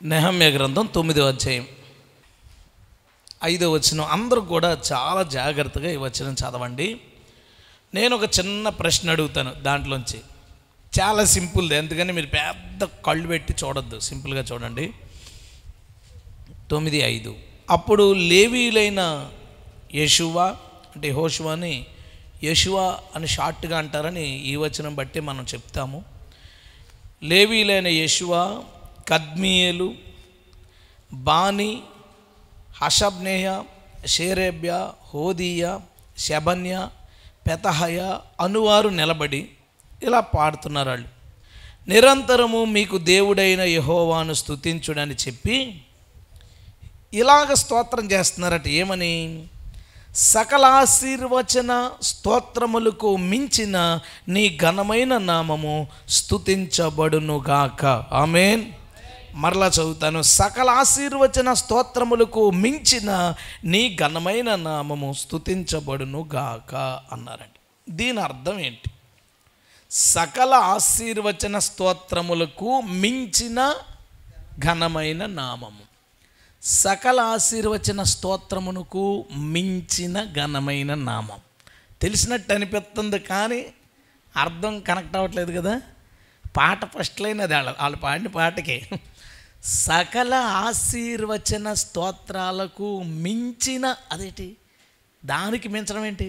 నెహమ్యా గ్రంథం 9వ అధ్యాయం 5వ వచనం. అందరూ కూడా చాలా జాగ్రత్తగా ఈ వచనం చదవండి. నేను ఒక చిన్న ప్రశ్న అడుగుతాను, దాంట్లోంచి చాలా సింపుల్ది, ఎందుకని మీరు పెద్ద కళ్ళు పెట్టి చూడొద్దు, సింపుల్గా చూడండి. 9:5. అప్పుడు లేవీయులైన యెషువా, అంటే యెహోషువాని యెషువా అని షార్ట్గా అంటారని ఈ వచనం బట్టి మనం చెప్తాము. లేవీయులైన యెషువా, కద్మియేలు, బాని, హషబ్నేయ, షేరేబ్య, హోదీయ, షెబన్య, పెతహయ అనువారు నిలబడి ఇలా పాడుతున్నారు. వాళ్ళు నిరంతరము మీకు దేవుడైన యెహోవాను స్తుతించుడని చెప్పి ఇలాగ స్తోత్రం చేస్తున్నారట. ఏమని? సకల ఆశీర్వచన స్తోత్రములకు మించిన నీ ఘనమైన నామము స్తుతించబడునుగాక. ఆమేన్. మరలా చదువుతాను. సకల ఆశీర్వచన స్తోత్రములకు మించిన నీ ఘనమైన నామము స్తుతించబడునుగాక అన్నారండి. దీని అర్థం ఏంటి? సకల ఆశీర్వచన స్తోత్రములకు మించిన ఘనమైన నామము. సకల ఆశీర్వచన స్తోత్రమునకు మించిన ఘనమైన నామం. తెలిసినట్టు అనిపిస్తుంది, కానీ అర్థం కనెక్ట్ అవ్వట్లేదు కదా. పాట ఫస్ట్ లైన్ అది, వాళ్ళు పాడిన పాటకే. సకల ఆశీర్వచన స్తోత్రాలకు మించిన, అదేంటి? దానికి మించడం ఏంటి?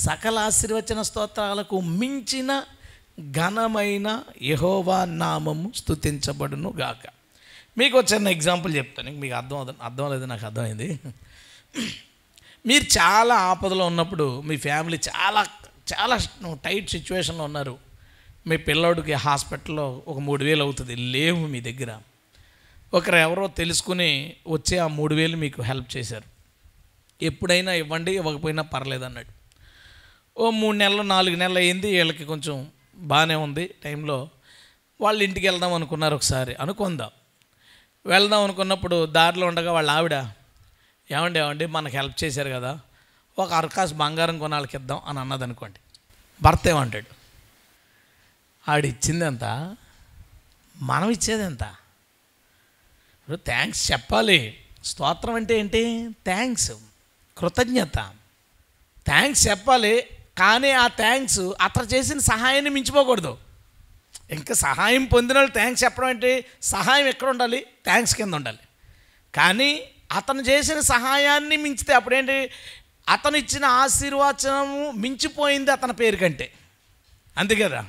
సకల ఆశీర్వచన స్తోత్రాలకు మించిన ఘనమైన యెహోవా నామము స్తుతించబడును గాక. మీకు ఒక చిన్న ఎగ్జాంపుల్ చెప్తాను, మీకు అర్థం లేదు, నాకు అర్థమైంది. మీరు చాలా ఆపదలో ఉన్నప్పుడు, మీ ఫ్యామిలీ చాలా చాలా టైట్ సిచ్యువేషన్లో ఉన్నారు, మీ పిల్లోడికి హాస్పిటల్లో ఒక 3,000 అవుతుంది, లేవు మీ దగ్గర. ఒకరు ఎవరో తెలుసుకుని వచ్చి ఆ 3,000 మీకు హెల్ప్ చేశారు. ఎప్పుడైనా ఇవ్వండి, ఇవ్వకపోయినా పర్లేదు అన్నాడు. ఓ 3 నెలలు 4 నెలలు అయింది, వీళ్ళకి కొంచెం బాగానే ఉంది. టైంలో వాళ్ళు ఇంటికి వెళ్దాం అనుకున్నారు. ఒకసారి అనుకుందాం, వెళ్దాం అనుకున్నప్పుడు దారిలో ఉండగా వాళ్ళ ఆవిడ, ఏమండి మనకు హెల్ప్ చేశారు కదా, ఒక అరకాసు బంగారం కొనాలకి ఇద్దాం అని అన్నది అనుకోండి. భర్త ఏమంటాడు? ఆవిడ ఇచ్చింది ఎంత, మనం ఇచ్చేది ఎంత? థ్యాంక్స్ చెప్పాలి. స్తోత్రం అంటే ఏంటి? థ్యాంక్స్, కృతజ్ఞత. థ్యాంక్స్ చెప్పాలి, కానీ ఆ థ్యాంక్స్ అతను చేసిన సహాయాన్ని మించిపోకూడదు. ఇంకా సహాయం పొందిన వాళ్ళు థ్యాంక్స్ చెప్పడం అంటే, సహాయం ఎక్కడ ఉండాలి? థ్యాంక్స్ కింద ఉండాలి. కానీ అతను చేసిన సహాయాన్ని మించితే అప్పుడేంటి? అతను ఇచ్చిన ఆశీర్వచనము మించిపోయింది అతని పేరు కంటే, అంతే కదా.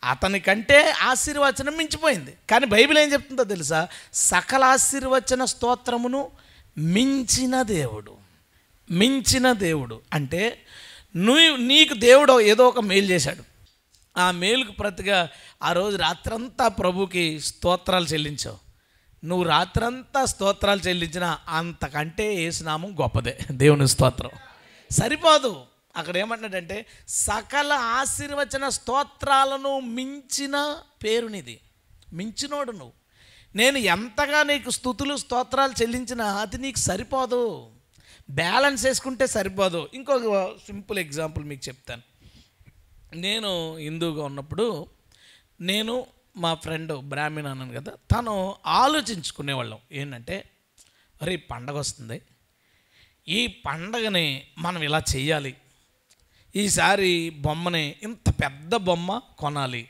అతని కంటే ఆశీర్వచనం మించిపోయింది. కానీ బైబిల్ ఏం చెప్తుందో తెలుసా? సకల ఆశీర్వచన స్తోత్రమును మించిన దేవుడు. మించిన దేవుడు అంటే నీకు దేవుడు ఏదో ఒక మేలు చేశాడు, ఆ మేలుకు ప్రతిగా ఆ రోజు రాత్రంతా ప్రభుకి స్తోత్రాలు చెల్లించావు. నువ్వు రాత్రంతా స్తోత్రాలు చెల్లించినా అంతకంటే యేసునామం గొప్పదే. దేవుని స్తోత్రం సరిపోదు. అక్కడ ఏమంటాడంటే, సకల ఆశీర్వచన స్తోత్రాలను మించిన పేరునిది. మించినోడు నువ్వు. నేను ఎంతగా నీకు స్తుతులు స్తోత్రాలు చెల్లించినా అది నీకు సరిపోదు, బ్యాలెన్స్ వేసుకుంటే సరిపోదు. ఇంకొక సింపుల్ ఎగ్జాంపుల్ మీకు చెప్తాను. నేను హిందూగా ఉన్నప్పుడు, నేను మా ఫ్రెండ్ బ్రాహ్మణ్ అన్నాను కదా, తను ఆలోచించుకునేవాళ్ళం ఏంటంటే, అరే ఈ పండగ వస్తుంది, ఈ పండగని మనం ఇలా చెయ్యాలి, ఈసారి బొమ్మని ఇంత పెద్ద బొమ్మ కొనాలి.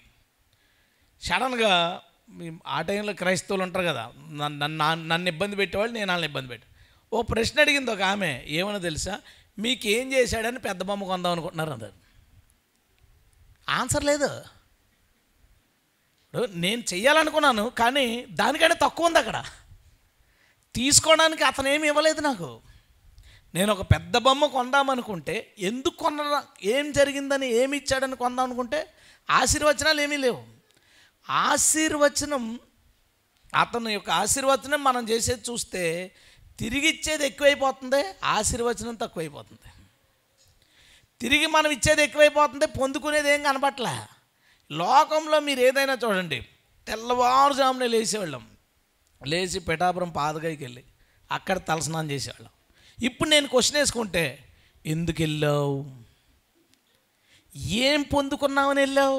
సడన్గా ఆ టైంలో క్రైస్తవులు ఉంటారు కదా, నన్ను ఇబ్బంది పెట్టేవాళ్ళు, నేను వాళ్ళని ఇబ్బంది పెట్టాను. ఓ ప్రశ్న అడిగింది ఒక ఆమె, ఏమన్నా తెలుసా? మీకేం చేశాడని పెద్ద బొమ్మ కొందాం అనుకుంటున్నారు అన్నారు. ఆన్సర్ లేదు. నేను చెయ్యాలనుకున్నాను, కానీ దానికంటే తక్కువ ఉంది అక్కడ. తీసుకోవడానికి అతను ఏమి ఇవ్వలేదు నాకు. నేను ఒక పెద్ద బొమ్మ కొందామనుకుంటే, ఎందుకు కొన్నా, ఏం జరిగిందని, ఏమి ఇచ్చాడని కొందాం అనుకుంటే ఆశీర్వచనాలు ఏమీ లేవు. ఆశీర్వచనం, అతని యొక్క ఆశీర్వచనం మనం చేసేది చూస్తే తిరిగి ఇచ్చేది ఎక్కువైపోతుంది, ఆశీర్వచనం తక్కువైపోతుంది. తిరిగి మనం ఇచ్చేది ఎక్కువైపోతుంది, పొందుకునేది ఏం కనపట్లే. లోకంలో మీరు ఏదైనా చూడండి, తెల్లవారుజామునే లేచేవాళ్ళం, లేచి పిఠాపురం పాదగైకి వెళ్ళి అక్కడ తలస్నానం చేసేవాళ్ళం. ఇప్పుడు నేను క్వశ్చన్ వేసుకుంటే, ఎందుకు వెళ్ళావు, ఏం పొందుకున్నావని వెళ్ళావు?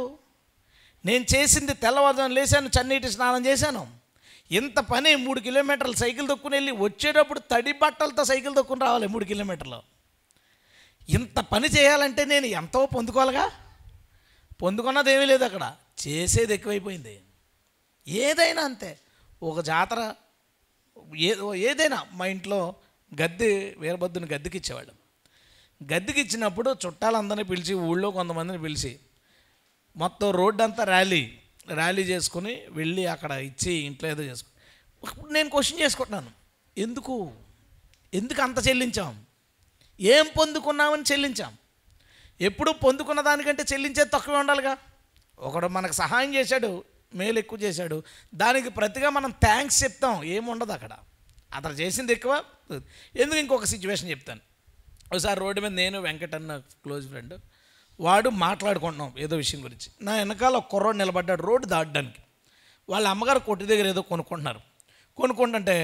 నేను చేసింది తెల్లవారుజామున లేచాను, చన్నీటి స్నానం చేశాను, ఇంత పని 3 కిలోమీటర్లు సైకిల్ తొక్కుని వెళ్ళి వచ్చేటప్పుడు తడి బట్టలతో సైకిల్ తొక్కుని రావాలి 3 కిలోమీటర్లు. ఇంత పని చేయాలంటే నేను ఎంతో పొందుకోవాలిగా. పొందుకున్నది ఏమీ లేదు, అక్కడ చేసేది ఎక్కువైపోయింది. ఏదైనా అంతే. ఒక జాతర ఏదైనా, మా ఇంట్లో గద్దె వీరభద్రుని గద్దెకి ఇచ్చేవాళ్ళం. గద్దెకి ఇచ్చినప్పుడు చుట్టాలందరినీ పిలిచి, ఊళ్ళో కొంతమందిని పిలిచి మొత్తం రోడ్డు అంతా ర్యాలీ చేసుకుని వెళ్ళి అక్కడ ఇచ్చి ఇంట్లో ఏదో చేసుకుని, అప్పుడు నేను క్వశ్చన్ చేసుకుంటున్నాను, ఎందుకు అంత చెల్లించాం, ఏం పొందుకున్నామని చెల్లించాం. ఎప్పుడు పొందుకున్న దానికంటే చెల్లించేది తక్కువే ఉండాలిగా. ఒకడు మనకు సహాయం చేశాడు, మేలు ఎక్కువ చేశాడు, దానికి ప్రతిగా మనం థ్యాంక్స్ చెప్తాం, ఏముండదు అక్కడ. అతను చేసింది ఎక్కువ. ఎందుకు ఇంకొక సిచ్యువేషన్ చెప్తాను. ఒకసారి రోడ్డు మీద నేను వెంకట్ అన్న క్లోజ్ ఫ్రెండ్, వాడు మాట్లాడుకుంటున్నాం ఏదో విషయం గురించి. నా వెనకాల ఒక కుర్రోడు నిలబడ్డాడు రోడ్డు దాటడానికి. వాళ్ళ అమ్మగారు కొట్టు దగ్గర ఏదో కొనుక్కుంటుంటే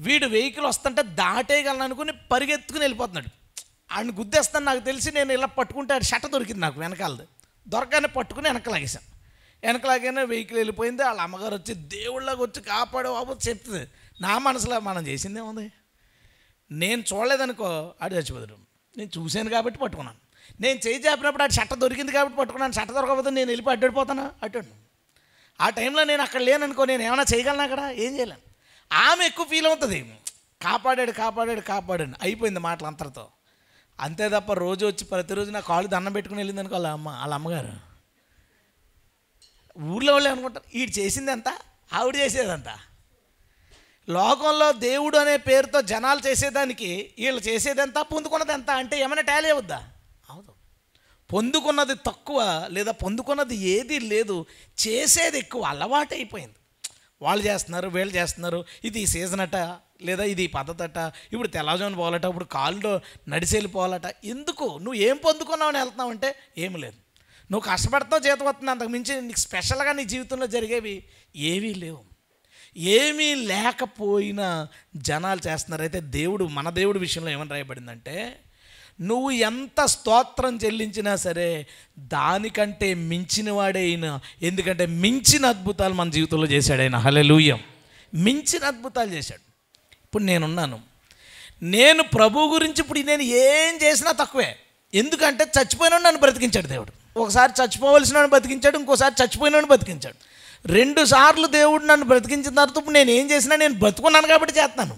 వీడు వెహికల్ వస్తుంటే దాటేయగలను అనుకుని పరిగెత్తుకుని వెళ్ళిపోతున్నాడు. ఆయన గుద్దేస్తాను నాకు తెలిసి, నేను ఇలా పట్టుకుంటే ఆడు షట్ట దొరికింది నాకు వెనకాలది. దొరకగానే పట్టుకుని వెనకలాగేశాను. వెనకలాగానే వెహికల్ వెళ్ళిపోయింది. వాళ్ళ అమ్మగారు వచ్చి దేవుళ్ళకి వచ్చి కాపాడు బాబు చెప్తుంది. నా మనసులో మనం చేసిందేముంది, నేను చూడలేదనుకో ఆడు చచ్చిపోతాడు. నేను చూశాను కాబట్టి పట్టుకున్నాను. నేను చేయి చాపినప్పుడు ఆడు షట్ట దొరికింది కాబట్టి పట్టుకున్నాను. షట్ట దొరకకపోతే నేను వెళ్ళిపోయి అడ్డాడిపోతాను. ఆ టైంలో నేను అక్కడ లేననుకో, నేను ఏమైనా చేయగలను అక్కడ? ఏం చేయలేను. ఆమె ఎక్కువ ఫీల్ అవుతుంది, కాపాడాడు అయిపోయింది మాటలు అంతటితో. అంతే తప్ప రోజు వచ్చి ప్రతిరోజు నా కాళ్ళు దండం పెట్టుకుని వెళ్ళింది అనుకో వాళ్ళ అమ్మగారు, ఊళ్ళో వాళ్ళు అనుకుంటారు వీడు చేసింది ఎంత, ఆవిడ చేసేదంతా. లోకంలో దేవుడు అనే పేరుతో జనాలు చేసేదానికి వీళ్ళు చేసేదంతా, పొందుకున్నది ఎంత అంటే ఏమైనా టాలీ అవుద్దా? అవదు. పొందుకున్నది తక్కువ, లేదా పొందుకున్నది ఏది లేదు, చేసేది ఎక్కువ అలవాటు అయిపోయింది. వాళ్ళు చేస్తున్నారు, వీళ్ళు చేస్తున్నారు, ఇది ఈ సీజన్ అట, లేదా ఇది ఈ పద్ధతి అట, ఇప్పుడు తెల్లజామున పోవాలట, ఇప్పుడు కాళ్ళు నడిచి వెళ్ళిపోవాలట. ఎందుకు? నువ్వు ఏం పొందుకున్నావు అని వెళ్తున్నావు అంటే ఏమి లేదు. నువ్వు కష్టపడతావు, జీతం వస్తుంది, అంతకు మించి నీకు స్పెషల్గా నీ జీవితంలో జరిగేవి ఏవీ లేవు. ఏమీ లేకపోయినా జనాలు చేస్తున్నారు. అయితే మన దేవుడి విషయంలో ఏమని రాయబడిందంటే, నువ్వు ఎంత స్తోత్రం చెల్లించినా సరే దానికంటే మించిన వాడే అయినా. ఎందుకంటే మించిన అద్భుతాలు మన జీవితంలో చేశాడు ఆయన. హల్లెలూయా. మించిన అద్భుతాలు చేశాడు. ఇప్పుడు నేను ప్రభు గురించి ఇప్పుడు నేను ఏం చేసినా తక్కువే. ఎందుకంటే చచ్చిపోయిన నన్ను బ్రతికించాడు దేవుడు. ఒకసారి చచ్చిపోవలసిన బతికించాడు, ఇంకోసారి చచ్చిపోయిన బతికించాడు. 2 సార్లు దేవుడు నన్ను బ్రతికించిన తర్వాత ఇప్పుడు నేను ఏం చేసినా నేను బ్రతుకున్నాను కాబట్టి చేస్తున్నాను.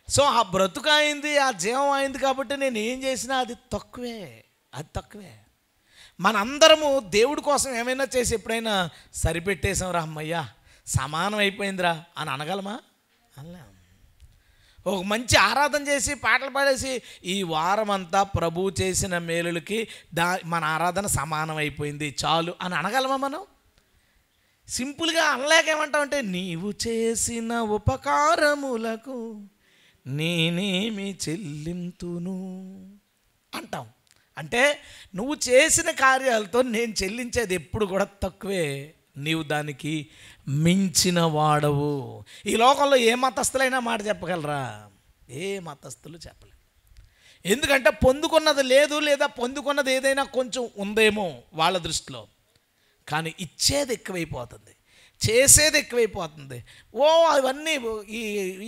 సో ఆ బ్రతుకు అయింది, ఆ జీవం అయింది కాబట్టి నేను ఏం చేసినా అది తక్కువే. మనందరము దేవుడి కోసం ఏమైనా చేసి ఎప్పుడైనా సరిపెట్టేసాం రా అమ్మయ్యా సమానం అయిపోయిందిరా అని అనగలమా? అనలే. ఒక మంచి ఆరాధన చేసి పాటలు పాడేసి ఈ వారం అంతా ప్రభువు చేసిన మేలులకి మన ఆరాధన సమానం అయిపోయింది చాలు అని అనగలమా మనం? సింపుల్గా అనలేకేమంటామంటే, నీవు చేసిన ఉపకారములకు నేనేమి చెల్లింతును అంటాం. అంటే నువ్వు చేసిన కార్యాలతో నేను చెల్లించేది ఎప్పుడు కూడా తక్కువే. నీవు దానికి మించిన వాడవు. ఈ లోకంలో ఏ మతస్థులైనా మాట చెప్పగలరా? ఏ మతస్థులు చెప్పలేరు. ఎందుకంటే పొందుకున్నది లేదు, లేదా పొందుకున్నది ఏదైనా కొంచెం ఉందేమో వాళ్ళ దృష్టిలో. కానీ ఇచ్చేది ఎక్కువైపోతుంది, చేసేది ఎక్కువైపోతుంది. అవన్నీ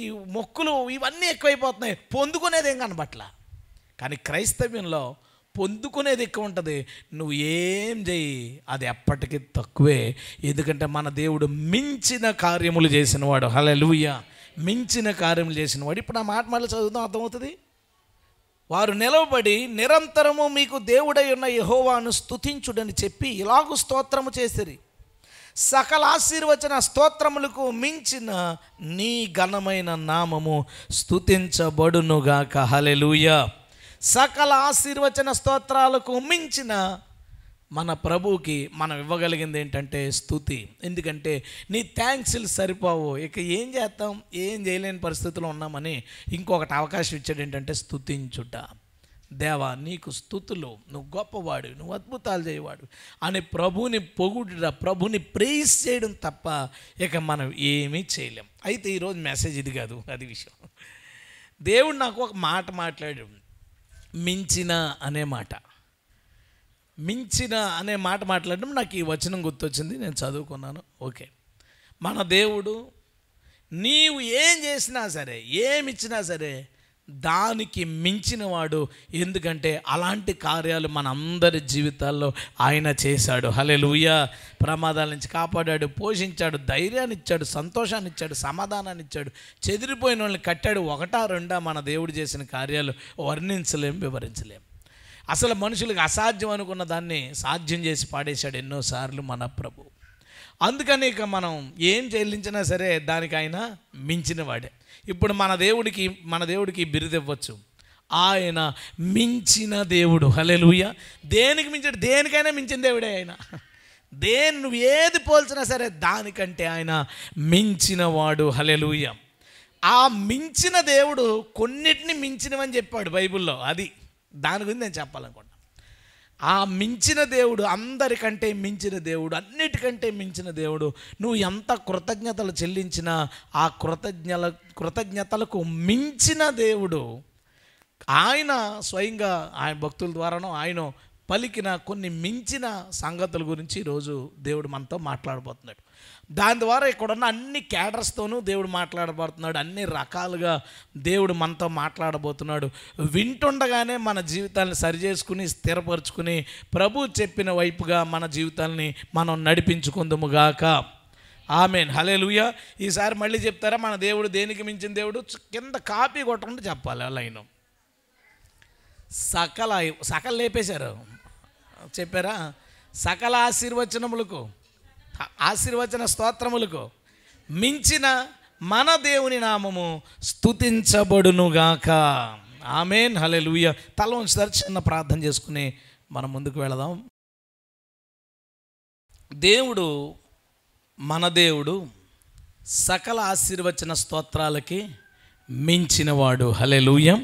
ఈ మొక్కులు ఇవన్నీ ఎక్కువైపోతున్నాయి, పొందుకునేది ఏం కనబట్ల. కానీ క్రైస్తవ్యంలో పొందుకునేది ఎక్కువ ఉంటుంది. నువ్వు ఏం చెయ్యి అది ఎప్పటికీ తక్కువే. ఎందుకంటే మన దేవుడు మించిన కార్యములు చేసినవాడు. హల్లెలూయా. మించిన కార్యములు చేసినవాడు. ఇప్పుడు ఆ మాట మళ్ళీ చదువుతాం, అర్థమవుతుంది. వారు నిలవబడి నిరంతరము మీకు దేవుడై ఉన్న యెహోవాను స్తుతించుడని చెప్పి ఇలాగు స్తోత్రము చేసిరి. సకల ఆశీర్వచన స్తోత్రములకు మించిన నీ ఘనమైన నామము స్తుతించబడునుగాక. హల్లెలూయా. సకల ఆశీర్వచన స్తోత్రాలకు మించిన మన ప్రభువుకి మనం ఇవ్వగలిగింది ఏంటంటే స్తుతి. ఎందుకంటే నీ థ్యాంక్స్లు సరిపోవు, ఇక ఏం చేస్తాం, ఏం చేయలేని పరిస్థితిలో ఉన్నామని ఇంకొకటి అవకాశం ఇచ్చాడు, ఏంటంటే స్తుతించుట. దేవా నీకు స్తుతులు, నువ్వు గొప్పవాడు, నువ్వు అద్భుతాలు చేయవాడు అని ప్రభుని పొగుడుట, ప్రభుని ప్రైజ్ చేయడం తప్ప ఇక మనం ఏమీ చేయలేం. అయితే ఈరోజు మెసేజ్ ఇది కాదు, అది విషయం. దేవుడు నాకు ఒక మాట మాట్లాడాడు, మించిన అనే మాట. మించిన అనే మాట మాట్లాడడం నాకు ఈ వచనం గుర్తొచ్చింది, నేను చదువుకున్నాను. ఓకే, మన దేవుడు నీవు ఏం చేసినా సరే, ఏమిచ్చినా సరే దానికి మించినవాడు. ఎందుకంటే అలాంటి కార్యాలు మనందరి జీవితాల్లో ఆయన చేశాడు. హల్లెలూయా. ప్రమాదాల నుంచి కాపాడాడు, పోషించాడు, ధైర్యాన్ని ఇచ్చాడు, సంతోషాన్ని ఇచ్చాడు, సమాధానాన్ని ఇచ్చాడు, చెదిరిపోయిన వాళ్ళని కట్టాడు. ఒకటా రెండా మన దేవుడు చేసిన కార్యాలు వర్ణించలేం, వివరించలేం. అసలు మనుషులకు అసాధ్యం అనుకున్న దాన్ని సాధ్యం చేసి పాడేశాడు ఎన్నోసార్లు మన ప్రభు. అందుకని ఇక మనం ఏం చెల్లించినా సరే దానికి ఆయన మించిన వాడే. ఇప్పుడు మన దేవుడికి బిరుదు ఇవ్వచ్చు, ఆయన మించిన దేవుడు. హల్లెలూయా. దేనికి మించాడు? దేనికైనా మించిన దేవుడే ఆయన. నువ్వు ఏది పోల్చినా సరే దానికంటే ఆయన మించిన వాడు. హల్లెలూయా. ఆ మించిన దేవుడు కొన్నిటిని మించినవని చెప్పాడు బైబిల్లో. అది దాని గురించి నేను చెప్పాలనుకుంటున్నాను. ఆ మించిన దేవుడు, అందరికంటే మించిన దేవుడు, అన్నిటికంటే మించిన దేవుడు. నువ్వు ఎంత కృతజ్ఞతలు చెల్లించినా ఆ కృతజ్ఞతలకు మించిన దేవుడు ఆయన స్వయంగా ఆయన భక్తుల ద్వారానో ఆయన పలికిన కొన్ని మించిన సంగతుల గురించి ఈరోజు దేవుడు మనతో మాట్లాడబోతున్నాడు. దాని ద్వారా ఇక్కడున్న అన్ని క్యాడర్స్తోనూ దేవుడు మాట్లాడబోతున్నాడు. అన్ని రకాలుగా దేవుడు మనతో మాట్లాడబోతున్నాడు. వింటుండగానే మన జీవితాన్ని సరిచేసుకుని స్థిరపరచుకుని ప్రభు చెప్పిన వైపుగా మన జీవితాన్ని మనం నడిపించుకుందుముగాక. ఆమేన్. హల్లెలూయా. ఈసారి మళ్ళీ చెప్తారా, మన దేవుడు దేనికి మించిన దేవుడు? కింద కాపీ కొట్టకుండా చెప్పాలి. అలా అయినా సకల లేపేశారు, చెప్పారా? సకల ఆశీర్వచన స్తోత్రములకు మించిన మన దేవుని నామము స్తుతించబడునుగాక. ఆమేన్. హల్లెలూయా. తల ఉంచుతారు, చిన్న ప్రార్థన చేసుకుని మనం ముందుకు వెళదాం. మన దేవుడు సకల ఆశీర్వచన స్తోత్రాలకి మించినవాడు. హల్లెలూయా.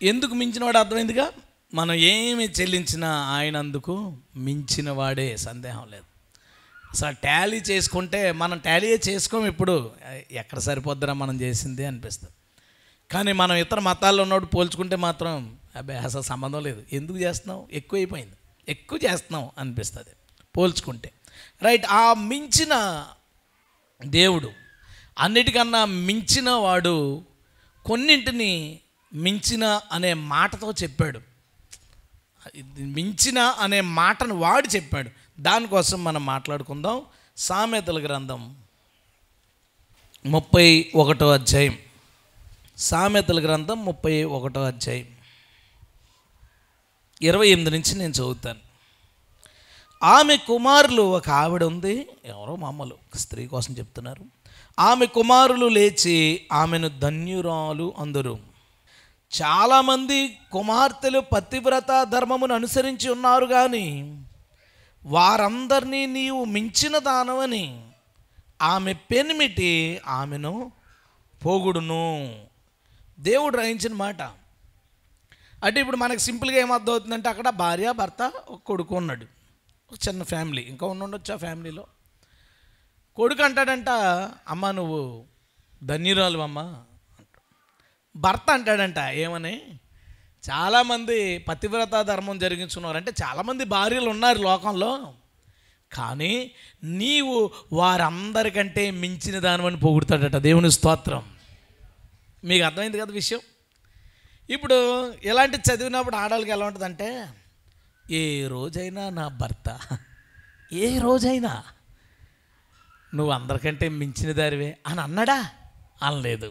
ఎందుకు మించినవాడు అర్థమైందిగా. మనం ఏమి చెల్లించినా ఆయన అందుకు మించిన వాడే, సందేహం లేదు. అసలు టాలీ చేసుకుంటే మనం టాలీయే చేసుకోము. ఇప్పుడు ఎక్కడ సరిపోద్దిరా మనం చేసింది అనిపిస్తుంది. కానీ మనం ఇతర మతాల్లో ఉన్నప్పుడు పోల్చుకుంటే మాత్రం అబ్బాయి అసలు సంబంధం లేదు, ఎందుకు చేస్తున్నావు, ఎక్కువ చేస్తున్నావు అనిపిస్తుంది పోల్చుకుంటే. రైట్. ఆ మించిన దేవుడు, అన్నిటికన్నా మించిన వాడు కొన్నింటిని మించిన అనే మాటతో చెప్పాడు. మించిన అనే మాటను వాడు చెప్పాడు. దానికోసం మనం మాట్లాడుకుందాం. సామెతల గ్రంథం 31వ అధ్యాయం. సామెతల గ్రంథం 31వ అధ్యాయం 28 నుంచి నేను చదువుతాను. ఆమె కుమారులు, ఒక ఆవిడ ఉంది, ఎవరో మామూలు స్త్రీ కోసం చెప్తున్నారు. ఆమె కుమారులు లేచి ఆమెను ధన్యురాలు అందరు. చాలామంది కుమార్తెలు పతివ్రత ధర్మమును అనుసరించి ఉన్నారు, కానీ వారందరినీ నీవు మించిన దానవని ఆమె పెనిమిటి ఆమెను పోగుడును. దేవుడు రాయించిన మాట. అంటే ఇప్పుడు మనకు సింపుల్గా ఏమర్థం అవుతుందంటే, అక్కడ భార్య, భర్త, ఒక కొడుకు ఉన్నాడు, ఒక చిన్న ఫ్యామిలీ, ఇంకా ఉండొచ్చు ఆ ఫ్యామిలీలో. కొడుకు అంటాడంట, అమ్మ నువ్వు ధన్యురాలు అమ్మ. భర్త అంటాడంట ఏమని, చాలామంది పతివ్రత ధర్మం జరిగించుకున్నారు, అంటే చాలామంది భార్యలు ఉన్నారు లోకంలో, కానీ నీవు వారందరికంటే మించిన దానివని పొగుడుతాడట. దేవుని స్తోత్రం. మీకు అర్థమైంది కదా విషయం. ఇప్పుడు ఇలాంటి చదివినప్పుడు ఆడవాళ్ళకి ఎలా ఉంటుందంటే, ఏ రోజైనా నా భర్త, ఏ రోజైనా నువ్వు అందరికంటే మించిన దారివే అని అన్నాడా? అనలేదు.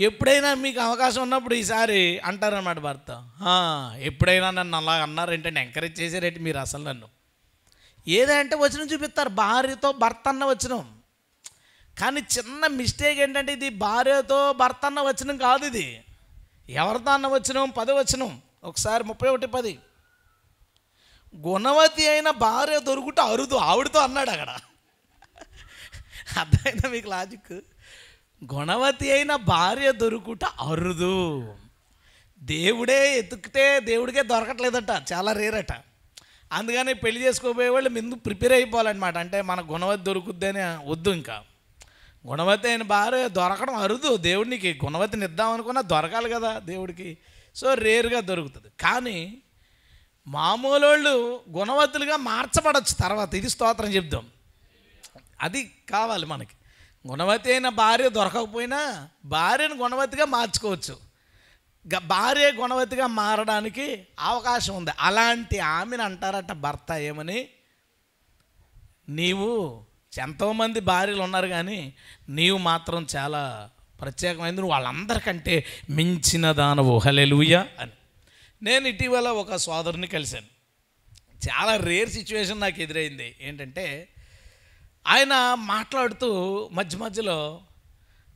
ఎప్పుడైనా మీకు అవకాశం ఉన్నప్పుడు ఈసారి అంటారన్నమాట భర్త, ఎప్పుడైనా నన్ను అలా అన్నారేంటంటే, ఎంకరేజ్ చేశారేంటి మీరు అసలు నన్ను, ఏదంటే వచనం చూపిస్తారు, భార్యతో భర్త అన్న వచనం. కానీ చిన్న మిస్టేక్ ఏంటంటే, ఇది భార్యతో భర్త అన్న వచనం కాదు, ఇది ఎవరితో అన్న వచనం? 10వ వచనం ఒకసారి 31:10. గుణవతి అయిన భార్య దొరుకుట అరుదు, ఆవిడతో అన్నాడు అక్కడ. అర్థమైనా మీకు లాజిక్? గుణవతి అయిన భార్య దొరుకుట అరుదు. దేవుడే ఎతుకితే దేవుడికే దొరకట్లేదట, చాలా రేరట. అందుకని పెళ్లి చేసుకోబోయే వాళ్ళు ముందు ప్రిపేర్ అయిపోవాలన్నమాట. అంటే మన గుణవతి దొరుకుద్దని వద్దు. ఇంకా గుణవతి అయిన భార్య దొరకడం అరుదు. దేవుడికి గుణవతిని ఇద్దామనుకున్నా దొరకాలి కదా దేవుడికి. సో రేరుగా దొరుకుతుంది. కానీ మామూలు వాళ్ళు గుణవతులుగా మార్చబడచ్చు తర్వాత. ఇది స్తోత్రం చెప్దాం. అది కావాలి మనకి. గుణవతి అయిన భార్య దొరకకపోయినా భార్యను గుణవతిగా మార్చుకోవచ్చు. భార్య గుణవతిగా మారడానికి అవకాశం ఉంది. అలాంటి ఆమెను అంటారట భర్త ఏమని, నీవు ఎంతోమంది భార్యలు ఉన్నారు కానీ నీవు మాత్రం చాలా ప్రత్యేకమైనది, నువ్వు వాళ్ళందరికంటే మించిన దానవు, హల్లెలూయా అని. నేను ఇటీవల ఒక సోదరుని కలిశాను. చాలా రేర్ సిచ్యువేషన్ నాకు ఎదురైంది. ఏంటంటే ఆయన మాట్లాడుతూ మధ్య మధ్యలో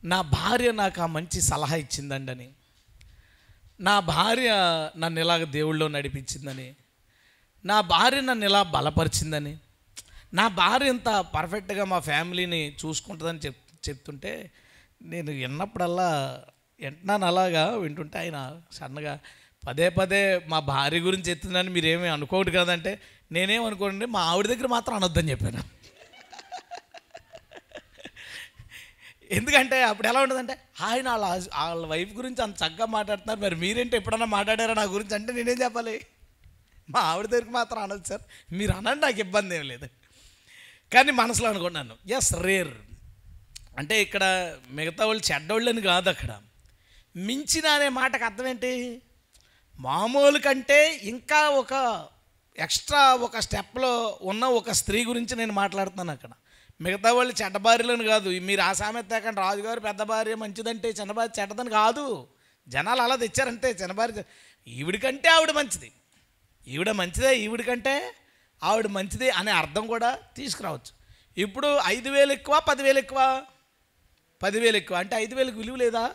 నా భార్య నాకు ఆ మంచి సలహా ఇచ్చిందండి, నా భార్య నన్ను ఇలాగ దేవుళ్ళో నడిపించిందని, నా భార్య నన్ను ఇలా బలపరిచిందని, నా భార్య ఇంత పర్ఫెక్ట్గా మా ఫ్యామిలీని చూసుకుంటుందని చెప్తుంటే నేను విన్నప్పుడల్లా వింటున్నాను. అలాగా వింటుంటే ఆయన సన్నగా పదే పదే మా భార్య గురించి ఎత్తుందని మీరేమీ అనుకోవద్దు కదంటే, నేనేమనుకోండి మా ఆవిడ దగ్గర మాత్రం అనొద్దని చెప్పాను. ఎందుకంటే అప్పుడు ఎలా ఉంటుందంటే, ఆయన వాళ్ళ వైఫ్ గురించి అంత చక్కగా మాట్లాడుతున్నారు, మరి మీరేంటి ఎప్పుడన్నా మాట్లాడారా నా గురించి అంటే నేనేం చెప్పాలి? మా ఆవిడ దగ్గరికి మాత్రం అనొద్దు సార్, మీరు అనండి, నాకు ఇబ్బంది ఏం లేదు. కానీ మనసులో అనుకున్నాను, ఎస్ రేర్ అంటే ఇక్కడ మిగతా వాళ్ళు చెడ్డోళ్ళని కాదు, అక్కడ మించిన అనే మాటకు అర్థం ఏంటి? మామూలు కంటే ఇంకా ఒక ఎక్స్ట్రా ఒక స్టెప్లో ఉన్న ఒక స్త్రీ గురించి నేను మాట్లాడుతున్నాను. అక్కడ మిగతా వాళ్ళు చెడ్డ భార్యలను కాదు. మీరు ఆ సామెత తేకండి, రాజుగారు పెద్ద భార్య మంచిదంటే చిన్న భార్య చెడ్డదని కాదు. జనాలు అలా తెచ్చారంటే చిన్న భార్య ఈవిడికంటే ఆవిడ మంచిది, ఈవిడ మంచిదే, ఈవిడికంటే ఆవిడ మంచిది అనే అర్థం కూడా తీసుకురావచ్చు. ఇప్పుడు 5,000 ఎక్కువ, 10,000 ఎక్కువ? 10,000 ఎక్కువ అంటే 5,000కి విలువ లేదా?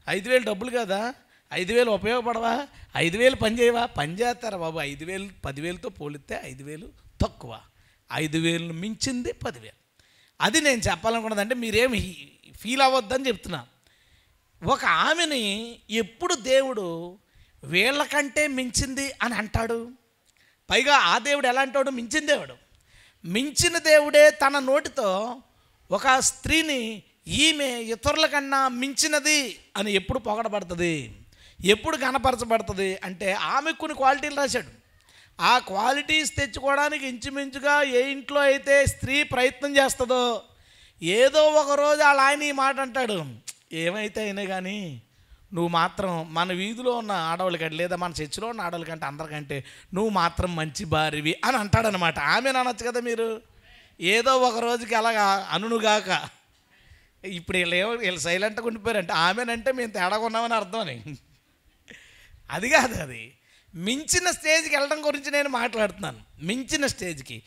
5,000 డబ్బులు కదా, 5,000 ఉపయోగపడవా? 5,000 పని చేయవా? పని చేస్తారా బాబు? 5,000 10,000తో పోలిస్తే 5,000 తక్కువ, 5,000 మించింది 10,000. అది నేను చెప్పాలనుకున్నది. అంటే మీరేమి ఫీల్ అవ్వద్దని చెప్తున్నా. ఒక ఆమెని ఎప్పుడు దేవుడు వీళ్ళకంటే మించింది అని అంటాడు? పైగా ఆ దేవుడు ఎలా అంటాడు? మించిన దేవుడు. మించిన దేవుడే తన నోటితో ఒక స్త్రీని ఈమె ఇతరుల కన్నా మించినది అని ఎప్పుడు పొగడబడుతుంది, ఎప్పుడు కనపరచబడుతుంది అంటే ఆమె కొన్ని క్వాలిటీలు రాశాడు. ఆ క్వాలిటీస్ తెచ్చుకోవడానికి ఇంచుమించుగా ఏ ఇంట్లో అయితే స్త్రీ ప్రయత్నం చేస్తుందో ఏదో ఒకరోజు వాళ్ళ ఆయన ఈ మాట అంటాడు, ఏమైతే అయినా కానీ నువ్వు మాత్రం మన వీధిలో ఉన్న ఆడవాళ్ళకంటే లేదా మన చర్చిలో ఉన్న ఆడవాళ్ళకంటే అందరికంటే నువ్వు మాత్రం మంచి భార్యవి అని అంటాడనమాట. ఆమెను అనొచ్చు కదా మీరు, ఏదో ఒక రోజుకి అలాగా అనునుగాక. ఇప్పుడు వీళ్ళు సైలెంట్గా ఉండిపోయారంటే ఆమెనంటే మేము తేడాగా ఉన్నామని అర్థం అని. అది కాదు, అది మించిన స్టేజ్కి వెళ్ళడం గురించి నేను మాట్లాడుతున్నాను. మించిన స్టేజ్కి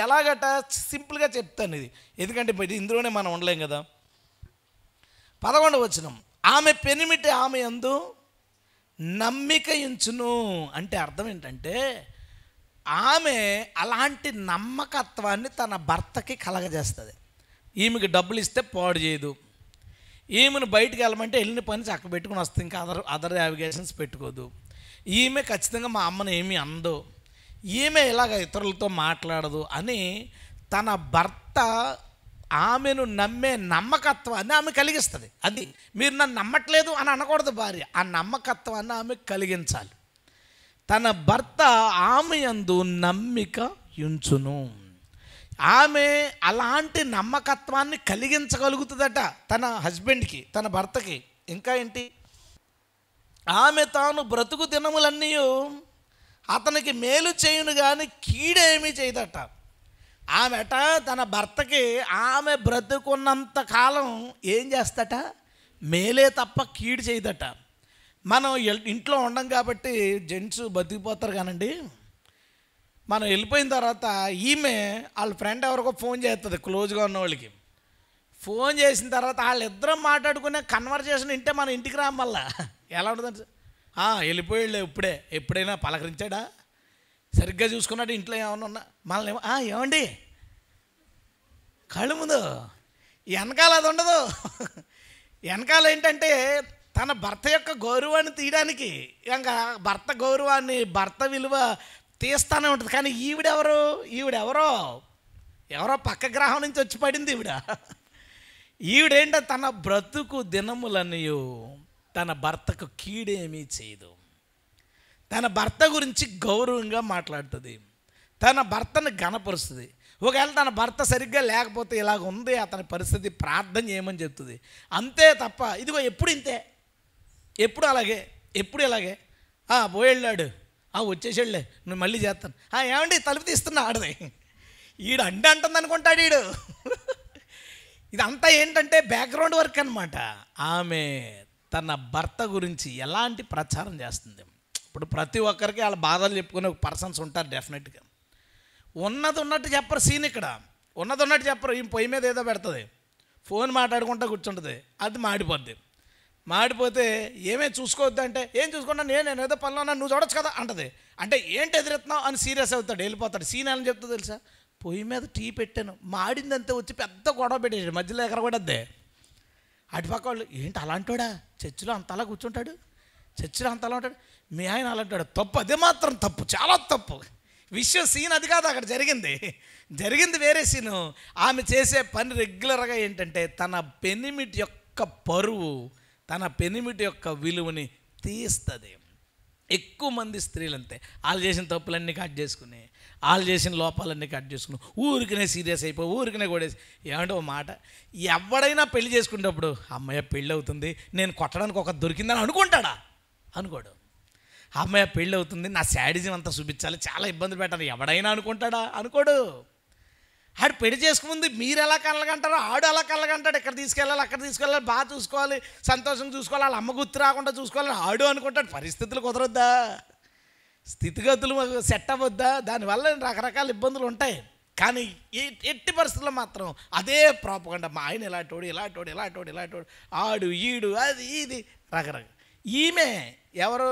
ఎలాగట సింపుల్గా చెప్తాను ఇది, ఎందుకంటే ఇందులోనే మనం ఉండలేం కదా. 11వ వచనం, ఆమె పెనిమిటి ఆమె యందు నమ్మిక ఉంచును అంటే అర్థం ఏంటంటే ఆమె అలాంటి నమ్మకత్వాన్ని తన భర్తకి కలగజేస్తుంది. ఈమెకి డబ్బులు ఇస్తే పాడు చేయదు, ఈమెను బయటికి వెళ్ళమంటే వెళ్ళిన పని చక్క పెట్టుకుని వస్తుంది, ఇంకా అదర్ నావిగేషన్స్ పెట్టుకోదు. ఈమె ఖచ్చితంగా మా అమ్మను ఏమీ అందో, ఈమె ఇలాగ ఇతరులతో మాట్లాడదు అని తన భర్త ఆమెను నమ్మే నమ్మకత్వాన్ని ఆమె కలిగిస్తుంది. అది మీరు నన్ను నమ్మట్లేదు అని అనకూడదు భార్య, ఆ నమ్మకత్వాన్ని ఆమె కలిగించాలి. తన భర్త ఆమె యందు నమ్మిక ఉంచును. ఆమె అలాంటి నమ్మకత్వాన్ని కలిగించగలుగుతుందట తన హస్బెండ్కి, తన భర్తకి. ఇంకా ఏంటి, ఆమె తాను బ్రతుకు దినములన్నీ అతనికి మేలు చేయును కానీ కీడేమీ చేయదట. ఆమెట తన భర్తకి ఆమె బ్రతుకున్నంత కాలం ఏం చేస్తట, మేలే తప్ప కీడు చేయదట. మనం ఇంట్లో ఉండం కాబట్టి జెంట్స్ బతికిపోతారు కానండి, మనం వెళ్ళిపోయిన తర్వాత ఈమె వాళ్ళ ఫ్రెండ్ ఎవరికో ఫోన్ చేస్తుంది, క్లోజ్గా ఉన్న వాళ్ళకి ఫోన్ చేసిన తర్వాత వాళ్ళిద్దరం మాట్లాడుకునే కన్వర్జేషన్ వింటే మన ఇంటికి రా. మళ్ళా ఎలా ఉంటుందంటే వెళ్ళిపోయాడులే, ఎప్పుడైనా పలకరించాడా, సరిగ్గా చూసుకున్నాడు, ఇంట్లో ఏమన్నా ఉన్నా మళ్ళీ ఏమండి కళ్ళు ముందు వెనకాల అది ఉండదు. వెనకాల ఏంటంటే తన భర్త యొక్క గౌరవాన్ని తీయడానికి, ఇంకా భర్త గౌరవాన్ని భర్త విలువ తీస్తానే ఉంటుంది. కానీ ఎవరో పక్క గ్రహం నుంచి వచ్చి పడింది ఈవిడేంట తన బ్రతుకు దినములన్నీ తన భర్తకు కీడేమీ చేయదు, తన భర్త గురించి గౌరవంగా మాట్లాడుతుంది, తన భర్తను ఘనపరుస్తుంది. ఒకవేళ తన భర్త సరిగ్గా లేకపోతే ఇలాగ ఉంది అతని పరిస్థితి, ప్రార్థన చేయమని చెప్తుంది. అంతే తప్ప ఇదిగో ఎప్పుడు ఇంతే, ఎప్పుడు అలాగే, ఎప్పుడు ఇలాగే, పోయేళ్ళాడు, వచ్చేసాడులే, నువ్వు మళ్ళీ చేస్తాను, ఏమండి తలుపు తీస్తున్నా ఆడది, ఈడు అంటుంది అనుకుంటాడు ఈడు. ఇదంతా ఏంటంటే బ్యాక్గ్రౌండ్ వర్క్ అనమాట. ఆమె తన భర్త గురించి ఎలాంటి ప్రచారం చేస్తుంది. ఇప్పుడు ప్రతి ఒక్కరికి వాళ్ళ బాధలు చెప్పుకునే ఒక పర్సన్స్ ఉంటారు డెఫినెట్గా. ఉన్నది ఉన్నట్టు చెప్పరు, సీన్ ఇక్కడ ఉన్నది ఉన్నట్టు చెప్పరు. ఈ పొయ్యి మీద ఏదో పెడుతుంది, ఫోన్ మాట్లాడుకుంటూ కూర్చుంటుంది, అది మాడిపోద్ది. మాడిపోతే ఏమే చూసుకోవద్దు అంటే, ఏం చూసుకుంటా నేను ఏదో పనిలో ఉన్నా, నువ్వు చూడొచ్చు కదా అంటది. అంటే ఏంటి ఎదురెత్తున్నావు అని సీరియస్ అవుతాడు, వెళ్ళిపోతాడు. సీన్ అని చెప్తుంది తెలుసా, పొయ్యి మీద టీ పెట్టాను, మాడిందంతే, వచ్చి పెద్ద గొడవ పెట్టేసాడు, మధ్యలో ఎగరబడద్దే. అటుపక్క వాళ్ళు ఏంటి అలాంటోడా, చర్చిలో అంతలా కూర్చుంటాడు, చర్చిలో అంతలా ఉంటాడు, మీ ఆయన అలాంటాడు. తప్పు, అదే మాత్రం తప్పు, చాలా తప్పు. విషయం సీన్ అది కాదు, అక్కడ జరిగింది వేరే సీను. ఆమె చేసే పని రెగ్యులర్గా ఏంటంటే తన పెనిమిటి యొక్క పరువు, తన పెనిమిటి యొక్క విలువని తీస్తుంది. ఎక్కువ మంది స్త్రీలు అంతే, వాళ్ళు చేసిన తప్పులన్నీ కట్ చేసుకుని, వాళ్ళు చేసిన లోపాలన్నీ కట్ చేసుకుని ఊరికనే సీరియస్ అయిపోయి ఊరికనే కొడేసి. ఏమంటే ఓ మాట, ఎవడైనా పెళ్లి చేసుకునేటప్పుడు అమ్మాయి పెళ్ళి అవుతుంది, నేను కొట్టడానికి ఒక దొరికిందని అనుకుంటాడా? అనుకోడు. అమ్మాయి పెళ్ళి అవుతుంది, నా శాడిజం అంతా చూపించాలి, చాలా ఇబ్బంది పెట్టాలి, ఎవడైనా అనుకుంటాడా? అనుకోడు. ఆడు పెళ్లి చేసుకుంది మీరు ఎలా కళ్ళగంటారో ఆడు అలా కళ్ళగంటాడు. ఇక్కడ తీసుకెళ్ళాలి, అక్కడ తీసుకెళ్ళాలి, బాగా చూసుకోవాలి, సంతోషంగా చూసుకోవాలి, వాళ్ళ అమ్మ గుర్తు రాకుండా చూసుకోవాలని ఆడు అనుకుంటాడు. పరిస్థితులు కుదరొద్దా, స్థితిగతులు సెట్ అవ్వద్దా, దానివల్ల రకరకాల ఇబ్బందులు ఉంటాయి. కానీ ఎట్టి పరిస్థితుల్లో మాత్రం అదే ప్రాపగండ, మా ఆయన ఇలాంటోడు ఇలాంటోడు ఇలాంటోడు ఇలాంటోడు, ఆడు ఈడు అది ఇది రకరకాల. ఈమె ఎవరు,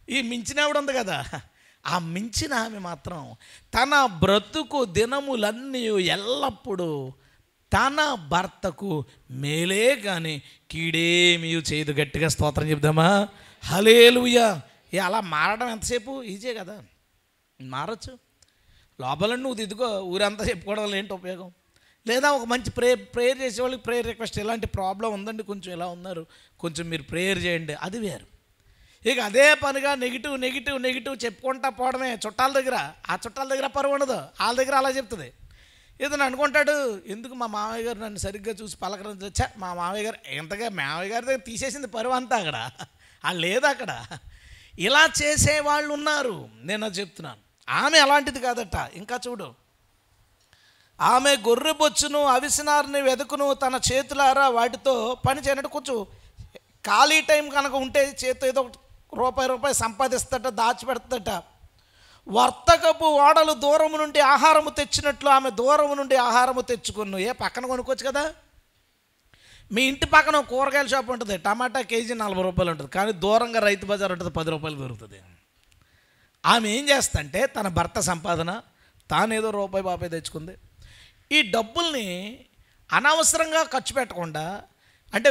ఈ మించినవిడ ఉంది కదా, ఆ మించిన ఆమె మాత్రం తన బ్రతుకు దినములన్నీ ఎల్లప్పుడూ తన భర్తకు మేలే కానీ కీడేమీ చేయదు. గట్టిగా స్తోత్రం చెప్దామా, హల్లెలూయా. అలా మారడం ఎంతసేపు, ఈజీ కదా, మారచ్చు. లోపల నువ్వు దిద్దుకో, ఊరంతా చెప్పుకోవడం వల్ల ఏంటి ఉపయోగం? లేదా ఒక మంచి ప్రేయర్ చేసేవాళ్ళకి ప్రేయర్ రిక్వెస్ట్, ఇలాంటి ప్రాబ్లం ఉందండి, కొంచెం ఇలా ఉన్నారు, కొంచెం మీరు ప్రేయర్ చేయండి, అది వేరు. ఇక అదే పనిగా నెగిటివ్ చెప్పుకుంటా పోవడమే చుట్టాల దగ్గర. ఆ చుట్టాల దగ్గర పరువు ఉండదు, వాళ్ళ దగ్గర అలా చెప్తుంది. ఏదైనా అనుకుంటాడు, ఎందుకు మా మామయ్య గారు నన్ను సరిగ్గా చూసి పలకరించా, మా మామయ్య గారు ఎంతగా మామయ్య గారి దగ్గర తీసేసింది పరువు అంతా, అక్కడ వాళ్ళు లేదు అక్కడ. ఇలా చేసేవాళ్ళు ఉన్నారు, నేను అది చెప్తున్నాను. ఆమె అలాంటిది కాదట. ఇంకా చూడు, ఆమె గొర్రె బొచ్చును అవిసినారిని వెతుకును తన చేతులారా వాటితో పని చేయనట్టు. కొంచెం ఖాళీ టైం కనుక ఉంటే చేతితో ఏదో రూపాయి సంపాదిస్తట, దాచిపెడతట. వర్తకపు ఓడలు దూరము నుండి ఆహారము తెచ్చినట్లు ఆమె దూరము నుండి ఆహారము తెచ్చుకును. పక్కన కొనుక్కోవచ్చు కదా, మీ ఇంటి పక్కన కూరగాయల షాప్ ఉంటుంది, టమాటా కేజీ 40 రూపాయలు ఉంటుంది, కానీ దూరంగా రైతు బజార్ ఉంటుంది, 10 రూపాయలు దొరుకుతుంది. ఆమె ఏం చేస్తంటే తన భర్త సంపాదన తానేదో రూపాయి తెచ్చుకుంది. ఈ డబ్బుల్ని అనవసరంగా ఖర్చు పెట్టకుండా, అంటే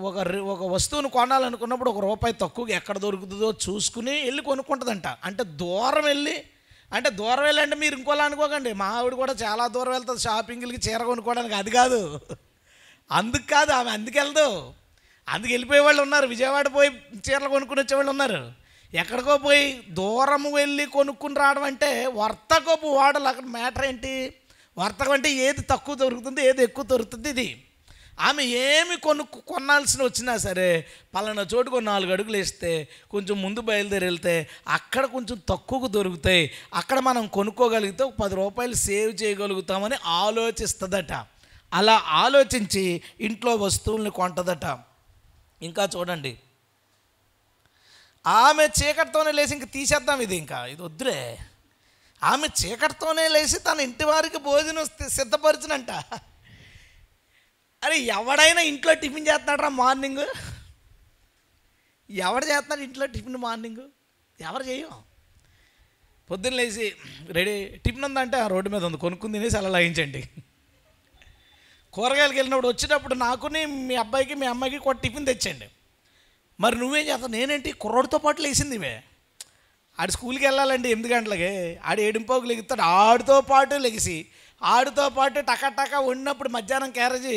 ఒక వస్తువును కొనాలనుకున్నప్పుడు ₹1 తక్కువగా ఎక్కడ దొరుకుతుందో చూసుకుని వెళ్ళి కొనుక్కుంటుందంట. అంటే దూరం వెళ్ళి అంటే మీరు ఇంకోలా అనుకోకండి, మా ఆవిడ కూడా చాలా దూరం వెళ్తుంది షాపింగ్లకి, చీర కొనుక్కోవడానికి. అది కాదు, అందుకు కాదు, ఆమె అందుకు వెళ్దు. అందుకు వెళ్ళిపోయే వాళ్ళు ఉన్నారు, విజయవాడ పోయి చీరలు కొనుక్కుని వచ్చేవాళ్ళు ఉన్నారు. ఎక్కడికో పోయి దూరం వెళ్ళి కొనుక్కుని రావడం అంటే వర్తకపు వాడలు. అక్కడ మ్యాటర్ ఏంటి, వర్తకం అంటే ఏది తక్కువ దొరుకుతుంది, ఏది ఎక్కువ దొరుకుతుంది. ఇది ఆమె ఏమి కొనాల్సిన వచ్చినా సరే పలానా చోటుకు 4 అడుగులు వేస్తే కొంచెం ముందు బయలుదేరి వెళ్తే అక్కడ కొంచెం తక్కువకు దొరుకుతాయి, అక్కడ మనం కొనుక్కోగలిగితే ₹10 సేవ్ చేయగలుగుతామని ఆలోచిస్తుందట. అలా ఆలోచించి ఇంట్లో వస్తువుల్ని కొంటదట. ఇంకా చూడండి, ఆమె చీకటితోనే లేచి ఇంక తీసేద్దాం ఇది వద్దురే. ఆమె చీకటితోనే లేచి తన ఇంటి వారికి భోజనం సిద్ధపరిచినంట. అరే ఎవడైనా ఇంట్లో టిఫిన్ చేస్తున్నాడు రా మార్నింగ్, ఎవడు చేస్తున్నాడు ఇంట్లో టిఫిన్ మార్నింగ్? ఎవరు చేయం. పొద్దున్న లేచి రెడీ టిఫిన్ ఉందంటే ఆ రోడ్డు మీద ఉంది, కొనుక్కుని తినేసి అలా లాగించండి. కూరగాయలకు వెళ్ళినప్పుడు వచ్చేటప్పుడు నాకుని మీ అబ్బాయికి మీ అమ్మాయికి కూడా టిఫిన్ తెచ్చండి. మరి నువ్వేం చేస్తావు? నేనేంటి కుర్రోడితో పాటు లేచింది ఇవే. ఆడు స్కూల్కి వెళ్ళాలండి 8 గంటలకి, ఆడు 7:15 లెగుతాడు. ఆడితో పాటు లెగిసి ఆడితో పాటు టకా వండినప్పుడు మధ్యాహ్నం క్యారేజీ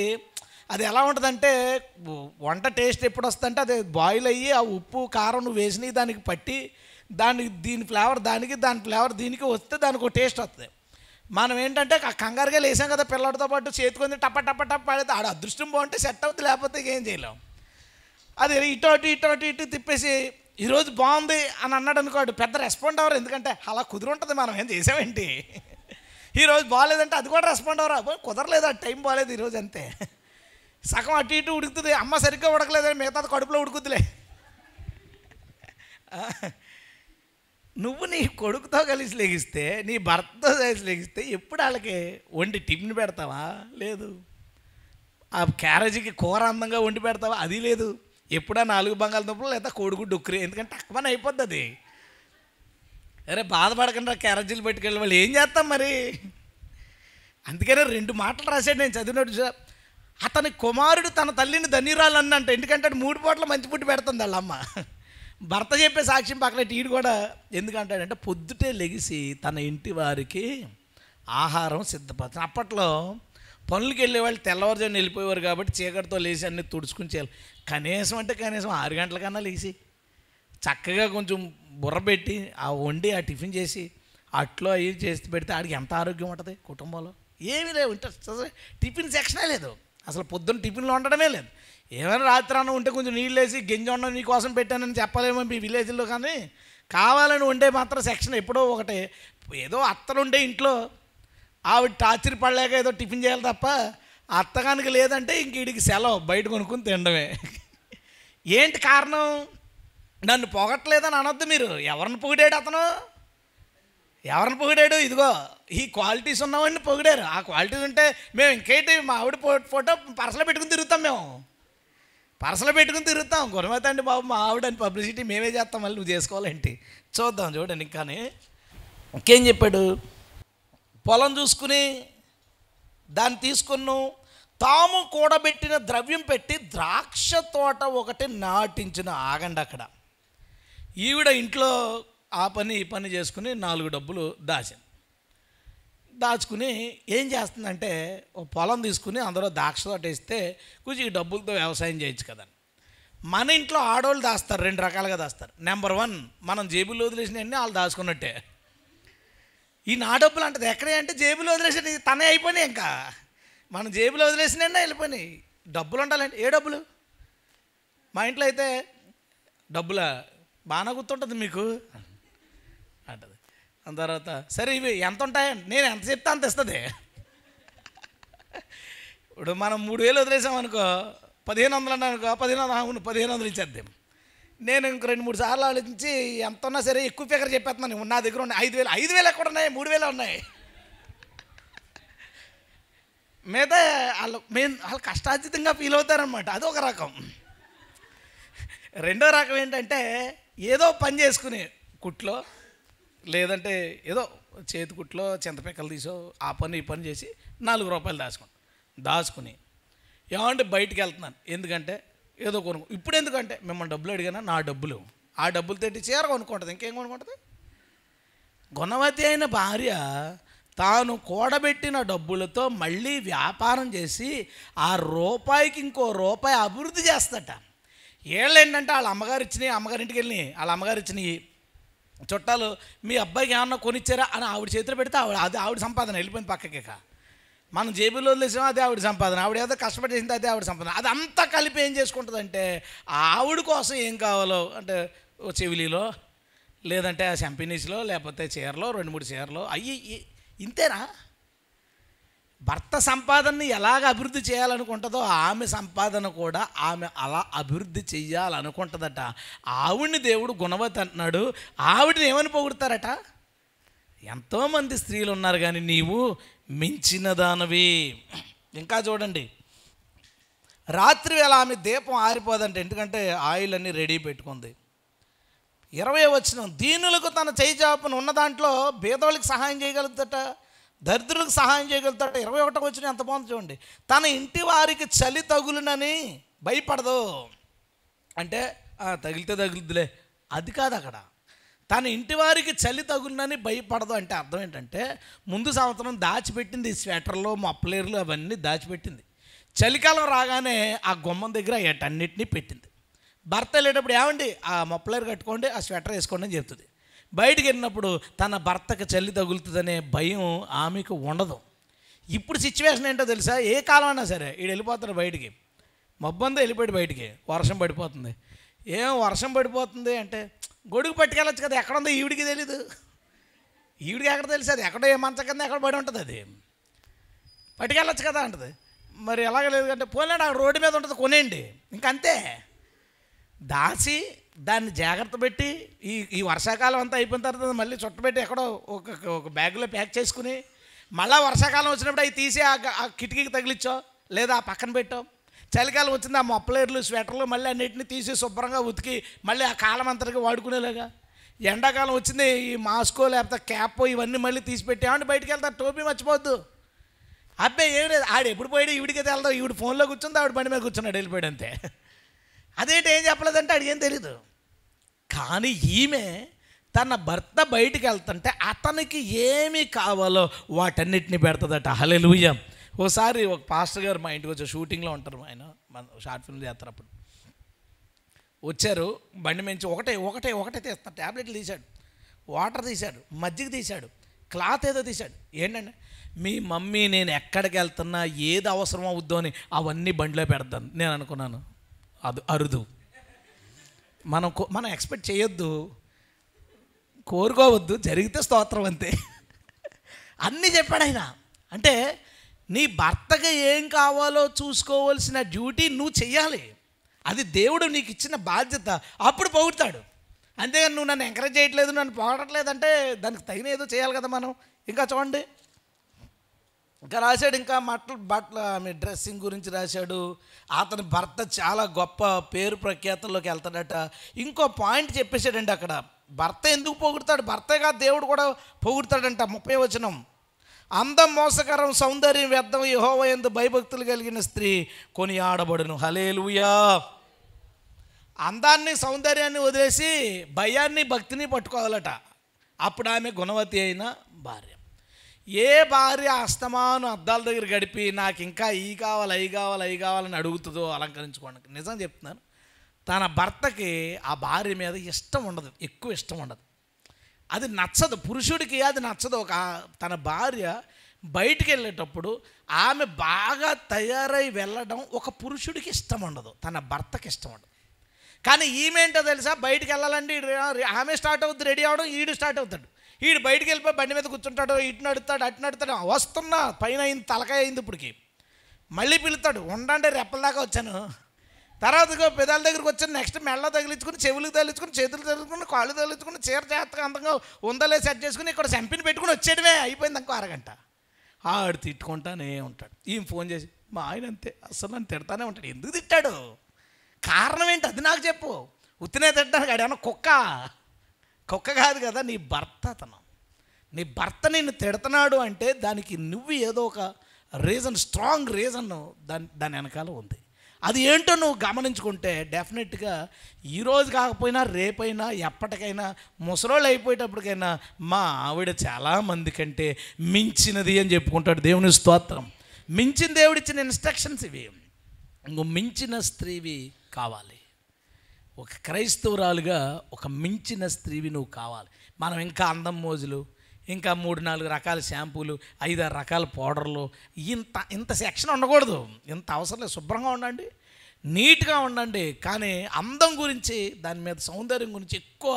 అది ఎలా ఉంటుందంటే, వంట టేస్ట్ ఎప్పుడు వస్తుందంటే అది బాయిల్ అయ్యి ఆ ఉప్పు కారం నువ్వు వేసినవి దానికి పట్టి దీని ఫ్లేవర్ దానికి, దాని ఫ్లేవర్ దీనికి వస్తే దానికి ఒక టేస్ట్ వస్తుంది. మనం ఏంటంటే కంగారుగా లేసాం కదా పిల్లడితో పాటు చేతుకొని టప్ప టప్ప టప్ప పడితే ఆడ అదృష్టం బాగుంటే సెట్ అవుతుంది, లేకపోతే ఏం చేయలేం. అది ఇటు అటు ఇటు అటు ఇటు తిప్పేసి ఈరోజు బాగుంది అని అన్నాడు అనుకోడు, పెద్ద రెస్పాండ్ అవ్వరు. ఎందుకంటే అలా కుదురుంటుంది, మనం ఏం చేసామేంటి. ఈరోజు బాగాలేదంటే అది కూడా రెస్పాండ్ అవ్వరా, కుదరలేదు, ఆ టైం బాగాలేదు ఈరోజు అంతే. సగం అటు ఇటు ఉడుకుతుంది, అమ్మ సరిగ్గా ఉడకలేదని మిగతాది కడుపులో ఉడుకుద్దిలే. నువ్వు నీ కొడుకుతో కలిసి లెగిస్తే, నీ భర్తతో కలిసి లెగిస్తే ఎప్పుడు వాళ్ళకి వండి టిఫిన్ పెడతావా? లేదు. ఆ క్యారేజీకి కూర అందంగా వండి పెడతావా? అది లేదు. ఎప్పుడా 4 బంగాళదుంపలు లేదా కోడిగుడ్డు ఉక్కిరి, ఎందుకంటే తక్కువని అయిపోద్ది అది. అరే బాధపడకుండా క్యారేజీలు పెట్టుకెళ్ళి వాళ్ళు ఏం చేస్తాం మరి. అందుకనే 2 మాటలు రాశాడు నేను చదివినట్టు. అతని కుమారుడు తన తల్లిని ధన్యురాలు అన్నంట, ఎందుకంటే 3 పూటలు మంచి పుట్టి పెడుతుంది వాళ్ళ అమ్మ. భర్త చెప్పే సాక్ష్యం పక్కన టీడు కూడా ఎందుకంటాడంటే పొద్దుటే లెగిసి తన ఇంటి వారికి ఆహారం సిద్ధపరచు. అప్పట్లో పనులకి వెళ్ళే వాళ్ళు తెల్లవారుజామున వెళ్ళిపోయేవారు కాబట్టి చీకటితో లేచి అన్నీ తుడుచుకుని చేయాలి. కనీసం 6 గంటలకన్నా లేచి చక్కగా కొంచెం బుర్ర పెట్టి ఆ వండి ఆ టిఫిన్ చేసి అట్లో అవి చేసి పెడితే ఆడికి ఎంత ఆరోగ్యం ఉంటుంది కుటుంబంలో. ఏమీ లేవు, ఇంట్రెస్ట్ టిఫిన్ సెక్షనే లేదు అసలు. పొద్దున్న టిఫిన్లో ఉండడమే లేదు. ఏమైనా రాత్రి అన్నం ఉంటే కొంచెం నీళ్ళు వేసి గింజ వండ నీకోసం పెట్టానని చెప్పలేమో మీ విలేజ్లో, కానీ కావాలని వండే మాత్రం సెక్షన్ ఎప్పుడో ఒకటే. ఏదో అత్తలుండే ఇంట్లో ఆవిడ టార్చర్ పడలేక ఏదో టిఫిన్ చేయాలి తప్ప, అత్తగానికి లేదంటే ఇంక వీడికి సెలవు బయట కొనుక్కుని తినడమే. ఏంటి కారణం? నన్ను పొగట్లేదని అనొద్దు మీరు. ఎవరిని పొగిడాడు అతను? ఎవరిని పొగిడాడు? ఇదిగో ఈ క్వాలిటీస్ ఉన్నవాడిని పొగిడారు. ఆ క్వాలిటీస్ ఉంటే మేము ఇంకేంటి, మా ఆవిడ ఫోటో పర్సలో పెట్టుకుని తిరుగుతాం, మేము పర్సలో పెట్టుకుని తిరుగుతాం. గుణమత అండి బాబు మా ఆవిడని పబ్లిసిటీ మేమే చేస్తాం, మళ్ళీ నువ్వు చేసుకోవాలేంటి. చూద్దాం చూడండి. కానీ ఇంకేం చెప్పాడు? పొలం చూసుకుని దాన్ని తీసుకున్నాం, తాము కూడబెట్టిన ద్రవ్యం పెట్టి ద్రాక్ష తోట ఒకటి నాటించిన. ఆగండి అక్కడ. ఈవిడ ఇంట్లో ఆ పని ఈ పని చేసుకుని 4 డబ్బులు దాచుకుని ఏం చేస్తుందంటే ఓ పొలం తీసుకుని అందులో ద్రాక్ష తోట వేస్తే కొంచెం ఈ డబ్బులతో వ్యవసాయం చేయొచ్చు కదా. మన ఇంట్లో ఆడవాళ్ళు దాస్తారు, 2 రకాలుగా దాస్తారు. నెంబర్ 1, మనం జేబుల్లో వదిలేసినవన్నీ వాళ్ళు దాచుకున్నట్టే. ఈ నా డబ్బులు అంటది ఎక్కడే అంటే జేబులో వదిలేసి తనే అయిపోయినాయి. ఇంకా మనం జేబులో వదిలేసినన్నా వెళ్ళిపోయినాయి. డబ్బులు ఉండాలండి. ఏ డబ్బులు? మా ఇంట్లో అయితే డబ్బుల బాగా గుర్తుంటుంది మీకు అంటది. దాని తర్వాత సరే ఇవి ఎంత ఉంటాయండి, నేను ఎంత చెప్తా అంత ఇస్తుంది. ఇప్పుడు మనం 3000 వదిలేసాం అనుకో, 1500 అన్నా అనుకో, 1500 ఇచ్చేద్దాం. నేను ఇంక 2-3 సార్లు ఆలోచించి ఎంత ఉన్నా సరే ఎక్కువ ఫిగర్ చెప్పేస్తున్నాను. నా దగ్గర ఉన్నాయి 5000 ఎక్కడ ఉన్నాయి, 3000 ఉన్నాయి. మిగతా వాళ్ళు కష్టార్జితంగా ఫీల్ అవుతారనమాట. అదొక రకం. రెండో రకం ఏంటంటే ఏదో పని చేసుకుని కుట్లో లేదంటే ఏదో చేతి కుట్లో చింతపిక్కలు తీసో ఆ పని ఈ పని చేసి 4 రూపాయలు దాచుకుని ఏమంటే బయటికి వెళ్తున్నాను, ఎందుకంటే ఏదో కొనుక్కో. ఇప్పుడు ఎందుకంటే మిమ్మల్ని డబ్బులు అడిగానా, నా డబ్బులు, ఆ డబ్బులు తెట్టి చీర కొనుక్కుంటుంది, ఇంకేం కొనుక్కుంటుంది. గుణవతి అయిన భార్య తాను కూడబెట్టిన డబ్బులతో మళ్ళీ వ్యాపారం చేసి ఆ రూపాయికి ఇంకో రూపాయి అభివృద్ధి చేస్తట. వీళ్ళు ఏంటంటే వాళ్ళ అమ్మగారు ఇచ్చినాయి, అమ్మగారింటికి వెళ్ళి వాళ్ళ అమ్మగారు ఇచ్చినాయి చుట్టాలు మీ అబ్బాయికి ఏమన్నా కొనిచ్చారా అని ఆవిడ చేతిలో పెడితే అది ఆవిడ సంపాదన వెళ్ళిపోయింది పక్కకి. మనం జేబులో వదిలేసాం, అదే ఆవిడ సంపాదన. ఆవిడ ఏదో కష్టపడి చేసింది, అదే ఆవిడ సంపాదన. అది అంతా కలిపి ఏం చేసుకుంటుందంటే ఆవిడ కోసం ఏం కావాలో అంటే ఓ చెవిలీలో లేదంటే ఆ షంపినీస్లో లేకపోతే చీరలో 2-3 చీరలో అయ్యి ఇంతేనా? భర్త సంపాదనని ఎలాగ అభివృద్ధి చేయాలనుకుంటుందో ఆమె సంపాదన కూడా ఆమె అలా అభివృద్ధి చెయ్యాలనుకుంటుందట. ఆవిడ్ని దేవుడు గుణవతి అంటున్నాడు. ఆవిడని ఏమని పొగుడతారట? ఎంతోమంది స్త్రీలు ఉన్నారు కానీ నీవు మించిన దానవి. ఇంకా చూడండి, రాత్రి వేళ ఆమె దీపం ఆరిపోదంటే, ఎందుకంటే ఆయిల్ అన్నీ రెడీ పెట్టుకుంది. 20వ వచనం, దీనులకు తన చేయి చాపున ఉన్న దాంట్లో బీదవాళ్ళకి సహాయం చేయగలుగుతాట, దరిద్రులకు సహాయం చేయగలుగుతాట. 21వ వచనం ఎంత బాగుంది చూడండి. తన ఇంటి వారికి చలి తగులునని భయపడదు. అంటే తగిలితే తగులుద్దులే అది కాదు అక్కడ. తన ఇంటి వారికి చలి తగులునని భయపడదు అంటే అర్థం ఏంటంటే ముందు సంవత్సరం దాచిపెట్టింది స్వెటర్లు మప్లేర్లు అవన్నీ దాచిపెట్టింది. చలికాలం రాగానే ఆ గుమ్మం దగ్గర అన్నిటినీ పెట్టింది. భర్త వెళ్ళేటప్పుడు ఏమండి ఆ మప్లేరు కట్టుకోండి, ఆ స్వెటర్ వేసుకోండి అని చెప్తుంది. బయటికి వెళ్ళినప్పుడు తన భర్తకు చలి తగులుతుందనే భయం ఆమెకు ఉండదు. ఇప్పుడు సిచ్యువేషన్ ఏంటో తెలుసా? ఏ కాలం అయినా సరే ఈడు వెళ్ళిపోతాడు బయటికి, మబ్బంతా వెళ్ళిపోయాడు బయటికి, వర్షం పడిపోతుంది. ఏం వర్షం పడిపోతుంది అంటే గొడుగు పట్టుకెళ్ళచ్చు కదా, ఎక్కడుందో ఈవిడికి తెలీదు. ఈవిడికి ఎక్కడ తెలుసు? అది ఎక్కడో ఏ మంచం కింద ఎక్కడ పడి ఉంటుంది, అది పట్టుకెళ్ళచ్చు కదా అంటది. మరి ఎలాగ లేదు అంటే పోలేండి, అక్కడ రోడ్డు మీద ఉంటుంది కొనేయండి, ఇంకంతే. దాచి దాన్ని జాగ్రత్త పెట్టి ఈ వర్షాకాలం అంతా అయిపోయిన తర్వాత మళ్ళీ చుట్టబెట్టి ఎక్కడో ఒక బ్యాగ్లో ప్యాక్ చేసుకుని మళ్ళీ వర్షాకాలం వచ్చినప్పుడు అవి తీసి ఆ కిటికీకి తగిలిచ్చో లేదా ఆ పక్కన పెట్టో. చలికాలం వచ్చింది, ఆ మొప్పలేర్లు స్వెటర్లు మళ్ళీ అన్నింటినీ తీసి శుభ్రంగా ఉతికి మళ్ళీ ఆ కాలం అంతటికి వాడుకునేలాగా. ఎండాకాలం వచ్చింది, ఈ మాస్కో లేకపోతే క్యాప్ ఇవన్నీ మళ్ళీ తీసిపెట్టి ఏమంటే బయటికి వెళ్తారు, టోపీ మర్చిపోవద్దు. అబ్బాయి ఏం లేదు, ఆడు ఎప్పుడు పోయాడు ఈవిడికి వెళ్దాం, ఈవిడ ఫోన్లో కూర్చుంది, ఆవిడ బండి మీద కూర్చున్నాడు వెళ్ళిపోయాడు అంతే. అదేంటి ఏం చెప్పలేదంటే అడిగేం తెలీదు. కానీ ఈమె తన భర్త బయటికి వెళ్తుంటే అతనికి ఏమి కావాలో వాటన్నిటిని పెడుతుందట. హల్లెలూయా. ఓసారి ఒక పాస్టర్ గారు మా ఇంటికి వచ్చి షూటింగ్లో ఉంటారు, ఆయన మన షార్ట్ ఫిల్మ్ చేస్తారు. అప్పుడు వచ్చారు, బండి మంచి ఒకటే తీస్తాడు. ట్యాబ్లెట్లు తీశాడు, వాటర్ తీశాడు, మజ్జిగ తీశాడు, క్లాత్ ఏదో తీశాడు. ఏంటంటే మీ మమ్మీ నేను ఎక్కడికి వెళ్తున్నా ఏది అవసరం అవుద్దో అని అవన్నీ బండిలో పెడతాను. నేను అనుకున్నాను అది అరుదు, మనం ఎక్స్పెక్ట్ చేయొద్దు, కోరుకోవద్దు, జరిగితే స్తోత్రం అంతే. అన్నీ చెప్పాడు ఆయన. అంటే నీ భర్తకి ఏం కావాలో చూసుకోవాల్సిన డ్యూటీ నువ్వు చెయ్యాలి, అది దేవుడు నీకు ఇచ్చిన బాధ్యత. అప్పుడు పొగుడతాడు. అంతేగాని నువ్వు నన్ను ఎంకరేజ్ చేయట్లేదు, నన్ను పొగడట్లేదంటే దానికి తగిన ఏదో చేయాలి కదా మనం. ఇంకా చూడండి, ఇంకా రాశాడు, ఇంకా బట్టల ఆమె డ్రెస్సింగ్ గురించి రాశాడు. అతని భర్త చాలా గొప్ప పేరు ప్రఖ్యాతల్లోకి వెళ్తాడట. ఇంకో పాయింట్ చెప్పేశాడండి అక్కడ, భర్త ఎందుకు పొగుడతాడు, భర్తే కాదు దేవుడు కూడా పొగుడతాడంట. 30వ వచనం, అందం మోసకరం, సౌందర్యం వ్యర్థం, యెహోవా యందు భయభక్తులు కలిగిన స్త్రీ కొనియాడబడును. హల్లెలూయా. అందాన్ని సౌందర్యాన్ని వదిలేసి భయాన్ని భక్తిని పట్టుకోవాలట, అప్పుడు ఆమె గుణవతి అయిన భార్య. ఏ భార్య అస్తమాను అద్దాల దగ్గర గడిపి నాకు ఇంకా అవి కావాలని అడుగుతుందో అలంకరించుకోవడానికి, నిజం చెప్తున్నాను, తన భర్తకి ఆ భార్య మీద ఇష్టం ఉండదు, ఎక్కువ ఇష్టం ఉండదు, అది నచ్చదు, పురుషుడికి అది నచ్చదు. తన భార్య బయటికి వెళ్ళేటప్పుడు ఆమె బాగా తయారై వెళ్ళడం ఒక పురుషుడికి ఇష్టం ఉండదు, తన భర్తకి ఇష్టం ఉండదు. కానీ ఈమెంటో తెలుసా, బయటికి వెళ్ళాలంటే ఆమె స్టార్ట్ అవుతుంది రెడీ అవడం, ఈడు స్టార్ట్ అవుతాడు. ఈడు బయటికి వెళ్ళిపోయి బండి మీద కూర్చుంటాడు, ఇటు నడుతాడు అటు నడుతాడు, వస్తున్నా పైన అయింది తలకాయ అయింది ఇప్పటికి, మళ్ళీ పిలుతాడు, ఉండండి రెప్పల దాకా వచ్చాను. తర్వాత పెదాల దగ్గరికి వచ్చాను, నెక్స్ట్ మెళ్ళ తగిలించుకుని, చెవులకు తగిలించుకుని, చేతులు తగిలించుకుని, కాళ్ళు తగిలించుకుని, చీర జాగ్రత్తగా అందంగా ఉందలే సెట్ చేసుకుని ఇక్కడ చంపిని పెట్టుకుని వచ్చేయడమే, అయిపోయింది ఇంకో అరగంట. ఆడు తిట్టుకుంటానే ఉంటాడు. ఈయన ఫోన్ చేసి మా ఆయన అంతే అసలు నన్ను తిడతానే ఉంటాడు. ఎందుకు తిట్టాడు, కారణం ఏంటి అది నాకు చెప్పు. ఉత్తినే తిట్టాను కాడు, ఏమన్నా కుక్క కాదు కదా, నీ భర్త. అతను నీ భర్త నిన్ను తిడుతున్నాడు అంటే దానికి నువ్వు ఏదో ఒక రీజన్, స్ట్రాంగ్ రీజన్ దాని వెనకాల ఉంది. అది ఏంటో నువ్వు గమనించుకుంటే డెఫినెట్గా ఈరోజు కాకపోయినా రేపైనా ఎప్పటికైనా ముసలోళ్ళు అయిపోయేటప్పటికైనా మా ఆవిడ చాలామంది కంటే మించినది అని చెప్పుకుంటాడు. దేవుని స్తోత్రం. మించిన దేవుడిచ్చిన ఇన్స్ట్రక్షన్స్ ఇవి. ఇంకో మించిన స్త్రీవి కావాలి, ఒక క్రైస్తవురాలుగా ఒక మించిన స్త్రీవి నువ్వు కావాలి. మనం ఇంకా అందం మోజులు, ఇంకా 3-4 రకాల షాంపూలు, 5-6 రకాల పౌడర్లు, ఇంత సెక్షన్ ఉండకూడదు. ఇంత అవసరం లేదు. శుభ్రంగా ఉండండి, నీట్గా ఉండండి. కానీ అందం గురించి, దాని మీద సౌందర్యం గురించి ఎక్కువ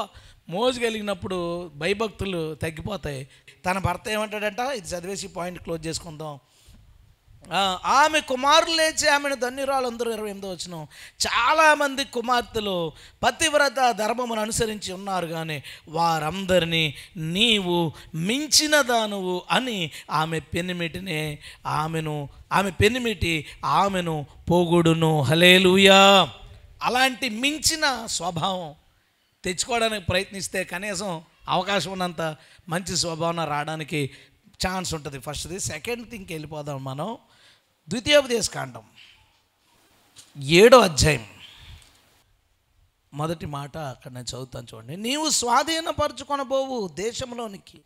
మోజు కలిగినప్పుడు భయభక్తులు తగ్గిపోతాయి. తన భర్త ఏమంటాడంట, ఇది చదివేసి పాయింట్ క్లోజ్ చేసుకుందాం. ఆమె కుమారులు లేచి ఆమెను ధన్యురాలు అందరూ. 28వ వచనం, చాలామంది కుమార్తెలు పతివ్రత ధర్మమును అనుసరించి ఉన్నారు, కానీ వారందరినీ నీవు మించిన దానువు అని ఆమె పెనిమిటి ఆమెను పోగొడును. హల్లెలూయా. అలాంటి మించిన స్వభావం తెచ్చుకోవడానికి ప్రయత్నిస్తే కనీసం అవకాశం ఉన్నంత మంచి స్వభావం రావడానికి ఛాన్స్ ఉంటుంది. ఫస్ట్ది. సెకండ్ థింగ్కి వెళ్ళిపోదాం మనం. ద్వితీయోపదేశకాండం 7వ అధ్యాయం 1వ మాట అక్కడ నేను చదువుతాను చూడండి. నీవు స్వాధీనపరచుకొనబోవు దేశంలోనికి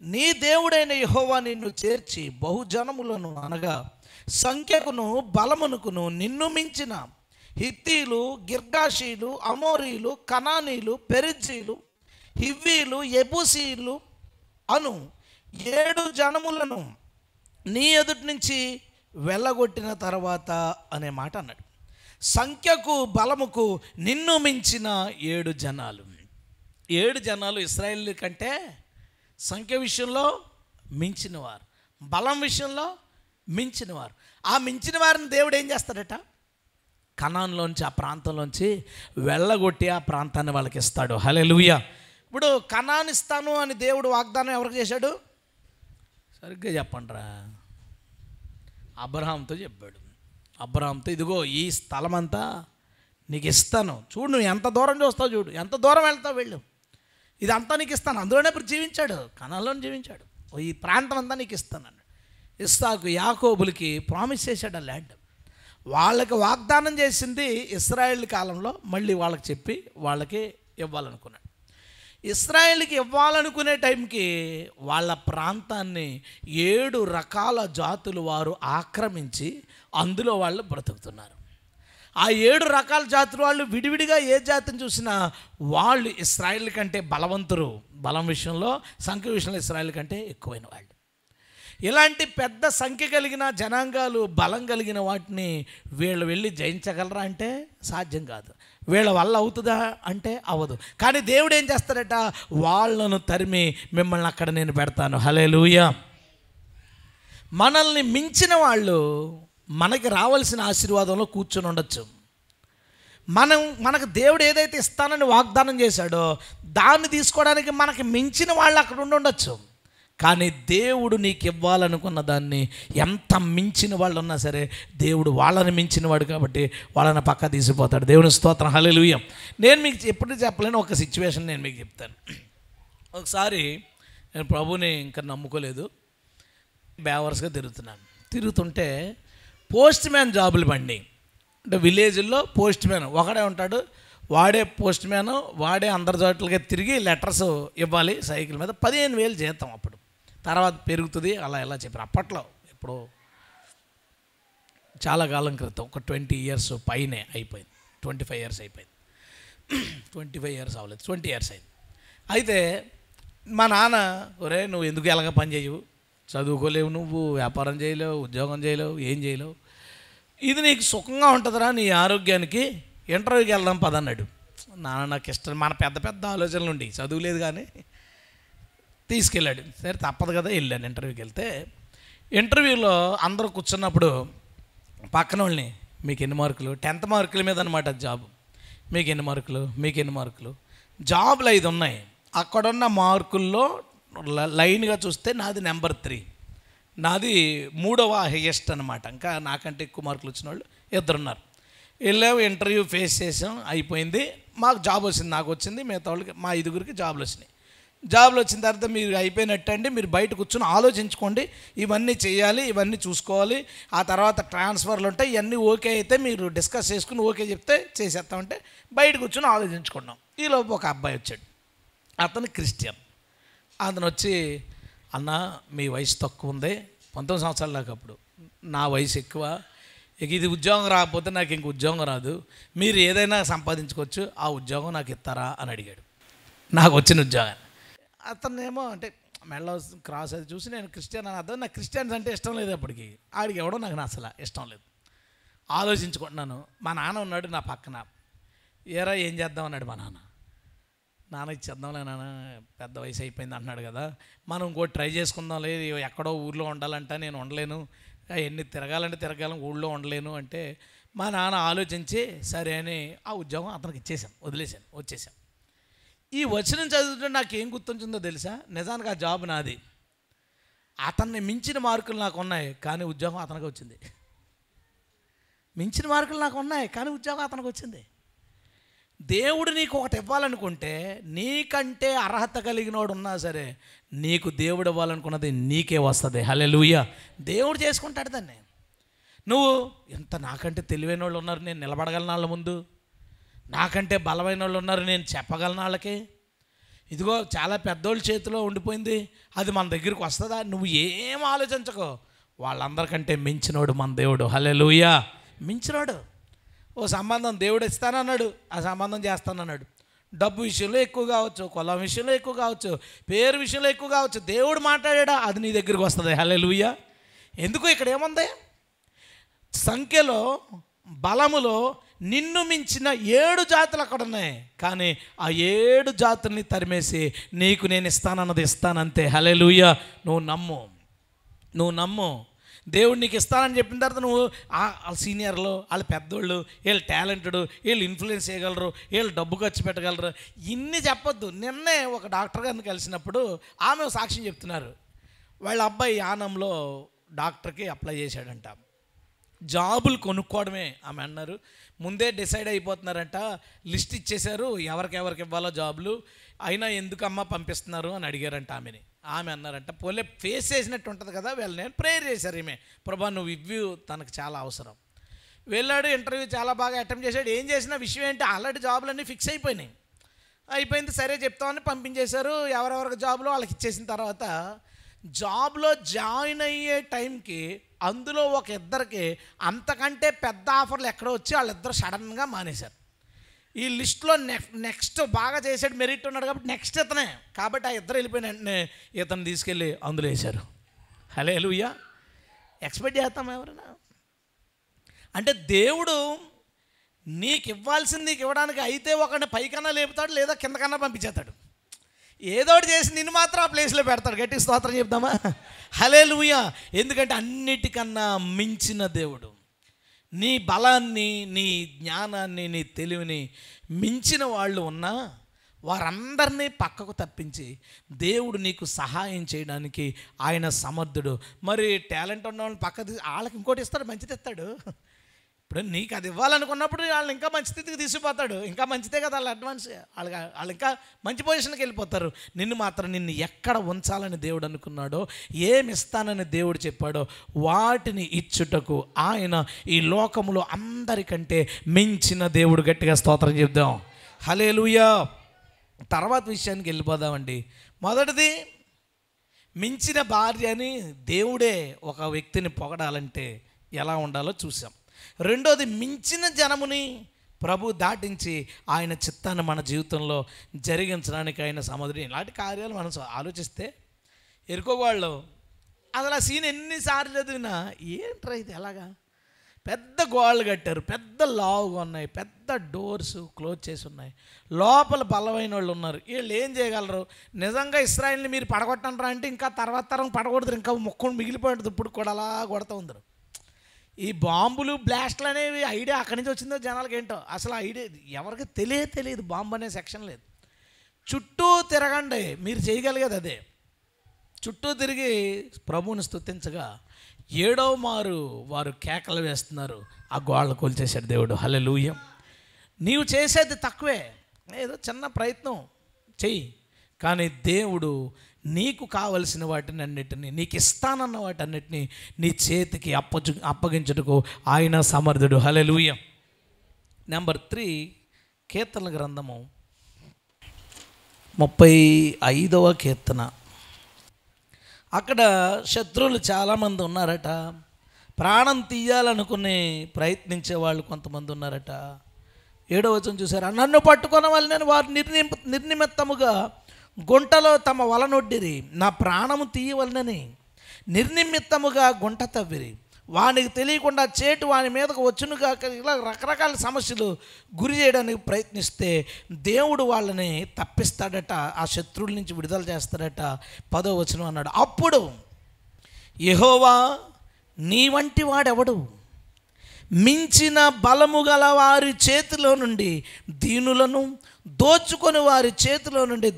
నీ దేవుడైన యెహోవా నిన్ను చేర్చి బహుజనములను, అనగా సంఖ్యకును బలమునకును నిన్ను మించిన హిత్తీలు, గిర్గాషీలు, అమోరీలు, కనానీలు, పెరిజ్జీలు, హివ్వీలు, యెబూసీయులు అను 7 జనములను నీ ఎదుటి నుంచి వెళ్ళగొట్టిన తర్వాత అనే మాట అన్నాడు. సంఖ్యకు బలముకు నిన్ను మించిన 7 జనాలు. 7 జనాలు ఇశ్రాయేలు కంటే సంఖ్య విషయంలో మించినవారు, బలం విషయంలో మించినవారు. ఆ మించిన వారిని దేవుడు ఏం చేస్తాడట? కనాన్లోంచి, ఆ ప్రాంతంలోంచి వెళ్ళగొట్టి ఆ ప్రాంతాన్ని వాళ్ళకి ఇస్తాడు. హల్లెలూయా. ఇప్పుడు కనాన్ ఇస్తాను అని దేవుడు వాగ్దానం ఎవరికి చేశాడు? సరిగ్గా చెప్పండిరా, అబ్రహాంతో చెప్పాడు. అబ్రహాంతో, ఇదిగో ఈ స్థలం అంతా నీకు ఇస్తాను, చూడు నువ్వు ఎంత దూరం చూస్తావు, చూడు ఎంత దూరం వెళ్తావు, వెళ్ళు, ఇదంతా నీకు ఇస్తాను. అందులోనే ఇప్పుడు జీవించాడు, కనాన్లోనే జీవించాడు. ఈ ప్రాంతం అంతా నీకు ఇస్తాను అన్నాడు. ఇస్సాకు, యాకోబులకి ప్రామిస్ చేశాడు ఆ ల్యాండ్. వాళ్ళకి వాగ్దానం చేసింది ఇశ్రాయేల్ కాలంలో మళ్ళీ వాళ్ళకి చెప్పి వాళ్ళకి ఇవ్వాలనుకున్నాడు. ఇశ్రాయేల్కి ఇవ్వాలనుకునే టైంకి వాళ్ళ ప్రాంతాన్ని 7 రకాల జాతులు వారు ఆక్రమించి అందులో వాళ్ళు బ్రతుకుతున్నారు. ఆ 7 రకాల జాతుల వాళ్ళు విడివిడిగా ఏ జాతిని చూసినా వాళ్ళు ఇశ్రాయేల్ కంటే బలవంతులు, బలం విషయంలో, సంఖ్య విషయంలో ఇశ్రాయేల్ కంటే ఎక్కువైన వాళ్ళు. ఇలాంటి పెద్ద సంఖ్య కలిగిన జనాంగాలు, బలం కలిగిన వాటిని వీళ్ళు వెళ్ళి జయించగలరా అంటే సాధ్యం కాదు. వీళ్ళ వల్ల అవుతుందా అంటే అవ్వదు. కానీ దేవుడు ఏం చేస్తాడట? వాళ్ళను తరిమి మిమ్మల్ని అక్కడ నేను పెడతాను. హల్లెలూయా. మనల్ని మించిన వాళ్ళు మనకి రావాల్సిన ఆశీర్వాదంలో కూర్చొని ఉండొచ్చు. మనకు దేవుడు ఏదైతే ఇస్తానని వాగ్దానం చేశాడో దాన్ని తీసుకోవడానికి మనకి మించిన వాళ్ళు అక్కడ ఉండొచ్చు. కానీ దేవుడు నీకు ఇవ్వాలనుకున్న దాన్ని ఎంత మించిన వాళ్ళు ఉన్నా సరే దేవుడు వాళ్ళని మించిన వాడు కాబట్టి వాళ్ళని పక్క తీసిపోతాడు. దేవుని స్తోత్రం. హల్లెలూయా. నేను మీకు ఎప్పుడు చెప్పలేను ఒక సిచ్యువేషన్ నేను మీకు చెప్తాను. ఒకసారి నేను ప్రభుని ఇంకా నమ్ముకోలేదు, బేవర్స్గా తిరుగుతుంటే పోస్ట్ మ్యాన్ జాబులు బండి అంటే విలేజ్లో పోస్ట్ మ్యాన్ ఒకడే ఉంటాడు. వాడే పోస్ట్ మ్యాన్, వాడే అందరి చోట్లకి తిరిగి లెటర్స్ ఇవ్వాలి సైకిల్ మీద. 15,000 జీతం అప్పుడు, తర్వాత పెరుగుతుంది అలా ఎలా చెప్పారు. అప్పట్లో ఇప్పుడు చాలా కాలం క్రితం, ఒక 20 years పైనే అయిపోయింది. 25 years అయిపోయింది. 25 years అవ్వలేదు, 20 years అయింది. అయితే మా నాన్న, ఒరే నువ్వు ఎందుకు ఎలాగ పని చేయవు, చదువుకోలేవు, నువ్వు వ్యాపారం చేయలేవు, ఉద్యోగం చేయలేవు, ఏం చేయలేవు, ఇది నీకు సుఖంగా ఉంటుందిరా నీ ఆరోగ్యానికి, ఇంటర్వ్యూకి వెళ్దాం పదన్నాడు. నాన్న నాకు ఇష్టం, మన పెద్ద పెద్ద ఆలోచనలు ఉండి చదువులేదు కానీ తీసుకెళ్ళాడు. సరే తప్పదు కదా, వెళ్ళాను. ఇంటర్వ్యూకి వెళ్తే ఇంటర్వ్యూలో అందరూ కూర్చున్నప్పుడు పక్కన వాళ్ళని, మీకు ఎన్ని మార్కులు, 10th మార్కుల మీద అనమాట జాబు, మీకు ఎన్ని మార్కులు, మీకు ఎన్ని మార్కులు, జాబులు 5 ఉన్నాయి. అక్కడున్న మార్కుల్లో లైన్గా చూస్తే నాది నెంబర్ 3, నాది 3వ హైయెస్ట్ అనమాట. ఇంకా నాకంటే ఎక్కువ మార్కులు వచ్చిన వాళ్ళు 2 ఉన్నారు. వెళ్ళాము, ఇంటర్వ్యూ ఫేస్ చేసాం, అయిపోయింది. మాకు జాబ్ వచ్చింది, నాకు వచ్చింది, మిగతా వాళ్ళకి మా 5గురికి జాబులు వచ్చినాయి. జాబులు వచ్చిన తర్వాత మీరు అయిపోయినట్టండి, మీరు బయట కూర్చొని ఆలోచించుకోండి, ఇవన్నీ చేయాలి, ఇవన్నీ చూసుకోవాలి, ఆ తర్వాత ట్రాన్స్ఫర్లు ఉంటాయి, ఇవన్నీ ఓకే అయితే మీరు డిస్కస్ చేసుకుని ఓకే చెప్తే చేసేస్తామంటే బయట కూర్చొని ఆలోచించుకున్నాం. ఈలోపు ఒక అబ్బాయి వచ్చాడు, అతను క్రిస్టియన్. అతను వచ్చి, అన్న మీ వయసు తక్కువ ఉంది, 19 సంవత్సరాలు నాకు అప్పుడు, నా వయసు ఎక్కువ, ఇక ఇది ఉద్యోగం రాకపోతే నాకు ఇంక ఉద్యోగం రాదు, మీరు ఏదైనా సంపాదించుకోవచ్చు, ఆ ఉద్యోగం నాకు ఇస్తారా అని అడిగాడు. నాకు వచ్చిన ఉద్యోగం. అతనేమో అంటే మెడలో క్రాస్ అది చూసి నేను క్రిస్టియన్ అని అర్థం, నాకు క్రిస్టియన్స్ అంటే ఇష్టం లేదు. అప్పటికి ఆడికి ఎవడో నాకు అసలు ఇష్టం లేదు. ఆలోచించుకుంటున్నాను. మా నాన్న ఉన్నాడు నా పక్కన. ఏరా ఏం చేద్దాం అన్నాడు మా నాన్న. నాన్న ఇచ్చేద్దాంలే నాన్న, పెద్ద వయసు అయిపోయింది అంటున్నాడు కదా, మనం ఇంకోటి ట్రై చేసుకుందాం, లేదు ఎక్కడో ఊళ్ళో ఉండాలంట, నేను ఉండలేను, ఎన్ని తిరగాలంటే తిరగాలం, ఊళ్ళో ఉండలేను అంటే మా నాన్న ఆలోచించి సరే అని ఆ ఉద్యోగం అతనికి ఇచ్చేసాను, వదిలేశాను, వచ్చేసాను. ఈ వచనం చదువుతుంటే నాకు ఏం గుర్తుంటుందో తెలుసా? నిజానికి ఆ జాబ్ నాది, అతన్ని మించిన మార్కులు నాకు ఉన్నాయి కానీ ఉద్యోగం అతనికి వచ్చింది. మించిన మార్కులు నాకు ఉన్నాయి కానీ ఉద్యోగం అతనికి వచ్చింది. దేవుడు నీకు ఒకటి ఇవ్వాలనుకుంటే, నీకంటే అర్హత కలిగినోడు ఉన్నా సరే నీకు దేవుడు ఇవ్వాలనుకున్నది నీకే వస్తుంది. హల్లెలూయా. దేవుడు చేసుకుంటాడు దాన్ని. నువ్వు ఎంత నాకంటే తెలివైన వాళ్ళు ఉన్నారు, నేను నిలబడగలను వాళ్ళ ముందు, నాకంటే బలమైన వాళ్ళు ఉన్నారు, నేను చెప్పగలను వాళ్ళకి, ఇదిగో చాలా పెద్దోళ్ళ చేతిలో ఉండిపోయింది, అది మన దగ్గరికి వస్తుందా? నువ్వు ఏం ఆలోచించకో, వాళ్ళందరికంటే మించినోడు మన దేవుడు. హల్లెలూయా. మించినోడు. ఓ సంబంధం దేవుడు ఇస్తానన్నాడు, ఆ సంబంధం చేస్తానన్నాడు. డబ్బు విషయంలో ఎక్కువ కావచ్చు, కులం విషయంలో ఎక్కువ కావచ్చు, పేరు విషయంలో ఎక్కువ కావచ్చు. దేవుడు మాట్లాడా అది నీ దగ్గరికి వస్తుంది. హల్లెలూయా. ఎందుకు ఇక్కడ ఏముంది? సంఖ్యలో బలములో నిన్ను మించిన 7 జాతులు అక్కడ ఉన్నాయి. కానీ ఆ 7 జాతుల్ని తరిమేసి నీకు నేను ఇస్తానన్నది ఇస్తానంతే. హల్లెలూయా. నువ్వు నమ్ము. దేవుడు నీకు ఇస్తానని చెప్పిన తర్వాత నువ్వు వాళ్ళ సీనియర్లు, వాళ్ళ పెద్దోళ్ళు, వీళ్ళు టాలెంటెడ్, వీళ్ళు ఇన్ఫ్లుయెన్స్ చేయగలరు, వీళ్ళు డబ్బు ఖర్చు పెట్టగలరు, ఇన్ని చెప్పొద్దు. నిన్నే ఒక డాక్టర్ గారిని కలిసినప్పుడు ఆమె సాక్ష్యం చెప్తున్నారు. వాళ్ళ అబ్బాయి యానంలో డాక్టర్కి అప్లై చేశాడంట. జాబులు కొనుక్కోవడమే ఆమె అన్నారు. ముందే డిసైడ్ అయిపోతున్నారంట. లిస్ట్ ఇచ్చేశారు ఎవరికి ఇవ్వాలో జాబులు. అయినా ఎందుకమ్మా పంపిస్తున్నారు అని అడిగారంట ఆమెని. ఆమె అన్నారంట, పోలే ఫేస్ చేసినట్టు ఉంటుంది కదా. నేను ప్రేయర్ చేశారు. ఈమె, ప్రభా నువ్వు ఇవ్వు, తనకు చాలా అవసరం. వెళ్ళాడు, ఇంటర్వ్యూ చాలా బాగా అటెంప్ట్ చేశాడు. ఏం చేసినా విషయం ఏంటి, ఆల్రెడీ జాబులన్నీ ఫిక్స్ అయిపోయింది. సరే చెప్తామని పంపించేశారు. ఎవరెవరికి జాబులో వాళ్ళకి ఇచ్చేసిన తర్వాత జాబ్లో జాయిన్ అయ్యే టైంకి అందులో ఒక ఇద్దరికి అంతకంటే పెద్ద ఆఫర్లు ఎక్కడో వచ్చి వాళ్ళిద్దరు సడన్గా మానేశారు. ఈ లిస్ట్లో నెక్స్ట్ బాగా చేసాడు, మెరిట్ ఉన్నాడు కాబట్టి నెక్స్ట్ ఇతనే. కాబట్టి ఆ ఇద్దరు వెళ్ళిపోయిన వెంటనే ఇతను తీసుకెళ్ళి అందులో వేశారు. హల్లెలూయా. ఎక్స్పెక్ట్ చేస్తాం ఎవరైనా? అంటే దేవుడు నీకు ఇవ్వాల్సింది నీకు ఇవ్వడానికి అయితే ఒకరిని పైకన్నా లేపుతాడు, లేదా కిందకన్నా పంపించేస్తాడు. ఏదోటి చేసి నిన్ను మాత్రం ఆ ప్లేస్లో పెడతాడు. గట్టి స్తోత్రం చెప్దామా? హల్లెలూయా. ఎందుకంటే అన్నిటికన్నా మించిన దేవుడు. నీ బలాన్ని, నీ జ్ఞానాన్ని, నీ తెలివిని మించిన వాళ్ళు ఉన్నా వారందరినీ పక్కకు తప్పించి దేవుడు నీకు సహాయం చేయడానికి ఆయన సమర్థుడు. మరి టాలెంట్ ఉన్న వాళ్ళని పక్కకు వాళ్ళకి ఇంకోటి ఇస్తాడు, మంచిది ఇస్తాడు. ఇప్పుడు నీకు అది ఇవ్వాలనుకున్నప్పుడు వాళ్ళని ఇంకా మంచి స్థితికి తీసుకుపోతాడు. ఇంకా మంచిదే కదా వాళ్ళ అడ్వాన్స్. వాళ్ళు ఇంకా మంచి పొజిషన్కి వెళ్ళిపోతారు. నిన్ను ఎక్కడ ఉంచాలని దేవుడు అనుకున్నాడో, ఏమి ఇస్తానని దేవుడు చెప్పాడో వాటిని ఇచ్చుటకు ఆయన ఈ లోకములో అందరికంటే మించిన దేవుడు. గట్టిగా స్తోత్రం చెప్దాం. హల్లెలూయా. తర్వాత విషయానికి వెళ్ళిపోదామండి. మొదటిది, మించిన భార్య అని దేవుడే ఒక వ్యక్తిని పొగడాలంటే ఎలా ఉండాలో చూసాం. రెండోది, మించిన జనముని ప్రభు దాటించి ఆయన చిత్తాన్ని మన జీవితంలో జరిగించడానికి ఆయన సముద్రం. ఇలాంటి కార్యాలు మనం ఆలోచిస్తే ఎరుకోవాళ్ళు అసలు ఆ సీన్ ఎన్నిసార్లు చదివినా ఏంట్రా ఇది ఎలాగా? పెద్ద గోడలు కట్టారు, పెద్ద లావుగా ఉన్నాయి, పెద్ద డోర్స్ క్లోజ్ చేసి ఉన్నాయి, లోపల బలమైన వాళ్ళు ఉన్నారు. వీళ్ళు ఏం చేయగలరు? నిజంగా ఇశ్రాయేల్ని మీరు పడగొట్టండి అంటే ఇంకా తర్వాత తరం పడగొడతారు, ఇంకా ముక్కలు మిగిలిపోయింది. ఇప్పుడు కూడా అలా కొడతా ఉందరు. ఈ బాంబులు బ్లాస్ట్లు అనేవి ఐడియా అక్కడి నుంచి వచ్చిందో జనాలకి ఏంటో అసలు ఐడియా ఎవరికి తెలియదు. బాంబు అనే సెక్షన్ లేదు. చుట్టూ తిరగండి, మీరు చేయగలిగేది అదే. చుట్టూ తిరిగి ప్రభువుని స్తుతించగా 7వ మారు వారు కేకలు వేస్తున్నారు. ఆ గోడలు కూల్చేశాడు దేవుడు. హల్లెలూయా. నీవు చేసేది తక్కువే, ఏదో చిన్న ప్రయత్నం చెయ్యి, కానీ దేవుడు నీకు కావలసిన వాటిని అన్నిటినీ, నీకు ఇస్తానన్న వాటన్నిటినీ నీ చేతికి అప్పగించుటకు ఆయన సమర్థుడు. హల్లెలూయా. నెంబర్ 3, కీర్తనల గ్రంథము 35వ కీర్తన. అక్కడ శత్రువులు చాలామంది ఉన్నారట. ప్రాణం తీయాలనుకుని ప్రయత్నించే వాళ్ళు కొంతమంది ఉన్నారట. 7వ వచనం చూసారా? నన్ను పట్టుకున్న వాళ్ళని వారు నిర్నిమిత్తముగా గుంటలో తమ వలనొడ్డిరి, నా ప్రాణము తీయవలనని నిర్నిమిత్తముగా గుంట తవ్విరి. వానికి తెలియకుండా చేటు వాని మీదకు వచ్చునుగా. ఇలా రకరకాల సమస్యలు గురి చేయడానికి ప్రయత్నిస్తే దేవుడు వాళ్ళని తప్పిస్తాడట, ఆ శత్రువుల నుంచి విడుదల చేస్తాడట. 10వ వచనం అన్నాడు, అప్పుడు యెహోవా నీ వంటి వాడెవడు? మించిన బలము గల వారి చేతిలో నుండి దీనులను దోచుకొని వారి చేతిలో నుండి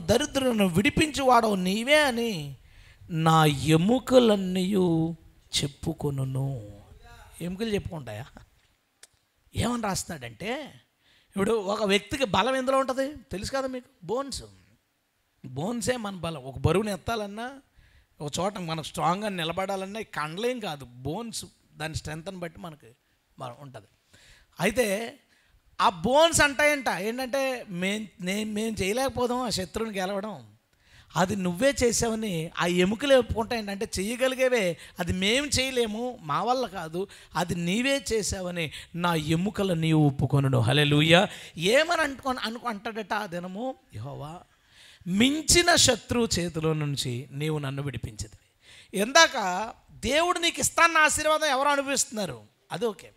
దరిద్రులను విడిపించి వాడవు నీవే అని నా ఎముకలన్నీ చెప్పుకొనును. ఎముకలు చెప్పుకుంటాయా? ఏమని రాస్తున్నాడంటే, ఇప్పుడు ఒక వ్యక్తికి బలం ఎందులో ఉంటుంది తెలుసు కదా మీకు? బోన్సే మన బలం. ఒక బరువుని ఎత్తాలన్నా, ఒక చోట మనకు స్ట్రాంగ్గా నిలబడాలన్నా కండలేం కాదు, బోన్స్ దాని స్ట్రెంత్ని బట్టి మనకి ఉంటుంది. అయితే ఆ బోన్స్ అంటాయంట ఏంటంటే మేము చేయలేకపోదాం ఆ శత్రువుని గెలవడం. అది నువ్వే చేసావని ఆ ఎముకలు ఒప్పుకుంటాయండి. అంటే చెయ్యగలిగేవే, అది మేము చేయలేము, మా వల్ల కాదు, అది నీవే చేసావని నా ఎముకలు నీవు ఒప్పుకొనును. హల్లెలూయా. ఏమని అంటాడట ఆ దినము? యెహోవా, మించిన శత్రువు చేతిలో నుంచి నీవు నన్ను విడిపించదు. ఇందాక దేవుడు నీకు ఇస్తాన్న ఆశీర్వాదం ఎవరు అనుభవిస్తున్నారు, అది ఓకే.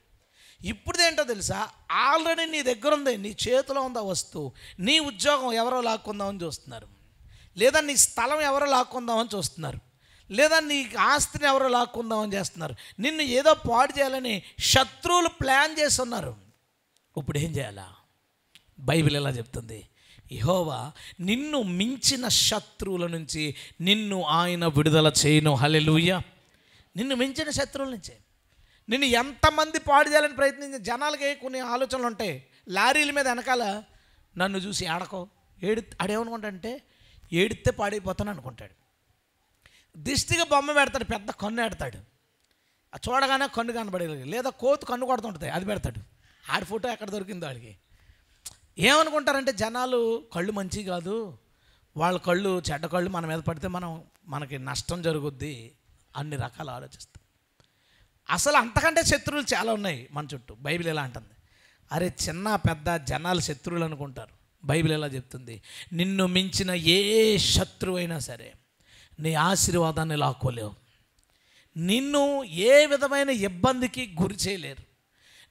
ఇప్పుడుదేంటో తెలుసా? ఆల్రెడీ నీ దగ్గర ఉంది, నీ చేతిలో ఉంది ఆ వస్తువు. నీ ఉద్యోగం ఎవరో లాక్కుందామని చూస్తున్నారు, లేదా నీ స్థలం ఎవరో లాక్కుందామని చూస్తున్నారు, లేదా నీ ఆస్తిని ఎవరో లాక్కుందామని చేస్తున్నారు. నిన్ను ఏదో పాడు చేయాలని శత్రువులు ప్లాన్ చేస్తున్నారు. ఇప్పుడు ఏం చేయాలా? బైబిల్ ఎలా చెప్తుంది? యెహోవా నిన్ను మించిన శత్రువుల నుంచి నిన్ను ఆయన విడుదల చేయను. హల్లెలూయా. నిన్ను మించిన శత్రువుల నుంచి నిన్ను ఎంతమంది పాడు చేయాలని ప్రయత్నించిన జనాలకి కొన్ని ఆలోచనలు ఉంటాయి. లారీల మీద వెనకాల నన్ను చూసి ఆడకో ఆడేమనుకుంటాడంటే ఏడితే పాడైపోతాను అనుకుంటాడు. దిష్టిగా బొమ్మ పెడతాడు, పెద్ద కన్ను పెడతాడు, చూడగానే కన్ను కనబడేది, లేదా కోతు కన్ను కొడుతుంటుంది, అది పెడతాడు. ఆడి ఫోటో ఎక్కడ దొరికిందో వాడికి. ఏమనుకుంటారంటే జనాలు కళ్ళు మంచి కాదు, వాళ్ళ కళ్ళు చెడ్డ కళ్ళు మన మీద పడితే మనకి నష్టం జరుగుద్ది, అన్ని రకాలు ఆలోచిస్తాం. అసలు అంతకంటే శత్రువులు చాలా ఉన్నాయి మన చుట్టూ. బైబిల్ ఎలా అంటుంది? అరే చిన్న పెద్ద జనాలు శత్రువులు అనుకుంటారు. బైబిల్ ఎలా చెప్తుంది? నిన్ను మించిన ఏ శత్రువు అయినా సరే నీ ఆశీర్వాదాన్ని లాక్కోలేవు. నిన్ను ఏ విధమైన ఇబ్బందికి గురి చేయలేరు,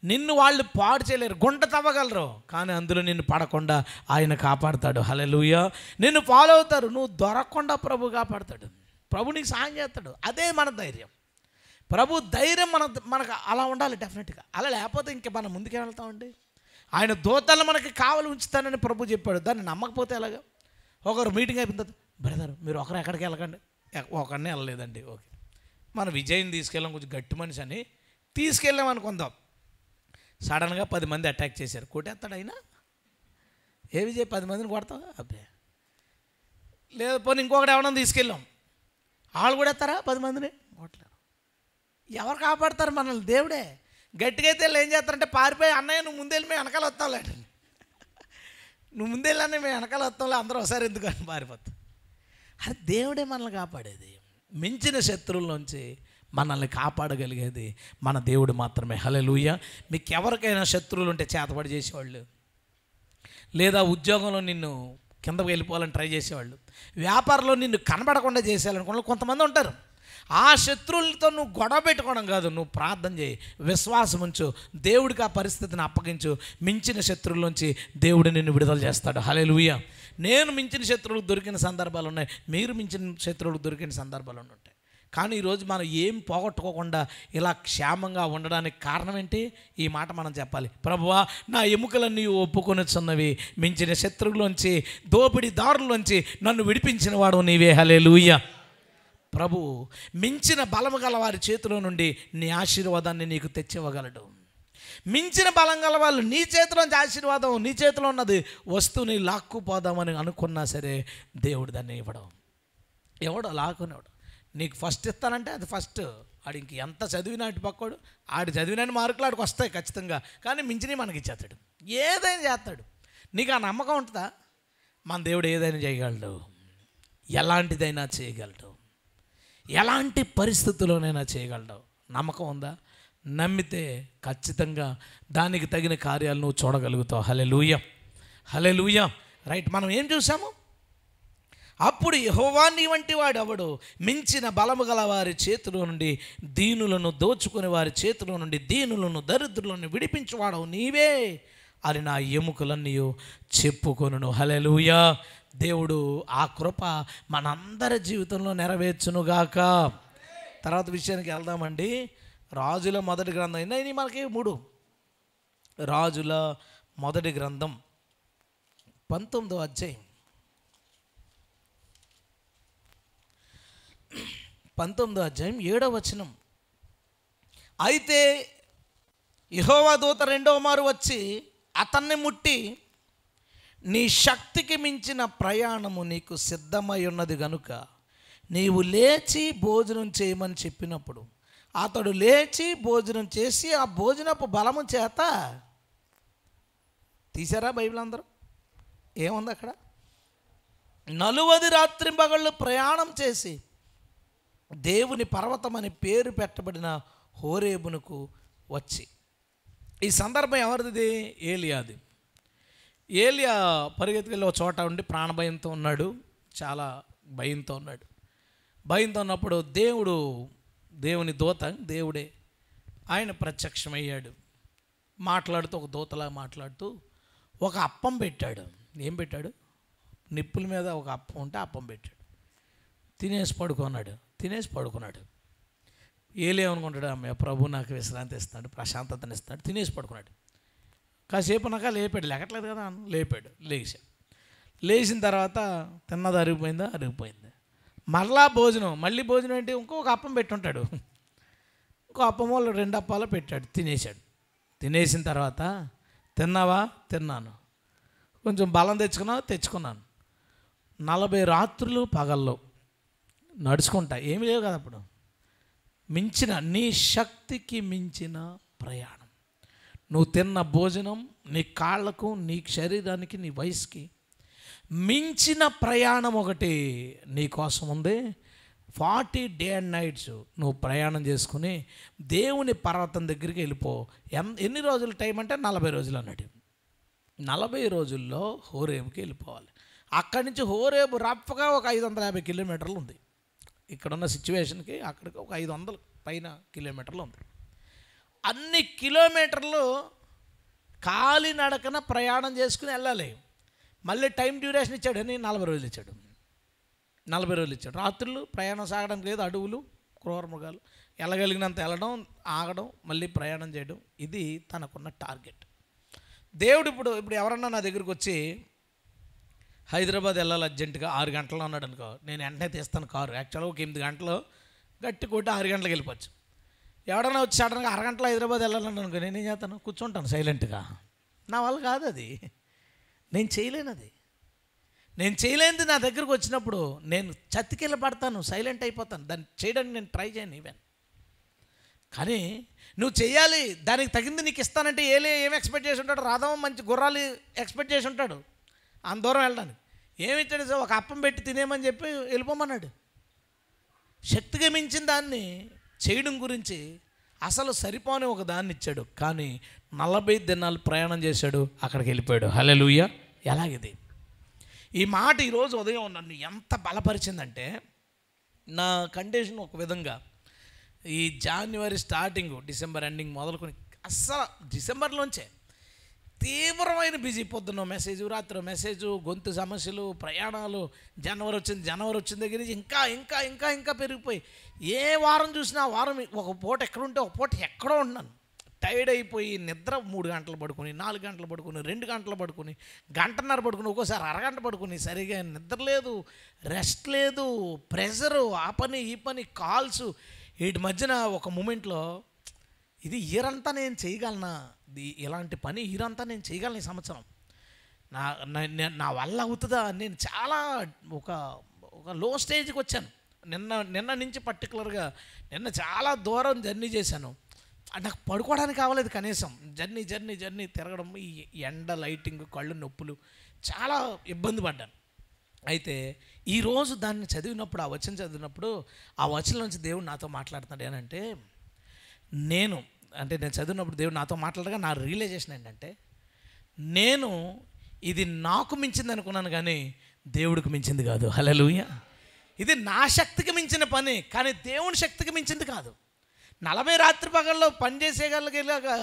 నిన్ను వాళ్ళు పాడు చేయలేరు. గుంట తవ్వగలరు, కానీ అందులో నిన్ను పడకుండా ఆయన కాపాడుతాడు. హల్లెలూయా. నిన్ను ఫాలో అవుతారు, నువ్వు దొరకకుండా ప్రభు కాపాడుతాడు, ప్రభు నీకు సాయం చేస్తాడు. అదే మన ధైర్యం. ప్రభు ధైర్యం మనకు అలా ఉండాలి డెఫినెట్గా. అలా లేకపోతే ఇంక మనం ముందుకు వెళ్తామండి. ఆయన దూతలు మనకి కావలి ఉంచుతానని ప్రభు చెప్పాడు. దాన్ని నమ్మకపోతే ఎలాగా? ఒకరు మీటింగ్ అయిపోయిన తర్వాత, బ్రదర్ మీరు ఒకరు ఎక్కడికి వెళ్ళకండి, ఒకరిని వెళ్ళలేదండి, ఓకే మన విజయ్ని తీసుకెళ్ళాం, కొంచెం గట్టి మనిషి అని తీసుకెళ్ళాం అనుకుందాం. సడన్గా 10 మంది అటాక్ చేశారు, కొట్టేస్తాడు అయినా? ఏ విజయ్ 10 మందిని కొడతావా? అబ్బే లేదు. పోనీ ఇంకొకటి ఎవరైనా తీసుకెళ్ళాం, వాళ్ళు కూడా ఎత్తారా 10 మందిని? కొట్టలేరు. ఎవరు కాపాడతారు మనల్ని? దేవుడే. గట్టిగా అయితే ఏం చేస్తారంటే పారిపోయి, అన్నయ్య నువ్వు ముందెళ్ళి మేము వెనకాల వస్తాంలే, నువ్వు ముందెళ్ళని మేము వెనకాల వస్తాంలే, అందరూ ఒకసారి ఎందుకు అని పారిపోతాం. అది దేవుడే మనల్ని కాపాడేది. మించిన శత్రువుల్లోంచి మనల్ని కాపాడగలిగేది మన దేవుడు మాత్రమే. హల్లెలూయా. మీకు ఎవరికైనా శత్రువులు ఉంటే చేతబడి చేసేవాళ్ళు, లేదా ఉద్యోగంలో నిన్ను కిందకు వెళ్ళిపోవాలని ట్రై చేసేవాళ్ళు, వ్యాపారంలో నిన్ను కనబడకుండా చేసేయాలనుకున్న కొంతమంది ఉంటారు. ఆ శత్రువులతో నువ్వు గొడవ పెట్టుకోవడం కాదు, నువ్వు ప్రార్థన చేయి, విశ్వాసం ఉంచు, దేవుడికి ఆ పరిస్థితిని అప్పగించు. మించిన శత్రువుల దేవుడు నిన్ను విడుదల చేస్తాడు. హల్లెలూయా. నేను మించిన శత్రువులకు దొరికిన సందర్భాలు ఉన్నాయి, మీరు మించిన శత్రువులకు దొరికిన సందర్భాలు ఉంటాయి. కానీ ఈరోజు మనం ఏం పోగొట్టుకోకుండా ఇలా క్షేమంగా ఉండడానికి కారణం ఏంటి? ఈ మాట మనం చెప్పాలి. ప్రభువా నా ఎముకలన్నీ ఒప్పుకొనిచున్నవి, మించిన శత్రువులోంచి దోపిడీదారులోంచి నన్ను విడిపించిన వాడు నీవే. హల్లెలూయా. ప్రభు మించిన బలము గల వారి చేతిలో నుండి నీ ఆశీర్వాదాన్ని నీకు తెచ్చివ్వగలడు. మించిన బలం గల వాళ్ళు నీ చేతిలోంచి ఆశీర్వాదం, నీ చేతిలో ఉన్నది వస్తువుని లాక్కుపోదామని అనుకున్నా సరే దేవుడు దాన్ని ఇవ్వడం. ఎవడో లాక్కునేవాడు. నీకు ఫస్ట్ ఇస్తానంటే అది ఫస్ట్. ఆడు ఇంక ఎంత చదివినా అటు పక్కోడు, ఆడు చదివిన మార్కులు ఆడికి వస్తాయి ఖచ్చితంగా, కానీ మించినవి మనకి ఇచ్చేస్తాడు, ఏదైనా చేస్తాడు. నీకు ఆ నమ్మకం ఉంటుందా? మన దేవుడు ఏదైనా చేయగలడు, ఎలాంటిదైనా చేయగలడు, ఎలాంటి పరిస్థితుల్లోనైనా చేయగలడు. నమ్మకం ఉందా? నమ్మితే ఖచ్చితంగా దానికి తగిన కార్యాలు నువ్వు చూడగలుగుతావు. హల్లెలూయా. హల్లెలూయా. రైట్. మనం ఏం చూసాము? అప్పుడు యెహోవా నీ వంటి వాడు ఎవడు? మించిన బలము గల వారి చేతిలో నుండి దీనులను దోచుకునే వారి చేతిలో నుండి దీనులను దరిద్రులను విడిపించువాడవు నీవే అని నా ఎముకలన్నీ చెప్పుకొనును. హల్లెలూయా. దేవుడు ఆ కృప మనందరి జీవితంలో నెరవేర్చునుగాక. తర్వాత విషయానికి వెళ్దామండి. రాజుల మొదటి గ్రంథం అయినా మనకి 3 రాజుల మొదటి గ్రంథం 19వ అధ్యాయం 7వ వచనం. అయితే యెహోవా దూత 2వ మారు వచ్చి అతన్ని ముట్టి, నీ శక్తికి మించిన ప్రయాణము నీకు సిద్ధమై ఉన్నది గనుక నీవు లేచి భోజనం చేయమని చెప్పినప్పుడు అతడు లేచి భోజనం చేసి ఆ భోజనపు బలము చేత, తీసారా బైబిల్ అందరూ? ఏముంది అక్కడ? 40 రాత్రింబగళ్ళు ప్రయాణం చేసి దేవుని పర్వతం అని పేరు పెట్టబడిన హోరేబునకు వచ్చి, ఈ సందర్భం ఎవరిది? ఏలియాది. ఏలియా పరిగెత్తుకెళ్ళి ఒక చోట ఉండి ప్రాణభయంతో ఉన్నాడు, చాలా భయంతో ఉన్నాడు. భయంతో ఉన్నప్పుడు దేవుని దూత, దేవుడే ఆయన ప్రత్యక్షమయ్యాడు. మాట్లాడుతూ, ఒక దూతలా మాట్లాడుతూ ఒక అప్పం పెట్టాడు. ఏం పెట్టాడు? నిప్పుల మీద ఒక అప్పం ఉంటే అప్పం పెట్టాడు. తినేసి పడుకున్నాడు. ఏలేమనుకుంటాడు, అమ్మ ప్రభు నాకు విశ్రాంతి ఇస్తాడు, ప్రశాంతతని ఇస్తాడు. తినేసి పడుకున్నాడు. కాసేపు నాక లేపాడు, లెక్కట్లేదు కదా, లేపాడు. లేచిన తర్వాత తిన్నది అరిగిపోయింది. మళ్ళీ భోజనం ఏంటి? ఇంకొక అప్పం పెట్టుంటాడు. ఇంకో అప్పమో 2 అప్పాలు పెట్టాడు. తినేసిన తర్వాత, తిన్నావా? తిన్నాను. కొంచెం బలం తెచ్చుకున్నాను. 40 రాత్రులు పగల్లో నడుచుకుంటా, ఏమీ లేవు కదా అప్పుడు, నీ శక్తికి మించిన ప్రయాణం, నువ్వు తిన్న భోజనం నీ కాళ్ళకు, నీ శరీరానికి, నీ వయసుకి మించిన ప్రయాణం ఒకటి నీ కోసం ఉంది. 40 days and nights నువ్వు ప్రయాణం చేసుకుని దేవుని పర్వతం దగ్గరికి వెళ్ళిపో. ఎన్ని రోజుల టైం అంటే 40 రోజులు అన్నాడు. 40 రోజుల్లో హోరేబుకి వెళ్ళిపోవాలి. అక్కడి నుంచి హోరేబు రఫ్గా ఒక 550 కిలోమీటర్లు ఉంది. ఇక్కడున్న సిచ్యువేషన్కి అక్కడికి ఒక 500 పైన కిలోమీటర్లు ఉంది. అన్ని కిలోమీటర్లు కాలినడకన ప్రయాణం చేసుకుని వెళ్ళాలి. మళ్ళీ టైం డ్యూరేషన్ ఇచ్చాడని 40 రోజులు ఇచ్చాడు. 40 రోజులు ఇచ్చాడు. రాత్రులు ప్రయాణం సాగడానికి లేదు, అడవులు, క్రూర మృగాలు, వెళ్ళగలిగినంత వెళ్ళడం, ఆగడం, మళ్ళీ ప్రయాణం చేయడం, ఇది తనకున్న టార్గెట్. దేవుడు ఇప్పుడు ఎవరన్నా నా దగ్గరికి వచ్చి హైదరాబాద్ వెళ్ళాలి అర్జెంటుగా 6 గంటల్లో అన్నాడు అనుకో, నేను వెంటనే తీస్తాను కారు. యాక్చువల్గా ఒక 8 గంటలు గట్టి కొట్టి 6 గంటలకు వెళ్ళిపోవచ్చు. ఎవడన్నా వచ్చి సడన్గా 6 గంటలు హైదరాబాద్ వెళ్ళాలని అనుకో, నేనేం చేస్తాను? కూర్చుంటాను సైలెంట్గా. నా వల్ల కాదు అది, నేను చేయలేనది. నేను చేయలేనిది నా దగ్గరకు వచ్చినప్పుడు నేను చతికిల పడతాను, సైలెంట్ అయిపోతాను. దాన్ని చేయడానికి నేను ట్రై చేయను ఈవెన్. కానీ నువ్వు చేయాలి, దానికి తగింది నీకు ఇస్తానంటే ఏం ఎక్స్పెక్ట్ చేసి ఉంటాడు? రాధవం మంచి గుర్రాలు ఎక్స్పెక్ట్ చేసి ఉంటాడు అంత దూరం వెళ్ళడానికి. ఏమి ఇచ్చాడు? సార్ ఒక అప్పం పెట్టి తినేమని చెప్పి వెళ్ళిపోమన్నాడు. శక్తిగా మించిన దాన్ని చేయడం గురించి అసలు సరిపోని ఒక దాన్ని ఇచ్చాడు. కానీ 40 దినాలు ప్రయాణం చేశాడు, అక్కడికి వెళ్ళిపోయాడు. హల్లెలూయా. ఎలాగిది? ఈ మాట ఈరోజు ఉదయం నన్ను ఎంత బలపరిచిందంటే, నా కండిషన్ ఒక విధంగా ఈ జాన్యువరి స్టార్టింగ్, డిసెంబర్ ఎండింగ్ మొదలుకొని అస్సలు డిసెంబర్లోంచే తీవ్రమైన బిజీ. పొద్దున్న మెసేజ్, రాత్రి మెసేజ్, గొంతు సమస్యలు, ప్రయాణాలు. జనవరి వచ్చిన దగ్గర నుంచి ఇంకా ఇంకా ఇంకా ఇంకా పెరిగిపోయి ఏ వారం చూసినా వారం ఒక పూట ఎక్కడుంటే ఒక పూట ఎక్కడో ఉన్నాను. టైర్డ్ అయిపోయి నిద్ర 3 గంటలు పడుకుని, 4 గంటలు పడుకుని, 2 గంటలు పడుకుని, 1.5 గంట పడుకుని, ఒక్కోసారి అరగంట పడుకుని, సరిగా నిద్ర లేదు, రెస్ట్ లేదు, ప్రెషరు, ఆ పని ఈ పని, కాల్స్. వీటి మధ్యన ఒక మూమెంట్లో ఇది ఇయరంతా నేను చేయగలనా, ఇలాంటి పని ఇయరంతా నేను చేయగలను ఈ సంవత్సరం, నా వల్ల అవుతుందా? నేను చాలా ఒక లో స్టేజ్కి వచ్చాను. నిన్న నుంచి పర్టికులర్గా నిన్న చాలా దూరం జర్నీ చేశాను. నాకు పడుకోవడానికి కావలేదు కనీసం. జర్నీ తిరగడం, ఈ ఎండ, లైటింగ్, కళ్ళు నొప్పులు, చాలా ఇబ్బంది పడ్డాను. అయితే ఈరోజు దాన్ని చదివినప్పుడు, ఆ వచనం చదివినప్పుడు, ఆ వచనం నుంచి దేవుడు నాతో మాట్లాడుతున్నాడు. ఏంటంటే నేను చదివినప్పుడు దేవుడు నాతో మాట్లాడగా నా రియలైజేషన్ ఏంటంటే, నేను ఇది నాకు మించింది అనుకున్నాను కానీ దేవుడికి మించింది కాదు. హల్లెలూయా. ఇది నా శక్తికి మించిన పని కానీ దేవుని శక్తికి మించింది కాదు. 40 రాత్రి పగల్లో పని చేసేగలిగేలాగా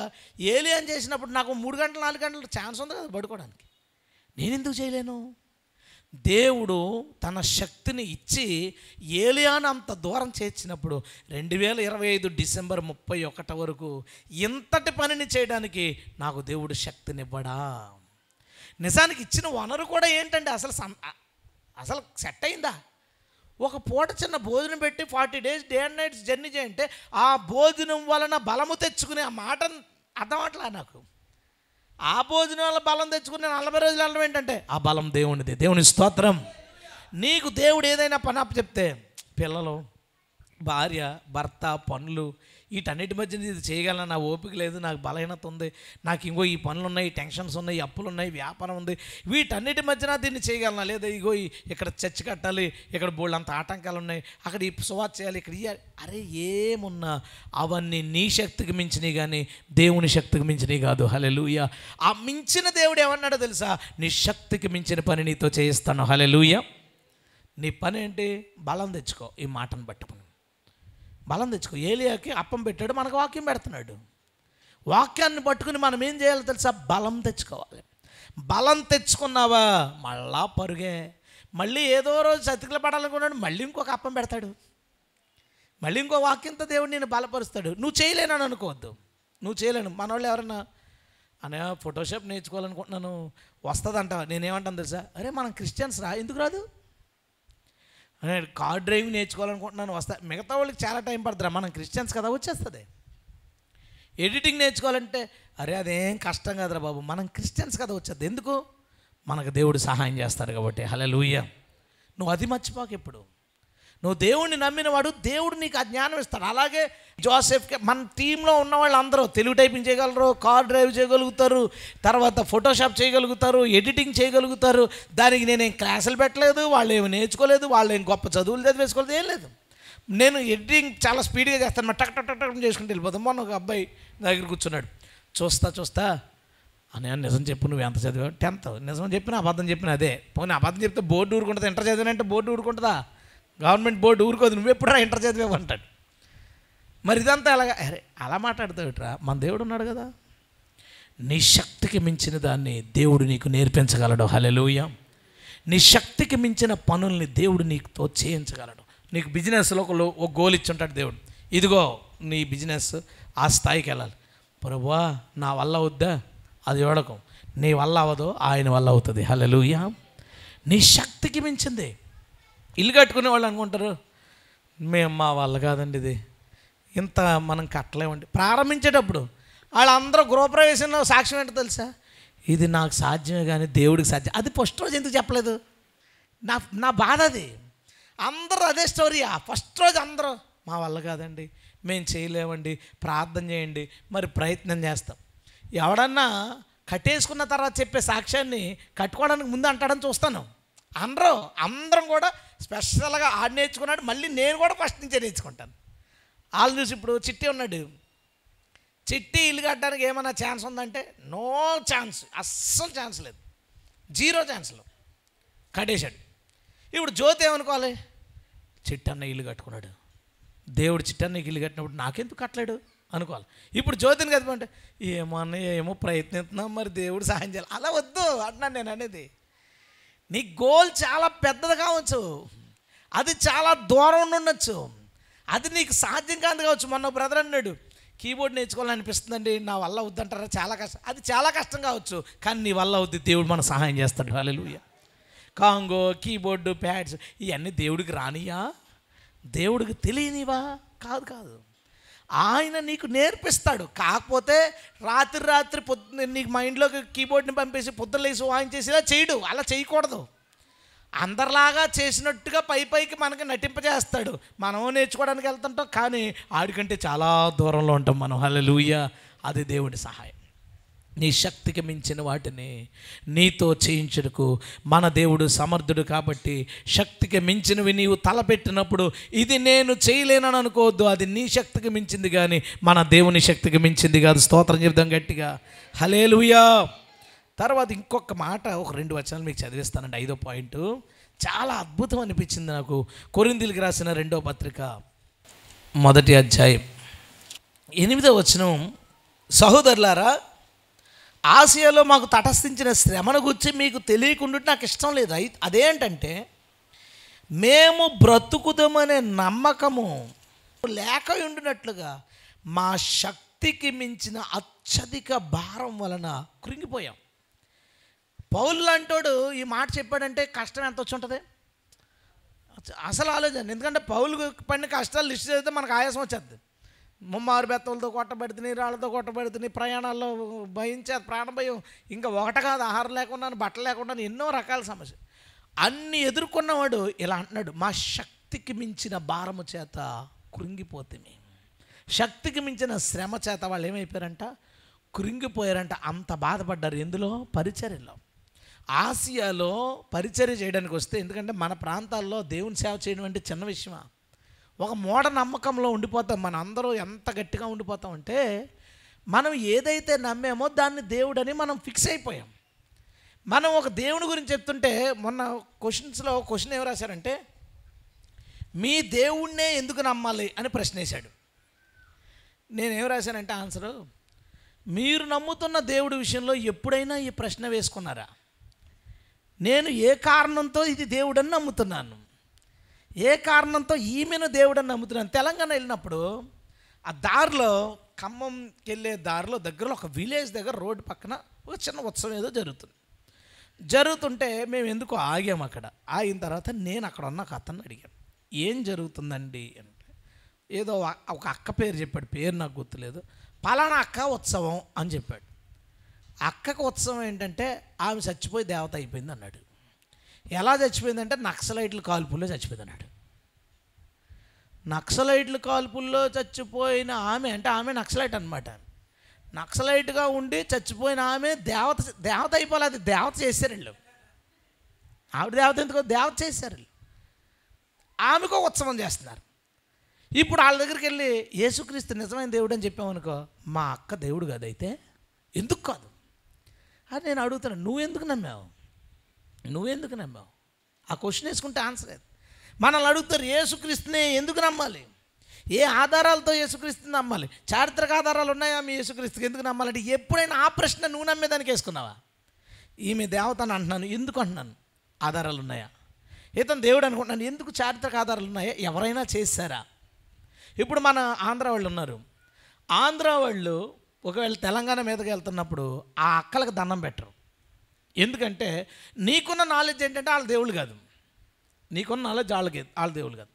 ఏలియా చేసినప్పుడు నాకు 3 గంటలు 4 గంటలు ఛాన్స్ ఉంది కదా పడుకోవడానికి. నేను ఎందుకు చేయలేను? దేవుడు తన శక్తిని ఇచ్చి ఏలియాను అంత దూరం చేర్చినప్పుడు 2025 డిసెంబర్ 31 వరకు ఇంతటి పనిని చేయడానికి నాకు దేవుడు శక్తినివ్వడా? నిజానికి ఇచ్చిన వనరు కూడా ఏంటంటే అసలు సెట్ అయిందా? ఒక పూట చిన్న భోజనం పెట్టి 40 days day and nights journey చేయంటే ఆ భోజనం వలన బలము తెచ్చుకునే ఆ మాట అర్థం అట్లా నాకు. ఆ భోజనం వల్ల బలం తెచ్చుకునే 40 రోజులు వెళ్ళడం ఏంటంటే ఆ బలం దేవునిది. దేవుని స్తోత్రం. నీకు దేవుడు ఏదైనా పని అప్పచెప్తే పిల్లలు, భార్య, భర్త, పనులు వీటన్నిటి మధ్య ఇది చేయగలను, నా ఓపిక లేదు, నాకు బలహీనత ఉంది, నాకు ఇంకో ఈ పనులు ఉన్నాయి, టెన్షన్స్ ఉన్నాయి, అప్పులు ఉన్నాయి, వ్యాపారం ఉంది, వీటన్నిటి మధ్యన దీన్ని చేయగలనా, లేదా ఇగో ఇక్కడ చర్చ్ కట్టాలి, ఇక్కడ బోళ్ళంత ఆటంకాలు ఉన్నాయి, అక్కడ ఈ సువార్త చేయాలి, ఇక్కడ ఇయ్యాలి. అరే ఏమున్నా అవన్నీ నీ శక్తికి మించినవి కానీ దేవుని శక్తికి మించినవి కాదు. హల్లెలూయా. ఆ మించిన దేవుడు ఏమన్నాడో తెలుసా? నీ శక్తికి మించిన పని నీతో చేయిస్తాను. హల్లెలూయా. నీ పని ఏంటి? బలం తెచ్చుకో. ఈ మాటను పట్టుకుని బలం తెచ్చుకో. ఏలియాకి అప్పం పెట్టాడు, మనకు వాక్యం పెడుతున్నాడు. వాక్యాన్ని పట్టుకుని మనం ఏం చేయాలో తెలుసా? బలం తెచ్చుకోవాలి. బలం తెచ్చుకున్నావా మళ్ళా పరుగే. మళ్ళీ ఏదో రోజు చతికిల పడాలనుకున్నాడు, మళ్ళీ ఇంకొక అప్పం పెడతాడు, మళ్ళీ ఇంకో వాక్యంతో దేవుడు నేను బలపరుస్తాడు. నువ్వు చేయలేనని అనుకోవద్దు, నువ్వు చేయలేను. మన వాళ్ళు ఎవరన్నా అనే ఫోటోషాప్ నేర్చుకోవాలనుకుంటున్నాను వస్తుందంట, నేనేమంటాను తెలుసా? అరే మనం క్రిస్టియన్స్ రా, ఎందుకు రాదు? అనే కార్ డ్రైవింగ్ నేర్చుకోవాలనుకుంటున్నాను వస్తా. మిగతా వాళ్ళకి చాలా టైం పడుతుందిరా, మనం క్రిస్టియన్స్ కదా వచ్చేస్తుంది. ఎడిటింగ్ నేర్చుకోవాలంటే అరే అదేం కష్టం కాదురా బాబు, మనం క్రిస్టియన్స్ కదా వచ్చేది. ఎందుకు? మనకు దేవుడు సహాయం చేస్తాడు కాబట్టి. హల్లెలూయా. నువ్వు అది మర్చిపోక. ఎప్పుడు నువ్వు దేవుడిని నమ్మినవాడు దేవుడు నీకు ఆ జ్ఞానం ఇస్తాడు. అలాగే జోసెఫ్కి మన టీంలో ఉన్న వాళ్ళు అందరూ తెలుగు టైపింగ్ చేయగలరు, కార్ డ్రైవ్ చేయగలుగుతారు, తర్వాత ఫోటోషాప్ చేయగలుగుతారు, ఎడిటింగ్ చేయగలుగుతారు. దానికి నేనేం క్లాసులు పెట్టలేదు, వాళ్ళు ఏమి నేర్చుకోలేదు, వాళ్ళు ఏం గొప్ప చదువులు చదివేసుకోలేదు, ఏం లేదు. నేను ఎడిటింగ్ చాలా స్పీడ్గా చేస్తాను, టక్ టక్ టక్ టక్ చేసుకుంటూ వెళ్ళిపోతాం. మొన్న ఒక అబ్బాయి దగ్గర కూర్చున్నాడు, చూస్తా అని నిజం చెప్పు, నువ్వు ఎంత చదివావు? 10th. నిజం చెప్పిన అబద్ధం చెప్పిన అదే. పోనీ అబద్ధం చెప్తే బోర్డు ఊరుకుంటుంది, ఇంటర్ చదివినంటే బోర్డు ఊరుకుంటుందా? గవర్నమెంట్ బోర్డు ఊరుకోదు, నువ్వు ఎప్పుడరా ఇంటర్ చదివావు అంటాడు. మరి ఇదంతా ఎలాగా? అరే అలా మాట్లాడతావుట్రా, మన దేవుడు ఉన్నాడు కదా. నీ శక్తికి మించిన దాన్ని దేవుడు నీకు నేర్పించగలడు. హల్లెలూయా. నీ శక్తికి మించిన పనుల్ని దేవుడు నీకుతో చేయించగలడు. నీకు బిజినెస్లో ఒక గోల్ ఇచ్చుంటాడు దేవుడు, ఇదిగో నీ బిజినెస్ ఆ స్థాయికి వెళ్ళాలి. ప్రభువా నా వల్ల అవుద్దా? అది చూడకం, నీ వల్ల అవ్వదు, ఆయన వల్ల అవుతుంది. హల్లెలూయా. నీ శక్తికి మించింది. ఇల్లు కట్టుకునే వాళ్ళు అనుకుంటారు, మేము మా వల్ల కాదండి, ఇది ఇంత మనం కట్టలేమండి. ప్రారంభించేటప్పుడు వాళ్ళందరూ గృహప్రవేశంలో సాక్ష్యం ఏంటో తెలుసా? ఇది నాకు సాధ్యమే కానీ దేవుడికి సాధ్యం. అది ఫస్ట్ రోజు ఎందుకు చెప్పలేదు? నా బాధ అది. అందరూ అదే స్టోరీ. ఫస్ట్ రోజు అందరూ మా వల్ల కాదండి, మేము చేయలేమండి, ప్రార్థన చేయండి. మరి ప్రయత్నం చేస్తాం. ఎవడన్నా కట్టేసుకున్న తర్వాత చెప్పే సాక్ష్యాన్ని కట్టుకోవడానికి ముందు అంటాడని చూస్తాను. అందరం కూడా స్పెషల్గా ఆడు నేర్చుకున్నాడు, మళ్ళీ నేను కూడా ఫస్ట్ నుంచే నేర్చుకుంటాను. వాళ్ళు చూసి ఇప్పుడు చిట్టి ఉన్నాడు, చిట్టి ఇల్లు కట్టడానికి ఏమైనా ఛాన్స్ ఉందంటే నో ఛాన్స్, అస్సలు ఛాన్స్ లేదు, 0 ఛాన్స్లో కట్టేశాడు. ఇప్పుడు జ్యోతి ఏమనుకోవాలి? చిట్టన్న ఇల్లు కట్టుకున్నాడు, దేవుడు చిట్టన్నకి ఇల్లు కట్టినప్పుడు నాకెందుకు కట్టలేడు అనుకోవాలి. ఇప్పుడు జ్యోతిని కట్టుకుంటే ఏమో ప్రయత్నిస్తున్నాం, మరి దేవుడు సహాయం చేయాలి. అలా వద్దు అంటున్నాను నేను అనేది. నీ గోల్ చాలా పెద్దది కావచ్చు, అది చాలా దూరం ఉండొచ్చు, అది నీకు సాధ్యం కాదు కావచ్చు. మొన్న బ్రదర్ అన్నాడు, కీబోర్డ్ నేర్చుకోవాలనిపిస్తుందండి, నా వల్ల అవుద్దంటారా? చాలా కష్టం. అది చాలా కష్టం కావచ్చు, కానీ నీ వల్ల అవుద్ది, దేవుడు మన సహాయం చేస్తాడు. హల్లెలూయా. కాంగో, కీబోర్డు, ప్యాడ్స్ ఇవన్నీ దేవుడికి రానియా? దేవుడికి తెలియనివా? కాదు. ఆయన నీకు నేర్పిస్తాడు. కాకపోతే రాత్రి పొద్దున్న నీకు మైండ్లోకి కీబోర్డ్ని పంపేసి పొద్దులేసి వాయించేసేలా చేయడు. అలా చేయకూడదు. అందరిలాగా చేసినట్టుగా పైకి మనకి నటింపజేస్తాడు. మనం నేర్చుకోవడానికి వెళ్తుంటాం, కానీ ఆడికంటే చాలా దూరంలో ఉంటాం మనం. హల్లెలూయా. అది దేవుడి సహాయం. నీ శక్తికి మించిన వాటిని నీతో చేయించుటకు మన దేవుడు సమర్థుడు. కాబట్టి శక్తికి మించినవి నీవు తలపెట్టినప్పుడు ఇది నేను చేయలేనని అనుకోవద్దు, అది నీ శక్తికి మించింది కానీ మన దేవుని శక్తికి మించింది కాదు. స్తోత్రం చెప్దాం గట్టిగా. హల్లెలూయా. తర్వాత ఇంకొక మాట, ఒక 2 వచనాలు మీకు చదివిస్తానండి. 5వ పాయింట్ చాలా అద్భుతం అనిపించింది నాకు. కొరింథీయులకు రాసిన 2వ పత్రిక 1వ అధ్యాయం 8వ వచనం, సహోదరులారా ఆసియాలో మాకు తటస్థించిన శ్రమను గురించి మీకు తెలియకుండా నాకు ఇష్టం లేదు. అదేంటంటే మేము బ్రతుకుదామనే నమ్మకము లేక ఉండినట్లుగా మా శక్తికి మించిన అత్యధిక భారం వలన కృంగిపోయాం. పౌలు లాంటోడు ఈ మాట చెప్పాడంటే కష్టం ఎంత వచ్చి ఉంటుంది అసలు ఆలోచన. ఎందుకంటే పౌలు పడిన కష్టాలు లిస్ట్ చేస్తే మనకు ఆయాసం వచ్చేది. ముమ్మారు బెత్తలతో కొట్టబెడుతున్నాయి, రాళ్ళతో కొట్టబెడుతున్నాయి, ప్రయాణాల్లో భయించేది, ప్రాణ భయం, ఇంకా ఒకటి కాదు, ఆహారం లేకుండా, బట్టలు లేకుండా, ఎన్నో రకాల సమస్యలు అన్నీ ఎదుర్కొన్నవాడు ఇలా అంటున్నాడు, మా శక్తికి మించిన భారము చేత కృంగిపోతుంది. శక్తికి మించిన శ్రమ చేత వాళ్ళు ఏమైపోయారంట, కృంగిపోయారంట. అంత బాధపడ్డారు. ఎందులో? పరిచర్యలో. ఆసియాలో పరిచర్య చేయడానికి వస్తే, ఎందుకంటే మన ప్రాంతాల్లో దేవుని సేవ చేయడం అంటే చిన్న విషయమా? ఒక మూఢ నమ్మకంలో ఉండిపోతాం. మనం అందరూ ఎంత గట్టిగా ఉండిపోతామంటే, మనం ఏదైతే నమ్మామో దాన్ని దేవుడని మనం ఫిక్స్ అయిపోయాం. మనం ఒక దేవుని గురించి చెప్తుంటే, మొన్న క్వశ్చన్స్లో క్వశ్చన్ ఏమి రాశారంటే, మీ దేవుణ్ణే ఎందుకు నమ్మాలి అని ప్రశ్న వేశాడు. నేనేం రాశానంటే ఆన్సరు, మీరు నమ్ముతున్న దేవుడి విషయంలో ఎప్పుడైనా ఈ ప్రశ్న వేసుకున్నారా? నేను ఏ కారణంతో ఇది దేవుడని నమ్ముతున్నాను, ఏ కారణంతో ఈమెను దేవుడని నమ్ముతున్నాను. తెలంగాణ వెళ్ళినప్పుడు ఆ దారిలో, ఖమ్మంకి వెళ్ళే దారిలో దగ్గరలో ఒక విలేజ్ దగ్గర రోడ్డు పక్కన ఒక చిన్న ఉత్సవం ఏదో జరుగుతుంటే మేము ఎందుకు ఆగాము. అక్కడ ఆగిన తర్వాత నేను అక్కడ ఉన్న ఒక అతన్ని అడిగాను, ఏం జరుగుతుందండి అంటే, ఏదో ఒక అక్క పేరు చెప్పాడు, పేరు నాకు గుర్తులేదు. పలానా అక్క ఉత్సవం అని చెప్పాడు. అక్కకు ఉత్సవం ఏంటంటే ఆమె చచ్చిపోయి దేవత అయిపోయింది అన్నాడు. ఎలా చచ్చిపోయిందంటే నక్సలైట్ల కాల్పుల్లో చచ్చిపోయింది అన్నాడు. నక్సలైట్ల కాల్పుల్లో చచ్చిపోయిన ఆమె అంటే ఆమె నక్సలైట్ అనమాట. నక్సలైట్గా ఉండి చచ్చిపోయిన ఆమె దేవత అయిపోవాలి. అది దేవత చేశారు వీళ్ళు. ఆవిడ దేవత ఎందుకో దేవత చేశారు వీళ్ళు. ఆమెకు ఉత్సవం చేస్తున్నారు. ఇప్పుడు వాళ్ళ దగ్గరికి వెళ్ళి యేసుక్రీస్తు నిజమైన దేవుడు అని చెప్పామనుకో, మా అక్క దేవుడు కాదైతే ఎందుకు కాదు అది నేను అడుగుతున్నాను. నువ్వెందుకు నమ్మావు? ఆ క్వశ్చన్ వేసుకుంటే ఆన్సర్ అది. మనల్ని అడుగుతారు, యేసుక్రీస్తునే ఎందుకు నమ్మాలి, ఏ ఆధారాలతో యేసుక్రీస్తుని నమ్మాలి, చారిత్రక ఆధారాలు ఉన్నాయా మీ యేసుక్రీస్తుకి ఎందుకు నమ్మాలంటే, ఎప్పుడైనా ఆ ప్రశ్న నువ్వు నమ్మేదానికి వేసుకున్నావా? ఈమె దేవత అని అంటున్నాను, ఎందుకు అంటున్నాను? ఆధారాలు ఉన్నాయా? ఇతను దేవుడు అనుకుంటున్నాను, ఎందుకు చారిత్రక ఆధారాలు ఉన్నాయా? ఎవరైనా చేశారా? ఇప్పుడు మన ఆంధ్ర వాళ్ళు ఉన్నారు. ఆంధ్ర వాళ్ళు ఒకవేళ తెలంగాణ మీదకి వెళ్తున్నప్పుడు ఆ అక్కలకు దండం పెట్టరు. ఎందుకంటే నీకున్న నాలెడ్జ్ ఏంటంటే వాళ్ళ దేవుళ్ళు కాదు, నీకున్న నాలెడ్జ్ వాళ్ళ దేవుళ్ళు కాదు.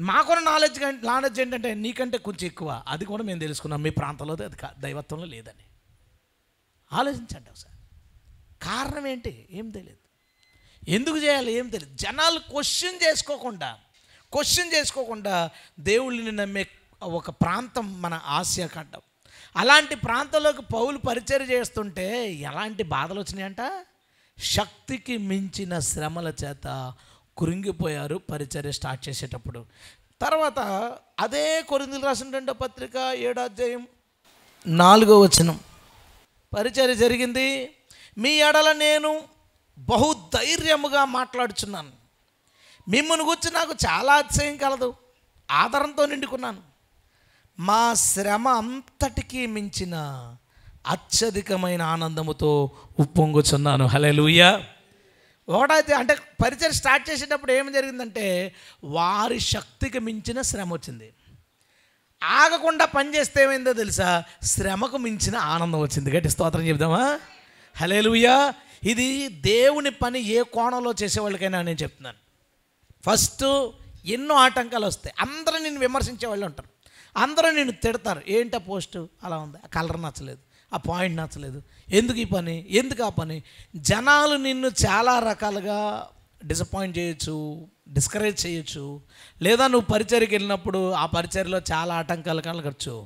మాకున్న నాలెడ్జ్ ఏంటంటే నీకంటే కొంచెం ఎక్కువ. అది కూడా మేము తెలుసుకున్నాం, మీ ప్రాంతంలో అది దైవత్వంలో లేదని. ఆలోచించండి ఒకసారి. కారణం ఏంటి? ఏం తెలియదు. ఎందుకు చేయాలి? ఏం తెలియదు. జనాలు క్వశ్చన్ చేసుకోకుండా దేవుళ్ళని నమ్మే ఒక ప్రాంతం మన ఆసియా ఖండం. అలాంటి ప్రాంతంలోకి పౌలు పరిచర్య చేస్తుంటే ఎలాంటి బాధలు వచ్చినాయంట? శక్తికి మించిన శ్రమల చేత కృంగిపోయారు పరిచర్య స్టార్ట్ చేసేటప్పుడు. తర్వాత అదే కొరింథీయులకు రాసిన 2వ పత్రిక 7వ అధ్యాయం 4వ వచనం, పరిచర్య జరిగింది. మీ ఎడల నేను బహుధైర్యముగా మాట్లాడుచున్నాను, మిమ్మల్ని గురించి నాకు చాలా అతిశయం కలదు, ఆదరంతో నిండుకున్నాను, మా శ్రమ అంతటికీ మించిన అత్యధికమైన ఆనందముతో ఉప్పొంగుచున్నాను. హల్లెలూయా. ఒకటైతే అంటే పరిచయం స్టార్ట్ చేసేటప్పుడు ఏం జరిగిందంటే వారి శక్తికి మించిన శ్రమ వచ్చింది. ఆగకుండా పనిచేస్తే ఏమైందో తెలుసా? శ్రమకు మించిన ఆనందం వచ్చింది. గట్టి స్తోత్రం చెప్దామా? హల్లెలూయా. ఇది దేవుని పని ఏ కోణంలో చేసేవాళ్ళకైనా నేను చెప్తున్నాను. ఫస్ట్ ఎన్నో ఆటంకాలు వస్తాయి. అందరూ నిన్ను విమర్శించే వాళ్ళు ఉంటారు, అందరూ నిన్ను తిడతారు. ఏంటి ఆ పోస్టు అలా ఉంది, ఆ కలర్ నచ్చలేదు, ఆ పాయింట్ నచ్చలేదు, ఎందుకు ఈ పని, ఎందుకు ఆ పని. జనాలు నిన్ను చాలా రకాలుగా డిసప్పాయింట్ చేయొచ్చు, డిస్కరేజ్ చేయొచ్చు. లేదా నువ్వు పరిచర్యకి వెళ్ళినప్పుడు ఆ పరిచర్యలో చాలా ఆటంకాలు కలగచ్చు.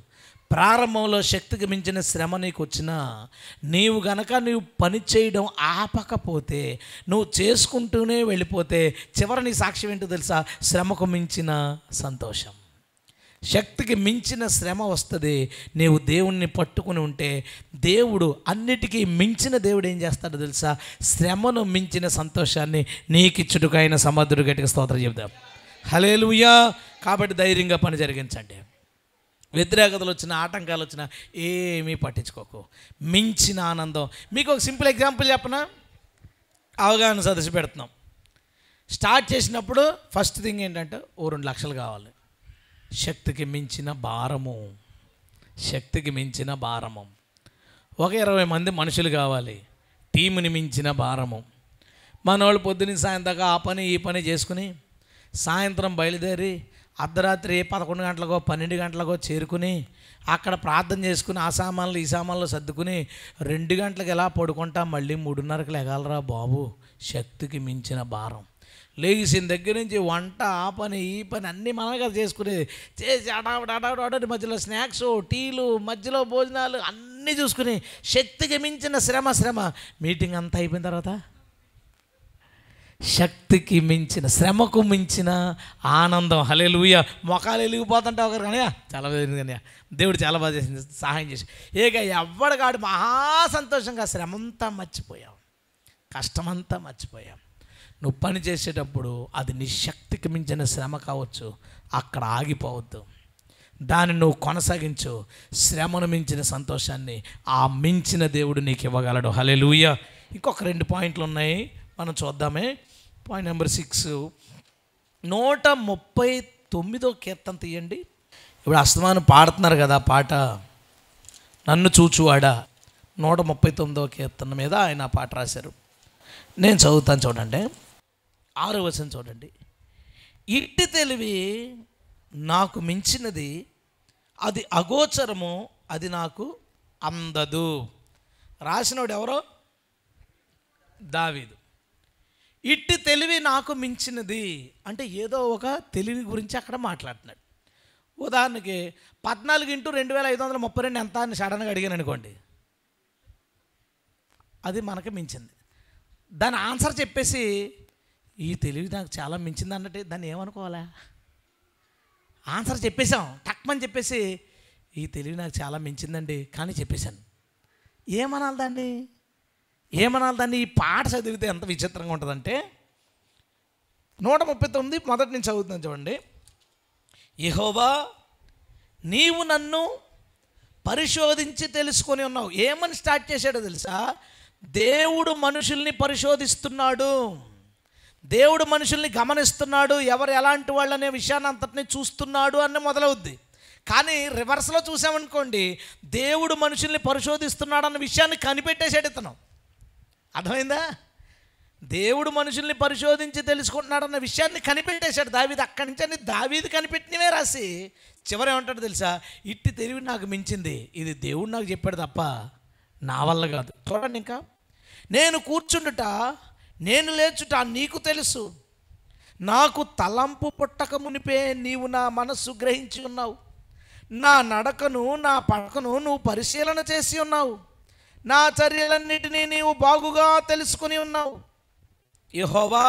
ప్రారంభంలో శక్తికి మించిన శ్రమ నీకు వచ్చినా నీవు పని చేయడం ఆపకపోతే, నువ్వు చేసుకుంటూనే వెళ్ళిపోతే చివరి నీ సాక్ష్యం ఏంటో తెలుసా? శ్రమకు మించిన సంతోషం. శక్తికి మించిన శ్రమ వస్తుంది. నీవు దేవుణ్ణి పట్టుకుని ఉంటే దేవుడు అన్నిటికీ మించిన దేవుడు ఏం చేస్తాడో తెలుసా? శ్రమను మించిన సంతోషాన్ని నీకిచ్చుటకైన సమర్థుడు. గట్టిగా స్తోత్రం చెప్దాం. హల్లెలూయా. కాబట్టి ధైర్యంగా పని జరిగించండి. వ్యతిరేకతలు వచ్చిన, ఆటంకాలు వచ్చినా ఏమీ పట్టించుకోకు. మించిన ఆనందం. మీకు ఒక సింపుల్ ఎగ్జాంపుల్ చెప్పనా? అవగాహన సదస్సు పెడుతున్నాం. స్టార్ట్ చేసినప్పుడు ఫస్ట్ థింగ్ ఏంటంటే 2 లక్షలు కావాలి. శక్తికి మించిన భారము. ఒక 20 మంది మనుషులు కావాలి. టీముని మించిన భారము. మనోళ్ళు పొద్దున్న సాయంత్రం ఆ పని ఈ పని చేసుకుని సాయంత్రం బయలుదేరి అర్ధరాత్రి 11 గంటలకో 12 గంటలకో చేరుకుని అక్కడ ప్రార్థన చేసుకుని ఆ సామాన్లు ఈ సామాన్లు సర్దుకుని 2 గంటలకు ఎలా పడుకుంటా మళ్ళీ 3:30కి లెగాలరా బాబు. శక్తికి మించిన భారం. లేచిన దగ్గర నుంచి వంట ఆ పని ఈ పని అన్నీ మనమే కదా చేసుకునేది. చేసి అడావిడి మధ్యలో స్నాక్స్, టీలు, మధ్యలో భోజనాలు అన్నీ చూసుకుని శక్తికి మించిన శ్రమ. మీటింగ్ అంతా అయిపోయిన తర్వాత శక్తికి మించిన శ్రమకు మించిన ఆనందం. హల్లెలూయా. మొఖాలు వెలిగిపోతుంటే ఒకరు కానీ చాలా కానీ దేవుడు చాలా బాగా చేసింది, సహాయం చేసి. ఎవ్వడికాడు మహా సంతోషంగా శ్రమంతా మర్చిపోయాం, కష్టమంతా మర్చిపోయాం. నువ్వు పని చేసేటప్పుడు అది నీ శక్తికి మించిన శ్రమ కావచ్చు, అక్కడ ఆగిపోవద్దు, దాన్ని నువ్వు కొనసాగించు. శ్రమను మించిన సంతోషాన్ని ఆ మించిన దేవుడు నీకు ఇవ్వగలడు. హల్లెలూయా. ఇంకొక 2 పాయింట్లు ఉన్నాయి, మనం చూద్దామే. పాయింట్ నెంబర్ 6, 139వ కీర్తన తీయండి. ఇప్పుడు అస్తమానం పాడుతున్నారు కదా పాట, నన్ను చూచువాడా. 139వ కీర్తన మీద ఆయన పాట రాశారు. నేను చదువుతాను, చూడండి. 6వ వచనం చూడండి. ఇట్టి తెలివి నాకు మించినది, అది అగోచరము, అది నాకు అందదు. రాసినోడు ఎవరో? దావీదు. ఇట్టి తెలివి నాకు మించినది అంటే ఏదో ఒక తెలివి గురించి అక్కడ మాట్లాడుతున్నాడు. ఉదాహరణకి 14x2532 ఎంత అని సడన్గా అడిగాను అనుకోండి, అది మనకి మించింది. దాని ఆన్సర్ చెప్పేసి ఈ తెలివి నాకు చాలా మించింది అన్నట్టు దాన్ని ఏమనుకోవాలా? ఆన్సర్ చెప్పేశాం, టక్మని చెప్పేసి ఈ తెలివి నాకు చాలా మించిందండి కానీ చెప్పేశాను. ఏమనాలి దాన్ని? ఈ పాట చదివితే ఎంత విచిత్రంగా ఉంటుందంటే, 139 మొదటి నుంచి చదువుతున్నాను చూడండి. యెహోవా, నీవు నన్ను పరిశోధించి తెలుసుకొని ఉన్నావు. ఏమని స్టార్ట్ చేశాడో తెలుసా? దేవుడు మనుషుల్ని పరిశోధిస్తున్నాడు, దేవుడు మనుషుల్ని గమనిస్తున్నాడు, ఎవరు ఎలాంటి వాళ్ళు అనే విషయాన్ని అంతటినీ చూస్తున్నాడు అని మొదలవుద్ది. కానీ రివర్స్లో చూసామనుకోండి, దేవుడు మనుషుల్ని పరిశోధిస్తున్నాడు అన్న విషయాన్ని కనిపెట్టేసాడు ఇతను. అర్థమైందా? దేవుడు మనుషుల్ని పరిశోధించి తెలుసుకుంటున్నాడు అన్న విషయాన్ని కనిపెట్టేశాడు దావీదు. అక్కడి నుంచి అని దావీదు కనిపెట్టినవే రాసి చివరి ఏమంటాడు తెలుసా? ఇట్టి తెలివి నాకు మించింది, ఇది దేవుడు నాకు చెప్పాడు తప్ప నా వల్ల కాదు. చూడండి, ఇంకా నేను కూర్చుండుట, నేను లేచుట నీకు తెలుసు, నాకు తలంపు పుట్టక మునిపే నీవు నా మనస్సు గ్రహించి ఉన్నావు, నా నడకను నా పడకను నువ్వు పరిశీలన చేసి ఉన్నావు, నా చర్యలన్నిటినీ నీవు బాగుగా తెలుసుకుని ఉన్నావు. యెహోవా,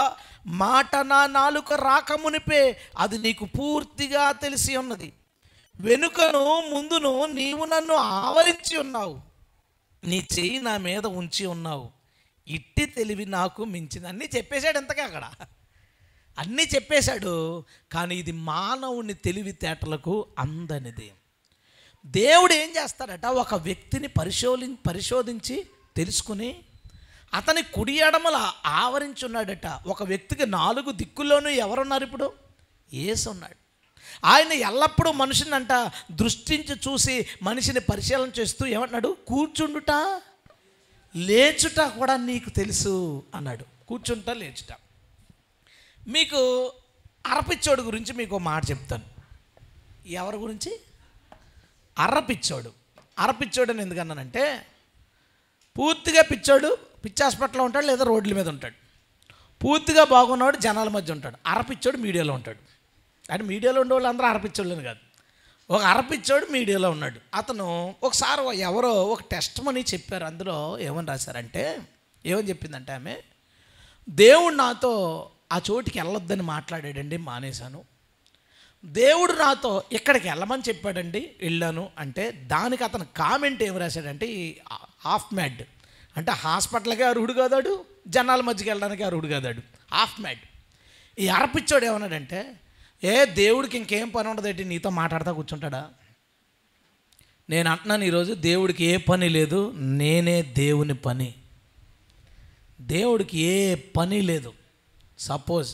మాట నా నాలుక రాకమునిపే అది నీకు పూర్తిగా తెలిసి ఉన్నది, వెనుకను ముందును నీవు నన్ను ఆవరించి ఉన్నావు, నీ చెయ్యి నా మీద ఉంచి ఉన్నావు, ఇట్టి తెలివి నాకు మించింది. అన్నీ చెప్పేశాడు ఇంతకే అక్కడ, అన్నీ చెప్పేశాడు. కానీ ఇది మానవుని తెలివితేటలకు అందనిది. దేవుడు ఏం చేస్తాడట? ఒక వ్యక్తిని పరిశోధించి తెలుసుకుని అతని కుడి ఎడమల ఆవరించి ఉన్నాడట. ఒక వ్యక్తికి 4 దిక్కుల్లోనూ ఎవరున్నారు? ఇప్పుడు యేసు ఉన్నాడు. ఆయన ఎల్లప్పుడూ మనిషిని అంట దృష్టించి చూసి మనిషిని పరిశీలన చేస్తూ ఏమంటున్నాడు? కూర్చుండుట లేచుట కూడా నీకు తెలుసు అన్నాడు. కూర్చుంటా లేచుట. మీకు అరపిచ్చోడు గురించి మీకు మాట చెప్తాను. ఎవరి గురించి? అరపిచ్చోడు అని ఎందుకన్నానంటే, పూర్తిగా పిచ్చోడు పిచ్చి హాస్పిటల్లో ఉంటాడు, లేదా రోడ్ల మీద ఉంటాడు. పూర్తిగా బాగున్నవాడు జనాల మధ్య ఉంటాడు. అరపిచ్చోడు మీడియాలో ఉంటాడు. అంటే మీడియాలో ఉండే వాళ్ళు అందరూ అరపిచ్చోళ్ళని కాదు. ఒక అరపిచ్చోడు మీడియాలో ఉన్నాడు. అతను ఒకసారి ఎవరో ఒక టెస్ట్ మనీ చెప్పారు. అందులో ఏమని రాశారంటే, ఏమని చెప్పిందంటే ఆమె, దేవుడు నాతో ఆ చోటికి వెళ్ళొద్దని మాట్లాడాడండి, మానేశాను. దేవుడు నాతో ఇక్కడికి వెళ్ళమని చెప్పాడండి, వెళ్ళాను అంటే దానికి అతను కామెంట్ ఏమి రాశాడంటే, ఈ హాఫ్ మ్యాడ్ అంటే హాస్పిటల్కి అర్హుడు కాదాడు, జనాల మధ్యకి వెళ్ళడానికి అర్హుడు కాదాడు, హాఫ్ మ్యాడ్. ఈ అరపిచ్చోడు ఏమన్నాడంటే, దేవుడికి ఇంకేం పని ఉండదేంటి, నీతో మాట్లాడుతూ కూర్చుంటాడా? నేను అంటున్నాను ఈరోజు, దేవుడికి ఏ పని లేదు, నేనే దేవుని పని. దేవుడికి ఏ పని లేదు. సపోజ్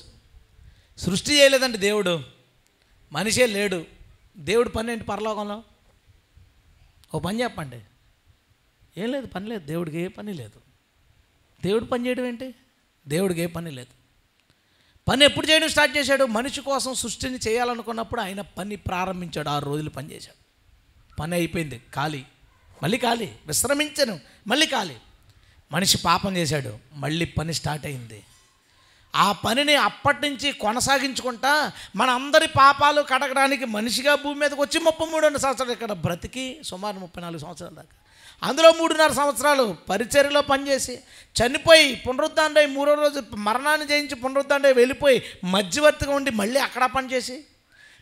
సృష్టి చేయలేదండి దేవుడు, మనిషే లేడు, దేవుడి పని ఏంటి పరలోకంలో? ఓ పని చెప్పండి. ఏం లేదు, పని లేదు, దేవుడికి ఏ పని లేదు. దేవుడు పని చేయడం ఏంటి? దేవుడికి ఏ పని లేదు. పని ఎప్పుడు చేయడం స్టార్ట్ చేశాడు? మనిషి కోసం సృష్టిని చేయాలనుకున్నప్పుడు ఆయన పని ప్రారంభించాడు. 6 రోజులు పని చేశాడు. పని అయిపోయింది, ఖాళీ, మళ్ళీ ఖాళీ, విశ్రమించను, మళ్ళీ ఖాళీ. మనిషి పాపం చేశాడు, మళ్ళీ పని స్టార్ట్ అయింది. ఆ పనిని అప్పటి నుంచి కొనసాగించుకుంటా మన అందరి పాపాలు కడగడానికి మనిషిగా భూమి మీదకి వచ్చి 33 సంవత్సరాలు ఇక్కడ బ్రతికి సుమారు 34 సంవత్సరాల దాకా, అందులో 3.5 సంవత్సరాలు పరిచర్యలో పనిచేసి చనిపోయి పునరుద్ధానుడై 3వ రోజు మరణాన్ని జయించి పునరుద్ధానుడై వెళ్ళిపోయి మధ్యవర్తిగా ఉండి మళ్ళీ అక్కడ పనిచేసి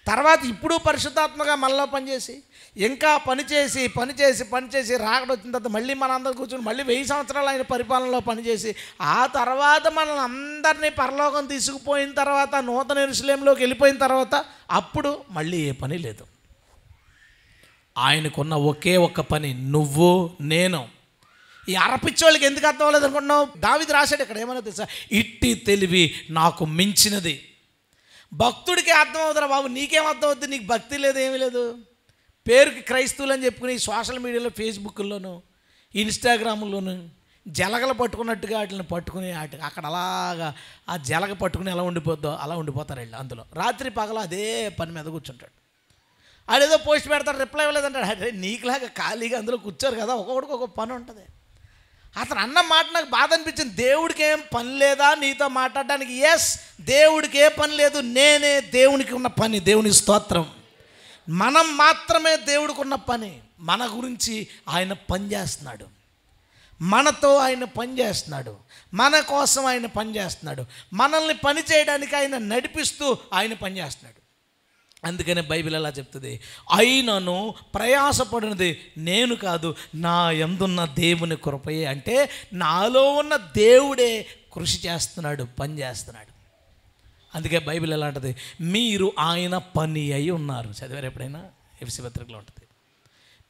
తర్వాత ఇప్పుడు పరిశుద్ధాత్మగా మనలో పనిచేసి ఇంకా పనిచేసి రాకడ వచ్చిన తర్వాత మళ్ళీ మనందరూ కూర్చొని మళ్ళీ 1000 సంవత్సరాలు ఆయన పరిపాలనలో పనిచేసి ఆ తర్వాత మనల్ని అందరినీ పరలోకం తీసుకుపోయిన తర్వాత నూతన యెరూషలేములోకి వెళ్ళిపోయిన తర్వాత అప్పుడు మళ్ళీ ఏ పని లేదు. ఆయనకున్న ఒకే ఒక్క పని, నువ్వు నేను. ఈ అరపిచ్చోళ్ళకి ఎందుకు అర్థం అవ్వలేదు అనుకుంటున్నావు? దావీదు రాశాడు ఇక్కడ, ఏమన్నా తెలుసా? ఇట్టి తెలివి నాకు మించినది. భక్తుడికి అర్థం అవుతారా బాబు, నీకేం అర్థం అవుతుంది? నీకు భక్తి లేదు, ఏమీ లేదు. పేరుకి క్రైస్తవులు అని చెప్పుకుని సోషల్ మీడియాలో ఫేస్బుక్లోను ఇన్స్టాగ్రామ్లోను జలగలు పట్టుకున్నట్టుగా వాటిని పట్టుకుని అక్కడ అలాగా ఆ జలగ పట్టుకుని ఎలా ఉండిపోద్దో అలా ఉండిపోతారు వీళ్ళు. అందులో రాత్రి పగలు అదే పని మీద కూర్చుంటాడు. ఆడేదో పోస్ట్ పెడతాడు, రిప్లై ఇవ్వలేదంటాడు. అదే నీకులాగా ఖాళీగా అందులో కూర్చోరు కదా, ఒక్కొక్కడికి ఒక్కొక్క పని ఉంటుంది. అతను అన్న మాట నాకు బాధ అనిపించింది. దేవుడికి ఏం పని లేదా నీతో మాట్లాడడానికి? ఎస్, దేవుడికి ఏ పని లేదు, నేనే దేవునికి ఉన్న పని. దేవుని స్తోత్రం. మనం మాత్రమే దేవుడికి ఉన్న పని. మన గురించి ఆయన పనిచేస్తున్నాడు, మనతో ఆయన పనిచేస్తున్నాడు, మన కోసం ఆయన పనిచేస్తున్నాడు, మనల్ని పని చేయడానికి ఆయన నడిపిస్తూ ఆయన పనిచేస్తున్నాడు. అందుకనే బైబిల్ ఎలా చెప్తుంది? అయినను ప్రయాసపడినది నేను కాదు, నా యందున్న దేవుని కృపయే. అంటే నాలో ఉన్న దేవుడే కృషి చేస్తున్నాడు, పని చేస్తున్నాడు. అందుకే బైబిల్ ఎలా అంటది? మీరు ఆయన పని అయి ఉన్నారు. చదివారు ఎప్పుడైనా? ఎఫెసీ పత్రికలో ఉంటుంది.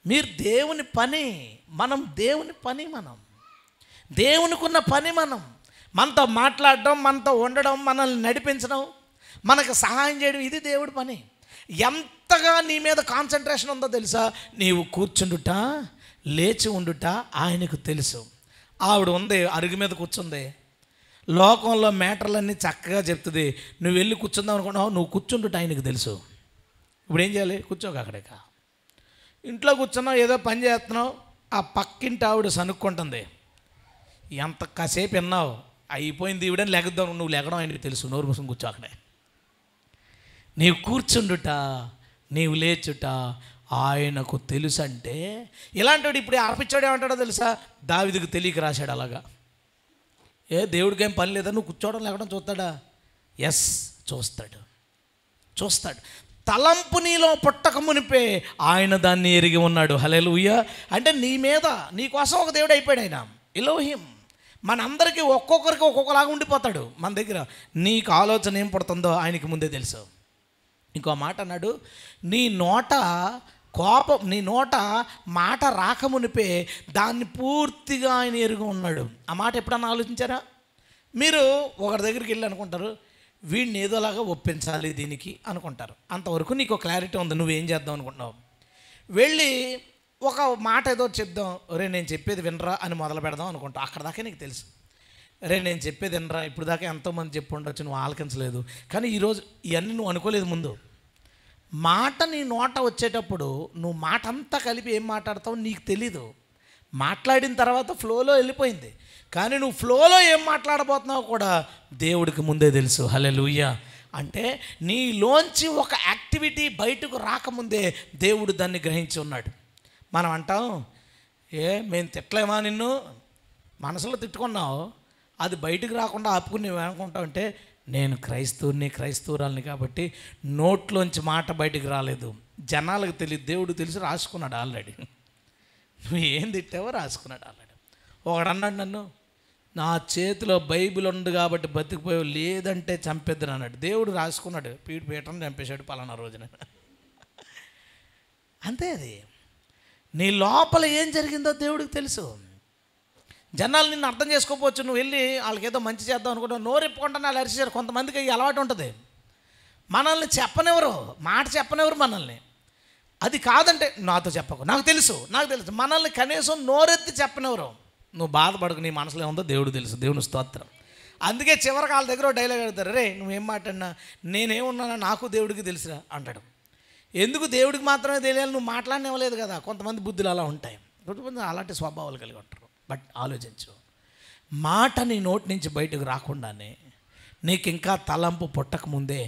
మీరు దేవుని పని, మనం దేవుని పని, మనం దేవునికి ఉన్న పని. మనతో మాట్లాడడం, మనతో ఉండడం, మనల్ని నడిపించడం, మనకు సహాయం చేయడం, ఇది దేవుడి పని. ఎంతగా నీ మీద కాన్సన్ట్రేషన్ ఉందో తెలుసా? నీవు కూర్చుండుట లేచి ఉండుట ఆయనకు తెలుసు. ఆవిడ ఉంది, అరుగు మీద కూర్చుంది, లోకంలో మ్యాటర్లన్నీ చక్కగా చెప్తుంది. నువ్వు వెళ్ళి కూర్చుందాం అనుకున్నావు, నువ్వు కూర్చుండుట ఆయనకు తెలుసు. ఇప్పుడు ఏం చేయాలి? కూర్చోక అక్కడే. ఇంట్లో కూర్చున్నావు, ఏదో పని చేస్తున్నావు, ఆ పక్కింటి ఆవిడ సనుక్కుంటుంది. ఎంత కాసేపు విన్నావు, అయిపోయింది ఈవిడని లెగద్దాం, నువ్వు లెగడం ఆయనకు తెలుసు. నోరు మూసుకొని కూర్చో అక్కడే. నీవు కూర్చుండుట, నీవు లేచుట ఆయనకు తెలుసు. అంటే ఇలాంటి ఇప్పుడు అర్పించాడు ఏమంటాడో తెలుసా? దావీదుకు తెలియక రాశాడు అలాగా. దేవుడికి ఏం పని లేదా, నువ్వు కూర్చోవడం లేకపోవడం చూస్తాడా? ఎస్, చూస్తాడు. తలంపు నీలో పుట్టక మునిపే ఆయన దాన్ని ఎరిగి ఉన్నాడు. హల్లెలూయా. అంటే నీ మీద, నీ కోసం ఒక దేవుడు అయిపోయాడు ఆయన, ఎలోహిం. మనందరికీ ఒక్కొక్కరికి ఒక్కొక్కలాగా ఉండిపోతాడు. మన దగ్గర నీకు ఆలోచన ఏం పడుతుందో ఆయనకి ముందే తెలుసు. ఇంకో మాట అన్నాడు, నీ నోట మాట రాకమునిపే దాన్ని పూర్తిగా ఆయన ఎరుగు ఉన్నాడు. ఆ మాట ఎప్పుడన్నా ఆలోచించారా? మీరు ఒకరి దగ్గరికి వెళ్ళి అనుకుంటారు, వీడిని ఏదోలాగా ఒప్పించాలి దీనికి అనుకుంటారు. అంతవరకు నీకు క్లారిటీ ఉంది, నువ్వేం చేద్దాం అనుకుంటున్నావు. వెళ్ళి ఒక మాట ఏదో చెప్దాం, ఒరే నేను చెప్పేది వినరా అని మొదలు పెడదాం అనుకుంటావు. అక్కడ దాకా నీకు తెలుసు, రే నేను చెప్పేది వినరా, ఇప్పుడు దాకా ఎంతోమంది చెప్పి ఉండొచ్చు, నువ్వు ఆలకించలేదు. కానీ ఈరోజు ఇవన్నీ నువ్వు అనుకోలేదు. ముందు మాట నీ నోట వచ్చేటప్పుడు నువ్వు మాట అంతా కలిపి ఏం మాట్లాడతావు నీకు తెలీదు. మాట్లాడిన తర్వాత ఫ్లోలో వెళ్ళిపోయింది, కానీ నువ్వు ఫ్లోలో ఏం మాట్లాడబోతున్నావు కూడా దేవుడికి ముందే తెలుసు. హల్లెలూయా. అంటే నీలోంచి ఒక యాక్టివిటీ బయటకు రాకముందే దేవుడు దాన్ని గ్రహించి ఉన్నాడు. మనం అంటాం, మేము తిట్టలేమా నిన్ను, మనసులో తిట్టుకున్నావు, అది బయటకు రాకుండా ఆపుకుని నువ్వేమనుకుంటావు అంటే, నేను క్రైస్తవురాలని కాబట్టి నోట్లోంచి మాట బయటికి రాలేదు, జనాలకు తెలియదు, దేవుడు తెలిసి రాసుకున్నాడు ఆల్రెడీ. నువ్వు ఏం తిట్టావో రాసుకున్నాడు ఆల్రెడీ. ఒకడు అన్నాడు నన్ను, నా చేతిలో బైబిల్ ఉంది కాబట్టి బతికిపోయావు, లేదంటే చంపేద్దును అన్నాడు. దేవుడు రాసుకున్నాడు, పీటర్ని చంపేశాడు పలానా రోజున. అంతే. అది నీ లోపల ఏం జరిగిందో దేవుడికి తెలుసు. జనాలు నిన్ను అర్థం చేసుకోవచ్చు, నువ్వు వెళ్ళి వాళ్ళకి ఏదో మంచి చేద్దాం అనుకుంటావు, నోరెప్పుకుంటా వాళ్ళు అరిచారు. కొంతమందికి ఈ అలవాటు ఉంటుంది, మనల్ని చెప్పనివ్వరు, మాట చెప్పనివ్వరు మనల్ని. అది కాదంటే నాతో చెప్పకు, నాకు తెలుసు. మనల్ని కనీసం నోరెత్తి చెప్పనివ్వరు. నువ్వు బాధపడకు, నీ మనసులో ఏముందో దేవుడు తెలుసు. దేవుని స్తోత్రం. అందుకే చివరికి వాళ్ళ దగ్గర డైలాగ్ అడుగుతారు, రే నువ్వేం మాట్లాడినా నేనేమున్నానా నాకు దేవుడికి తెలుసురా అంటాడు. ఎందుకు దేవుడికి మాత్రమే తెలియాలి, నువ్వు మాట్లాడనివ్వలేదు కదా. కొంతమంది బుద్ధులు అలా ఉంటాయి, కొంతమంది అలాంటి స్వభావాలు కలిగి ఉంటారు. బట్ ఆలోచించు, మాట నీ నోటి నుంచి బయటకు రాకుండానే నీకు ఇంకా తలంపు పుట్టకముందే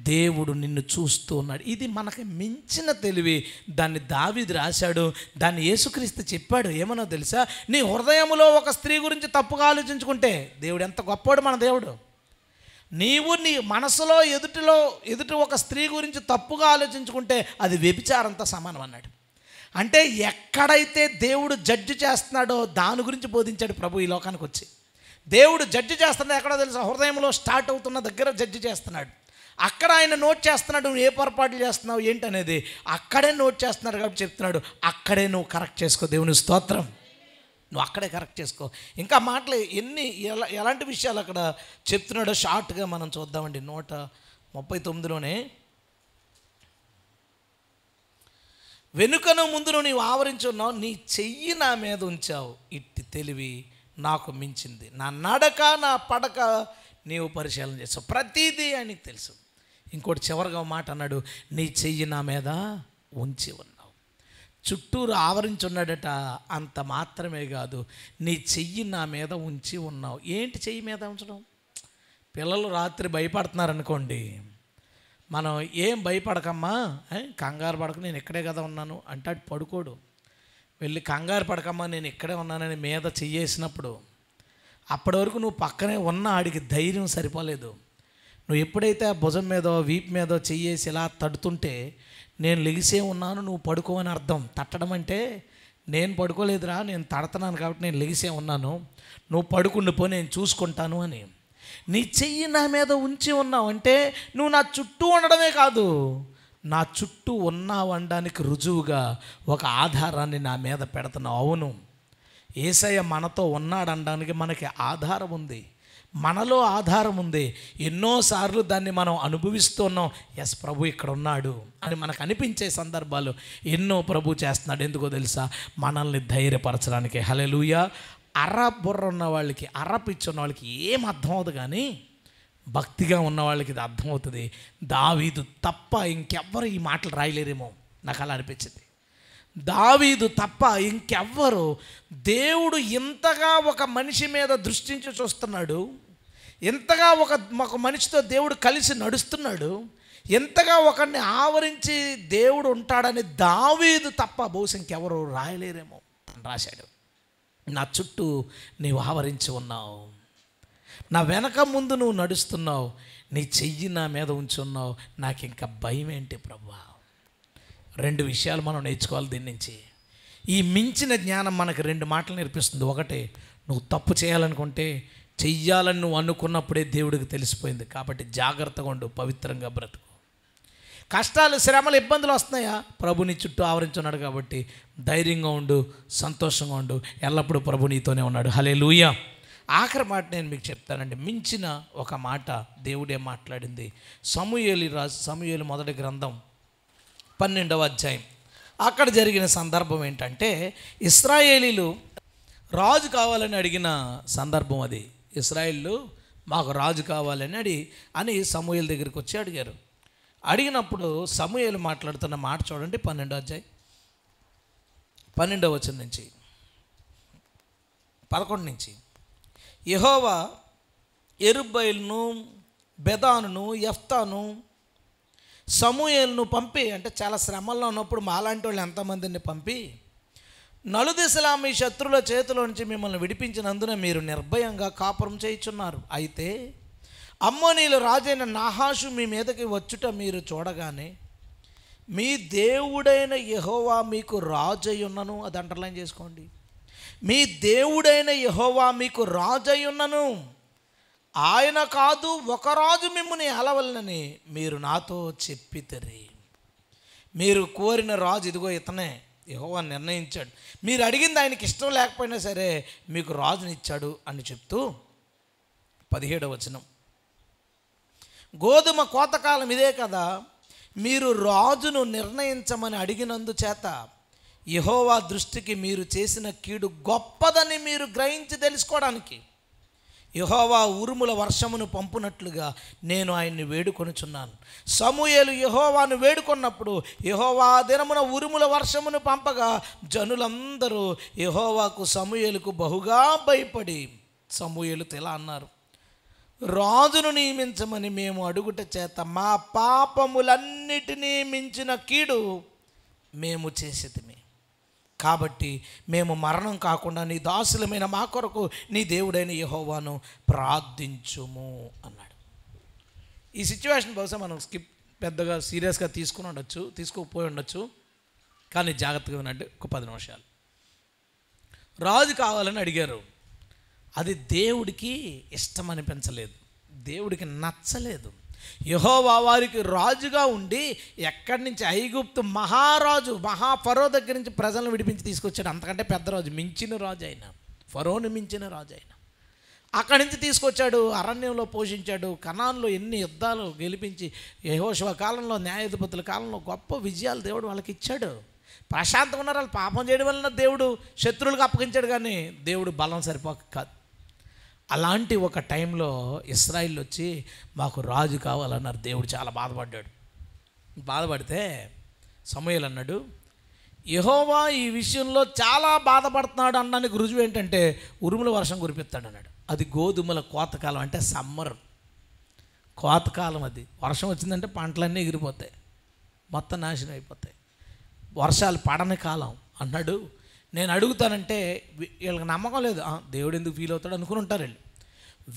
దేవుడు నిన్ను చూస్తూ ఉన్నాడు. ఇది మనకి మించిన తెలివి. దాన్ని దావీదు రాశాడు, దాన్ని యేసుక్రీస్తు చెప్పాడు. ఏమన్నా తెలుసా? నీ హృదయంలో ఒక స్త్రీ గురించి తప్పుగా ఆలోచించుకుంటే, దేవుడు ఎంత గొప్పవాడు మన దేవుడు. నీవు నీ మనసులో ఎదుటి ఒక స్త్రీ గురించి తప్పుగా ఆలోచించుకుంటే అది వ్యభిచారంతో సమానం అన్నాడు. అంటే ఎక్కడైతే దేవుడు జడ్జి చేస్తున్నాడో దాని గురించి బోధించాడు ప్రభు ఈ లోకానికి వచ్చి. దేవుడు జడ్జి చేస్తున్నాడు ఎక్కడో తెలుసా? హృదయంలో స్టార్ట్ అవుతున్న దగ్గర జడ్జి చేస్తున్నాడు. అక్కడ ఆయన నోట్ చేస్తున్నాడు, నువ్వు ఏ పొరపాట్లు చేస్తున్నావు ఏంటనేది అక్కడే నోట్ చేస్తున్నాడు. కాబట్టి చెప్తున్నాడు, అక్కడే నువ్వు కరెక్ట్ చేసుకో. దేవుని స్తోత్రం. నువ్వు అక్కడే కరెక్ట్ చేసుకో. ఇంకా మాటలు ఎలాంటి విషయాలు అక్కడ చెప్తున్నాడో షార్ట్గా మనం చూద్దామండి. 139లోనే, వెనుకను ముందును నీవు ఆవరించి ఉన్నావు, నీ చెయ్యి నా మీద ఉంచావు, ఇట్టి తెలివి నాకు మించింది, నా నడక నా పడక నీవు పరిశీలన చేస్తావు. ప్రతిదీ ఆయనకి తెలుసు. ఇంకోటి చివరిగా మాట అన్నాడు, నీ చెయ్యి నా మీద ఉంచి ఉన్నావు. చుట్టూరు ఆవరించి ఉన్నాడట. అంత మాత్రమే కాదు, నీ చెయ్యి నా మీద ఉంచి ఉన్నావు. ఏంటి చెయ్యి మీద ఉంచడం? పిల్లలు రాత్రి భయపడుతున్నారు అనుకోండి, మనం ఏం భయపడకమ్మా, కంగారు పడక, నేను ఇక్కడే కదా ఉన్నాను అంటాడు. పడుకోడు. వెళ్ళి కంగారు పడకమ్మా నేను ఇక్కడే ఉన్నానని మీద చెయ్యేసినప్పుడు అప్పటి వరకు నువ్వు పక్కనే ఉన్న ఆడికి ధైర్యం సరిపోలేదు. నువ్వు ఎప్పుడైతే ఆ భుజం మీదో వీపు మీదో చెయ్యేసి ఇలా తడుతుంటే నేను లెగిసే ఉన్నాను, నువ్వు పడుకోవని అర్థం. తట్టడం అంటే నేను పడుకోలేదురా, నేను తడుతున్నాను కాబట్టి నేను లెగిసే ఉన్నాను, నువ్వు పడుకుండిపో, నేను చూసుకుంటాను అని. నీ చెయ్యి నా మీద ఉంచి ఉన్నావు అంటే నువ్వు నా చుట్టూ ఉండడమే కాదు, నా చుట్టూ ఉన్నావు అనడానికి రుజువుగా ఒక ఆధారాన్ని నా మీద పెడుతున్నావు. అవును, యేసయ్య మనతో ఉన్నాడనడానికి మనకి ఆధారం ఉంది, మనలో ఆధారం ఉంది. ఎన్నోసార్లు దాన్ని మనం అనుభవిస్తున్నాం. ఎస్, ప్రభు ఇక్కడ ఉన్నాడు అని మనకు అనిపించే సందర్భాలు ఎన్నో ప్రభు చేస్తున్నాడు. ఎందుకో తెలుసా? మనల్ని ధైర్యపరచడానికి. హల్లెలూయా. బుర్ర ఉన్న వాళ్ళకి, పిచ్చి ఉన్న వాళ్ళకి ఏం అర్థం అవుతుంది, కానీ భక్తిగా ఉన్న వాళ్ళకి ఇది అర్థమవుతుంది. దావీదు తప్ప ఇంకెవ్వరు ఈ మాటలు రాయలేరేమో, నాకు అలా అనిపించింది. దావీదు తప్ప ఇంకెవ్వరు, దేవుడు ఇంతగా ఒక మనిషి మీద దృష్టించి చూస్తున్నాడు, ఎంతగా ఒక మనిషితో దేవుడు కలిసి నడుస్తున్నాడు, ఎంతగా ఒకరిని ఆవరించి దేవుడు ఉంటాడని దావీదు తప్ప బహుశా ఇంకెవరు రాయలేరేమో అని రాశాడు. నా చుట్టూ నీవు ఆవరించి ఉన్నావు, నా వెనక ముందు నువ్వు నడుస్తున్నావు, నీ చెయ్యి నా మీద ఉంచున్నావు, నాకు ఇంకా భయం ఏంటి ప్రభువా? 2 విషయాలు మనం నేర్చుకోవాలి దీని నుంచి. ఈ మించిన జ్ఞానం మనకు 2 మాటలు నేర్పిస్తుంది. ఒకటి, నువ్వు తప్పు చేయాలనుకుంటే చెయ్యాలని నువ్వు అనుకున్నప్పుడే దేవుడికి తెలిసిపోయింది. కాబట్టి జాగ్రత్తగా ఉండు, పవిత్రంగా బ్రతుకు. కష్టాలు, శ్రమలు, ఇబ్బందులు వస్తున్నాయా? ప్రభు నీ చుట్టూ ఆవరించున్నాడు కాబట్టి ధైర్యంగా ఉండు, సంతోషంగా ఉండు. ఎల్లప్పుడూ ప్రభు నీతోనే ఉన్నాడు. హల్లెలూయా. ఆఖరి మాట నేను మీకు చెప్తానండి. మించిన ఒక మాట దేవుడే మాట్లాడింది. సమూయేలు మొదటి గ్రంథం 12వ అధ్యాయం. అక్కడ జరిగిన సందర్భం ఏంటంటే, ఇశ్రాయేలీలు రాజు కావాలని అడిగిన సందర్భం అది. ఇశ్రాయేలు మాకు రాజు కావాలని అని సమూయేలు దగ్గరికి వచ్చి అడిగారు. అడిగినప్పుడు సమూయేలు మాట్లాడుతున్న మాట చూడండి. 12వ అధ్యాయం 12వ వచనం నుంచి 11 నుంచి. యెహోవా యెరుబ్బయలును, బెదానును, యెఫ్తాను, సమూయేలును పంపి, అంటే చాలా శ్రమల్లో ఉన్నప్పుడు మాలాంటి వాళ్ళు ఎంతమందిని పంపి, నలుదిశలా మీ శత్రువుల చేతిలో నుంచి మిమ్మల్ని విడిపించినందున మీరు నిర్భయంగా కాపురం చేయుచున్నారు. అయితే అమ్మోనీయుల రాజైన నాహాషు మీ మీదకి వచ్చుట మీరు చూడగానే మీ దేవుడైన యెహోవా మీకు రాజయ్యున్నను. అది అండర్లైన్ చేసుకోండి. మీ దేవుడైన యెహోవా మీకు రాజయ్యున్నను, ఆయన కాదు ఒక రాజు మిమ్ముని అలవలనని మీరు నాతో చెప్పితిరి. మీరు కోరిన రాజు ఇదిగో ఇతనే, యెహోవా నిర్ణయించాడు. మీరు అడిగింది ఆయనకి ఇష్టం లేకపోయినా సరే మీకు రాజునిచ్చాడు అని చెప్తూ 17వ వచనం. గోధుమ కోతకాలం ఇదే కదా, మీరు రాజును నిర్ణయించమని అడిగినందు చేత యెహోవా దృష్టికి మీరు చేసిన కీడు గొప్పదని మీరు గ్రహించి తెలుసుకోవడానికి యెహోవా ఉరుముల వర్షమును పంపునట్లుగా నేను ఆయన్ని వేడుకొనుచున్నాను. సమూయేలు యెహోవాను వేడుకొన్నప్పుడు యెహోవా దినమున ఉరుముల వర్షమును పంపగా జనులందరూ యెహోవాకు సమూయేలుకు బహుగా భయపడి సమూయేలుతో ఇలా అన్నారు, రాజును నియమించమని మేము అడుగుట చేత మా పాపములన్నిటినీ మించిన కీడు మేము చేసేదిమి. కాబట్టి మేము మరణం కాకుండా నీ దాసులమైన మా కొరకు నీ దేవుడైన యెహోవాను ప్రార్థించుము అన్నాడు. ఈ సిచ్యువేషన్ బహుశా మనం పెద్దగా సీరియస్గా తీసుకోకపోయి ఉండొచ్చు. కానీ జాగ్రత్తగా వినండి. ఒక 10 నిమిషాలు. రాజు కావాలని అడిగారు. అది దేవుడికి ఇష్టం అనిపించలేదు, దేవుడికి నచ్చలేదు. యెహోవా వారికి రాజుగా ఉండి ఎక్కడి నుంచి ఐగుప్తు మహారాజు ఫరో దగ్గర నుంచి ప్రజలను విడిపించి తీసుకొచ్చాడు. అంతకంటే పెద్ద రాజు, మించిన రాజు అయినా, ఫరోని మించిన రాజు అయినా అక్కడి నుంచి తీసుకొచ్చాడు. అరణ్యంలో పోషించాడు. కనాన్లో ఎన్ని యుద్ధాలు గెలిపించి యెహోషువ కాలంలో, న్యాయాధిపతుల కాలంలో గొప్ప విజయాలు దేవుడు వాళ్ళకి ఇచ్చాడు. ప్రశాంతంగా ఉన్నారు. వాళ్ళు పాపం చేయడం వలన దేవుడు శత్రువులకు అప్పగించాడు, కానీ దేవుడు బలం సరిపోక కాదు. అలాంటి ఒక టైంలో ఇశ్రాయేల్ వచ్చి మాకు రాజు కావాలన్నారు. దేవుడు చాలా బాధపడ్డాడు. బాధపడితే సమూయేలు అన్నాడు, యెహోవా ఈ విషయంలో చాలా బాధపడుతున్నాడు అనడానికి రుజువు ఏంటంటే ఉరుముల వర్షం కురిపిస్తాడు అన్నాడు. అది గోధుమల కోతకాలం, అంటే సమ్మర్ కోతకాలం. అది వర్షం వచ్చిందంటే పంటలన్నీ ఎగిరిపోతాయి, మొత్తం నాశనం అయిపోతాయి. వర్షాలు పడని కాలం అన్నాడు. నేను అడుగుతానంటే వీళ్ళకి నమ్మకం లేదు. దేవుడు ఎందుకు ఫీల్ అవుతాడు అనుకుని ఉంటారు వీళ్ళు.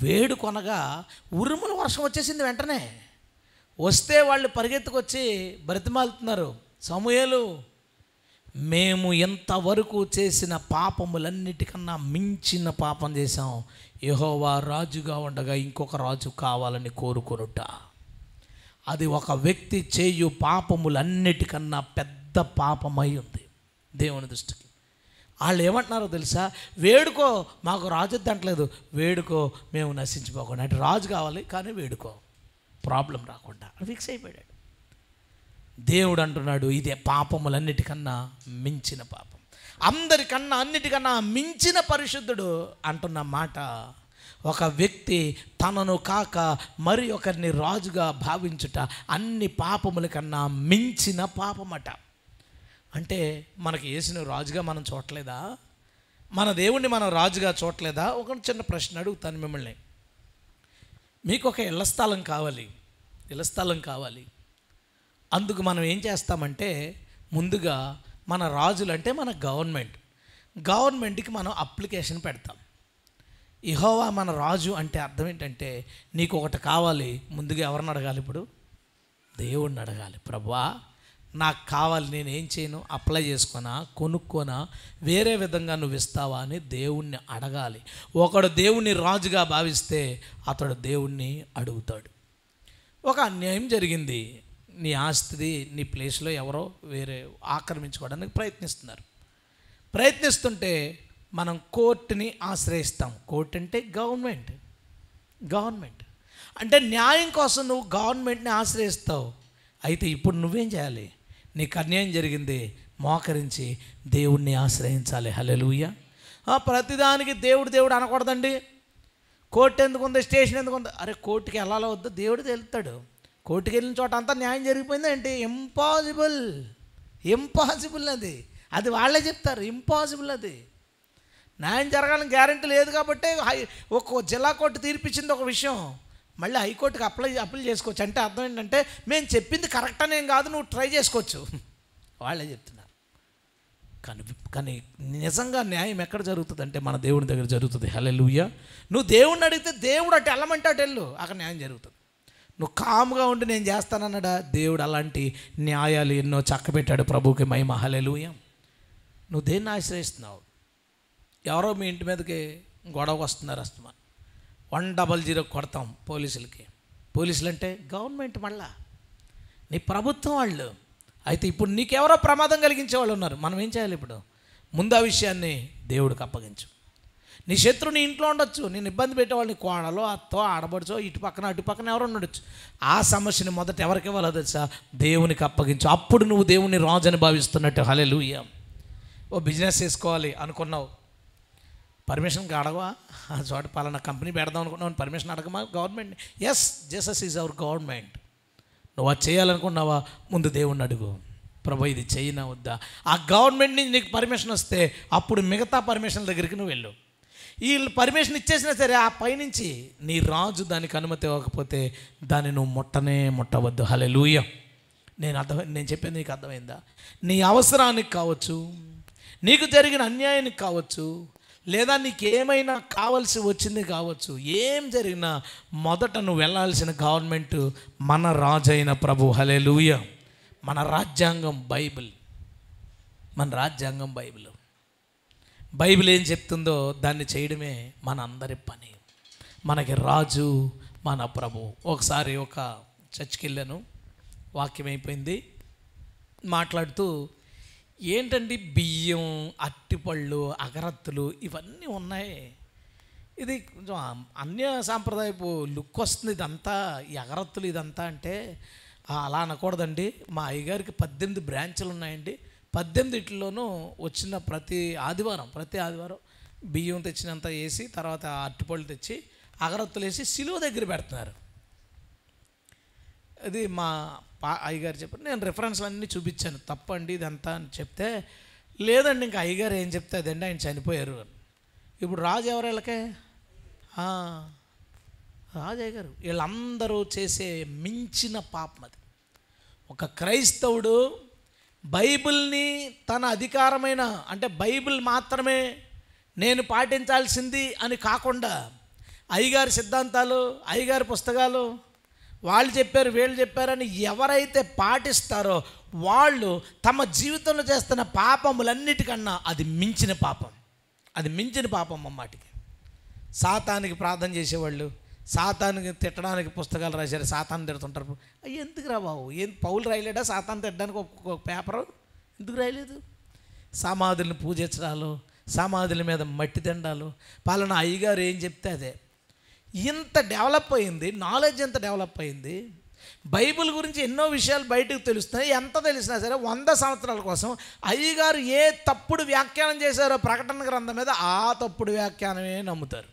వేడుకొనగా ఉరుముల వర్షం వచ్చేసింది. వెంటనే వస్తే వాళ్ళు పరిగెత్తుకొచ్చి బ్రతిమాలుతున్నారు, సమూయేలు మేము ఎంతవరకు చేసిన పాపములన్నిటికన్నా మించిన పాపం చేశాం. యెహోవా రాజుగా ఉండగా ఇంకొక రాజు కావాలని కోరుకొనుట, అది ఒక వ్యక్తి చేయు పాపములన్నిటికన్నా పెద్ద పాపమై ఉంది దేవుని దృష్టికి. వాళ్ళు ఏమంటున్నారో తెలుసా? వేడుకో, మాకు రాజు అంటలేదు, వేడుకో మేము నశించిపోకుండా. అంటే రాజు కావాలి కానీ వేడుకో, ప్రాబ్లం రాకుండా అని ఫిక్స్ అయిపోయాడు. దేవుడు అంటున్నాడు, ఇదే పాపములన్నిటికన్నా మించిన పాపం, అందరికన్నా అన్నిటికన్నా మించిన పరిశుద్ధుడు అంటున్న మాట. ఒక వ్యక్తి తనను కాక మరి ఒకరిని రాజుగా భావించుట అన్ని పాపముల కన్నా మించిన పాపమట. అంటే మనకి యేసుని రాజుగా మనం చూడలేదా? మన దేవుణ్ణి మనం రాజుగా చూడలేదా? ఒక చిన్న ప్రశ్న అడుగుతాను మిమ్మల్ని. మీకు ఒక ఇళ్ల స్థలం కావాలి. అందుకు మనం ఏం చేస్తామంటే ముందుగా మన రాజులు అంటే మన గవర్నమెంట్కి మనం అప్లికేషన్ పెడతాం. యెహోవా మన రాజు అంటే అర్థం ఏంటంటే నీకు ఒకటి కావాలి, ముందుగా ఎవరిని అడగాలి? ఇప్పుడు దేవుణ్ణి అడగాలి. ప్రభువా నాకు కావాలి, నేను ఏం చేయను? అప్లై చేసుకోనా, కొనుక్కోనా, వేరే విధంగా నువ్వు ఇస్తావా అని దేవుణ్ణి అడగాలి. ఒకడు దేవుణ్ణి రాజుగా భావిస్తే అతడు దేవుణ్ణి అడుగుతాడు. ఒక అన్యాయం జరిగింది, నీ ఆస్తిది నీ ప్లేస్లో ఎవరో వేరే ఆక్రమించుకోవడానికి ప్రయత్నిస్తుంటే మనం కోర్టుని ఆశ్రయిస్తాం. కోర్టు అంటే గవర్నమెంట్ అంటే న్యాయం కోసం నువ్వు గవర్నమెంట్ని ఆశ్రయిస్తావు. అయితే ఇప్పుడు నువ్వేం చేయాలి? నీకు అన్యాయం జరిగింది, మోకరించి దేవుణ్ణి ఆశ్రయించాలి. హల్లెలూయా. ప్రతిదానికి దేవుడు అనకూడదండి. కోర్టు ఎందుకు ఉంది, స్టేషన్ ఎందుకు ఉంది? అరే కోర్టుకి వెళ్ళాలో వద్దు దేవుడు తెలుస్తాడు. కోర్టుకి వెళ్ళిన చోట అంతా న్యాయం జరిగిపోయింది అంటే ఇంపాసిబుల్ అది వాళ్ళే చెప్తారు. ఇంపాసిబుల్, అది న్యాయం జరగాలని గ్యారెంటీ లేదు. కాబట్టి ఒక జిల్లా కోర్టు తీర్పిచ్చింది ఒక విషయం, మళ్ళీ హైకోర్టుకి అప్పీల్ చేసుకోవచ్చు. అంటే అర్థం ఏంటంటే మేము చెప్పింది కరెక్ట్ అనేం కాదు, నువ్వు ట్రై చేసుకోవచ్చు, వాళ్ళే చెప్తున్నారు. కానీ నిజంగా న్యాయం ఎక్కడ జరుగుతుంది అంటే మన దేవుని దగ్గర జరుగుతుంది. హల్లెలూయా. నువ్వు దేవుణ్ణి అడిగితే దేవుడు అటు వెళ్ళమంటే అటు వెళ్ళు, అక్కడ న్యాయం జరుగుతుంది. నువ్వు కామ్గా ఉండి నేను చేస్తానన్నాడా? దేవుడు అలాంటి న్యాయాలు ఎన్నో చక్కబెట్టాడు. ప్రభువుకి మహిమ. హల్లెలూయా. నువ్వు దేన్ని ఆశ్రయిస్తున్నావు? ఎవరో మీ ఇంటి మీదకి గొడవకు వస్తున్నారు, 100 కొడతాం పోలీసులు అంటే గవర్నమెంట్, మళ్ళా నీ ప్రభుత్వం వాళ్ళు. అయితే ఇప్పుడు నీకెవరో ప్రమాదం కలిగించే వాళ్ళు ఉన్నారు, మనం ఏం చేయాలి? ఇప్పుడు ముందు ఆ విషయాన్ని దేవుడికి అప్పగించు. నీ శత్రువు నీ ఇంట్లో ఉండొచ్చు, నేను ఇబ్బంది పెట్టేవాళ్ళని కోడలో, అత్తో, ఆడబడుచో, ఇటు పక్కన ఎవరు ఉండొచ్చు. ఆ సమస్యని మొదట ఎవరికి ఇవ్వాలో తెలుసా? దేవునికి అప్పగించు. అప్పుడు నువ్వు దేవుని రాజు అని భావిస్తున్నట్టు. హల్లెలూయా. ఓ బిజినెస్ చేసుకోవాలి అనుకున్నావు, పర్మిషన్కి అడగవా? ఆ చోట పలానా కంపెనీ పెడదాం అనుకున్నావు, పర్మిషన్ అడగమా government? Yes, Jesus is our government. నువ్వు అది చేయాలనుకున్నావా? ముందు దేవుణ్ణి అడుగు, ప్రభు ఇది చేయనా వద్దా? ఆ గవర్నమెంట్ నుంచి నీకు పర్మిషన్ వస్తే అప్పుడు మిగతా పర్మిషన్ల దగ్గరికి నువ్వు వెళ్ళు. వీళ్ళు పర్మిషన్ ఇచ్చేసినా సరే ఆ పైనుంచి నీ రాజు దానికి అనుమతి ఇవ్వకపోతే దాన్ని నువ్వు ముట్టవద్దు. హల్లెలూయా. నేను చెప్పేది నీకు అర్థమైందా? నీ అవసరానికి కావచ్చు, నీకు జరిగిన అన్యాయానికి కావచ్చు, లేదా నీకేమైనా కావాల్సి వచ్చింది కావచ్చు, ఏం జరిగినా మొదట నువ్వు వెళ్ళాల్సిన గవర్నమెంట్ మన రాజు అయిన ప్రభు. హల్లెలూయా. మన రాజ్యాంగం బైబిల్. మన రాజ్యాంగం బైబిల్. బైబిల్ ఏం చెప్తుందో దాన్ని చేయడమే మన అందరి పని. మనకి రాజు మన ప్రభు. ఒకసారి ఒక చర్చికి వెళ్ళాను, వాక్యం అయిపోయింది, మాట్లాడుతూ ఏంటండి బియ్యం, అట్టిపళ్ళు, అగరత్తులు ఇవన్నీ ఉన్నాయి, ఇది కొంచెం అన్య సాంప్రదాయపు లుక్ వస్తుంది ఇదంతా, ఈ అగరత్తులు ఇదంతా అంటే అలా అనకూడదండి. మా అయ్యగారికి 18 బ్రాంచులు ఉన్నాయండి. 18 వచ్చిన ప్రతి ఆదివారం బియ్యం తెచ్చినంత వేసి తర్వాత అట్టిపళ్ళు తెచ్చి అగరత్తులు వేసి సిలువ దగ్గర పెడుతున్నారు. అది మా అయ్యగారు చెప్పారు. నేను రిఫరెన్స్లు అన్నీ చూపించాను. తప్పండి ఇదంతా అని చెప్తే, లేదండి ఇంకా అయ్యగారు ఏం చెప్తే అదండి, ఆయన చనిపోయారు. ఇప్పుడు రాజు ఎవరు వీళ్ళకే? రాజు అయ్యగారు. వీళ్ళందరూ చేసే మించిన పాపం అది. ఒక క్రైస్తవుడు బైబిల్ని తన అధికారమైన, అంటే బైబిల్ మాత్రమే నేను పాటించాల్సింది అని కాకుండా, అయ్యగారి సిద్ధాంతాలు, అయ్యగారి పుస్తకాలు, వాళ్ళు చెప్పారు వీళ్ళు చెప్పారని ఎవరైతే పాటిస్తారో వాళ్ళు తమ జీవితంలో చేస్తున్న పాపములన్నిటికన్నా అది మించిన పాపం. అది మించిన పాపం అమ్మాటికి. సాతానికి ప్రార్థన చేసేవాళ్ళు, సాతానికి తిట్టడానికి పుస్తకాలు రాశారు, సాతాన్ని తిడుతుంటారు. అయ్యి ఎందుకు రా బాబు, ఏం పౌలు రాయలేడా సాతాన్ని తిట్టడానికి ఒక పేపరు? ఎందుకు రాయలేదు? సమాధులను పూజించడాలు, సమాధుల మీద మట్టి తిండాలు, పలానా అయ్యగారు ఏం చెప్తే అదే. ఇంత డెవలప్ అయింది, నాలెడ్జ్ ఎంత డెవలప్ అయింది. బైబిల్ గురించి ఎన్నో విషయాలు బయటకు తెలుస్తున్నాయి. ఎంత తెలిసినా సరే 100 సంవత్సరాల కోసం అయ్యగారు ఏ తప్పుడు వ్యాఖ్యానం చేశారో ప్రకటన గ్రంథం మీద ఆ తప్పుడు వ్యాఖ్యానమే నమ్ముతారు.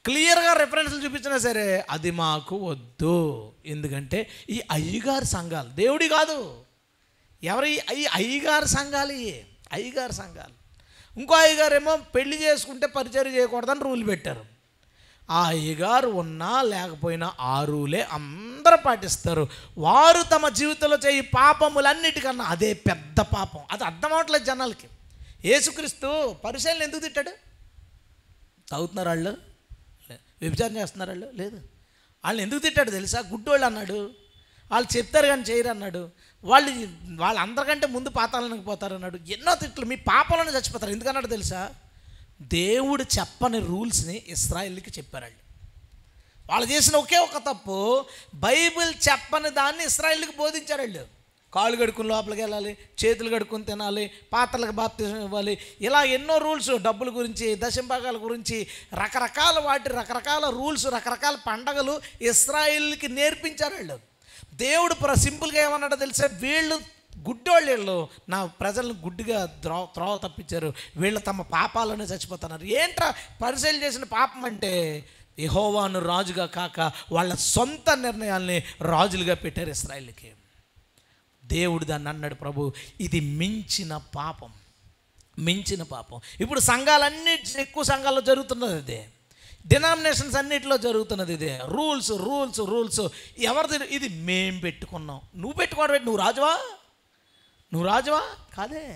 క్లియర్గా రెఫరెన్స్లు చూపించినా సరే అది మాకు వద్దు. ఎందుకంటే ఈ అయ్యగారు సంఘాలు దేవుడి కాదు, ఎవరి ఈ అయ్యగారు సంఘాలు, అయ్యగారు సంఘాలు. ఇంకో అయ్యగారేమో పెళ్లి చేసుకుంటే పరిచయం చేయకూడదని రూల్ పెట్టారు. ఆ అయ్యగారు ఉన్నా లేకపోయినా ఆ రూలే అందరూ పాటిస్తారు. వారు తమ జీవితంలో చేయి పాపములన్నిటికన్నా అదే పెద్ద పాపం. అది అర్థం అవ్వట్లేదు జనాలకి. యేసుక్రీస్తు పరిచయాలను ఎందుకు తిట్టాడు? తాగుతున్నారు వాళ్ళు, వ్యభిచారం చేస్తున్నారు వాళ్ళు, లేదు. వాళ్ళని ఎందుకు తిట్టాడు తెలుసా? గుడ్డోళ్ళు అన్నాడు, వాళ్ళు చెప్తారు కానీ చేయరు అన్నాడు, వాళ్ళు అందరికంటే ముందు పాతాళానికి పోతారు అన్నాడు. ఎన్నో తిట్లు. మీ పాపలను చచ్చిపోతారు ఎందుకన్నాడు తెలుసా? దేవుడు చెప్పని రూల్స్ని ఇశ్రాయేలుకి చెప్పారండి. వాళ్ళు చేసిన ఒకే ఒక తప్పు, బైబిల్ చెప్పని దాన్ని ఇశ్రాయేలుకి బోధించారు. వాళ్ళు కాళ్ళు కడుక్కుని లోపలికి వెళ్ళాలి, చేతులు కడుక్కుని తినాలి, పాత్రలకు బాప్తిజం ఇవ్వాలి, ఇలా ఎన్నో రూల్స్, డబ్బుల గురించి, దశంభాగాల గురించి, రకరకాల రూల్స్, రకరకాల పండగలు ఇశ్రాయేలుకి నేర్పించారు. వాళ్ళు దేవుడు సింపుల్గా ఏమన్నాడో తెలుసా? వీళ్ళు గుడ్డోళ్ళు, నా ప్రజలను గుడ్డిగా త్రోవ తప్పించారు, వీళ్ళు తమ పాపాలను చచ్చిపోతున్నారు. ఏంట్రా పరిశీలన చేసిన పాపం అంటే? యెహోవాను రాజుగా కాక వాళ్ళ సొంత నిర్ణయాల్ని రాజులుగా పెట్టారు ఇశ్రాయేలుకి. దేవుడు దాన్ని అన్నాడు, ప్రభు ఇది మించిన పాపం, మించిన పాపం. ఇప్పుడు ఎక్కువ సంఘాల్లో జరుగుతున్నది ఇదే, డినామినేషన్స్ అన్నిటిలో జరుగుతున్నది ఇదే. Rules rules rules. ఎవరిది? ఇది మేం పెట్టుకున్నాం. నువ్వు పెట్టుకోవడం, నువ్వు రాజువా? కాదే.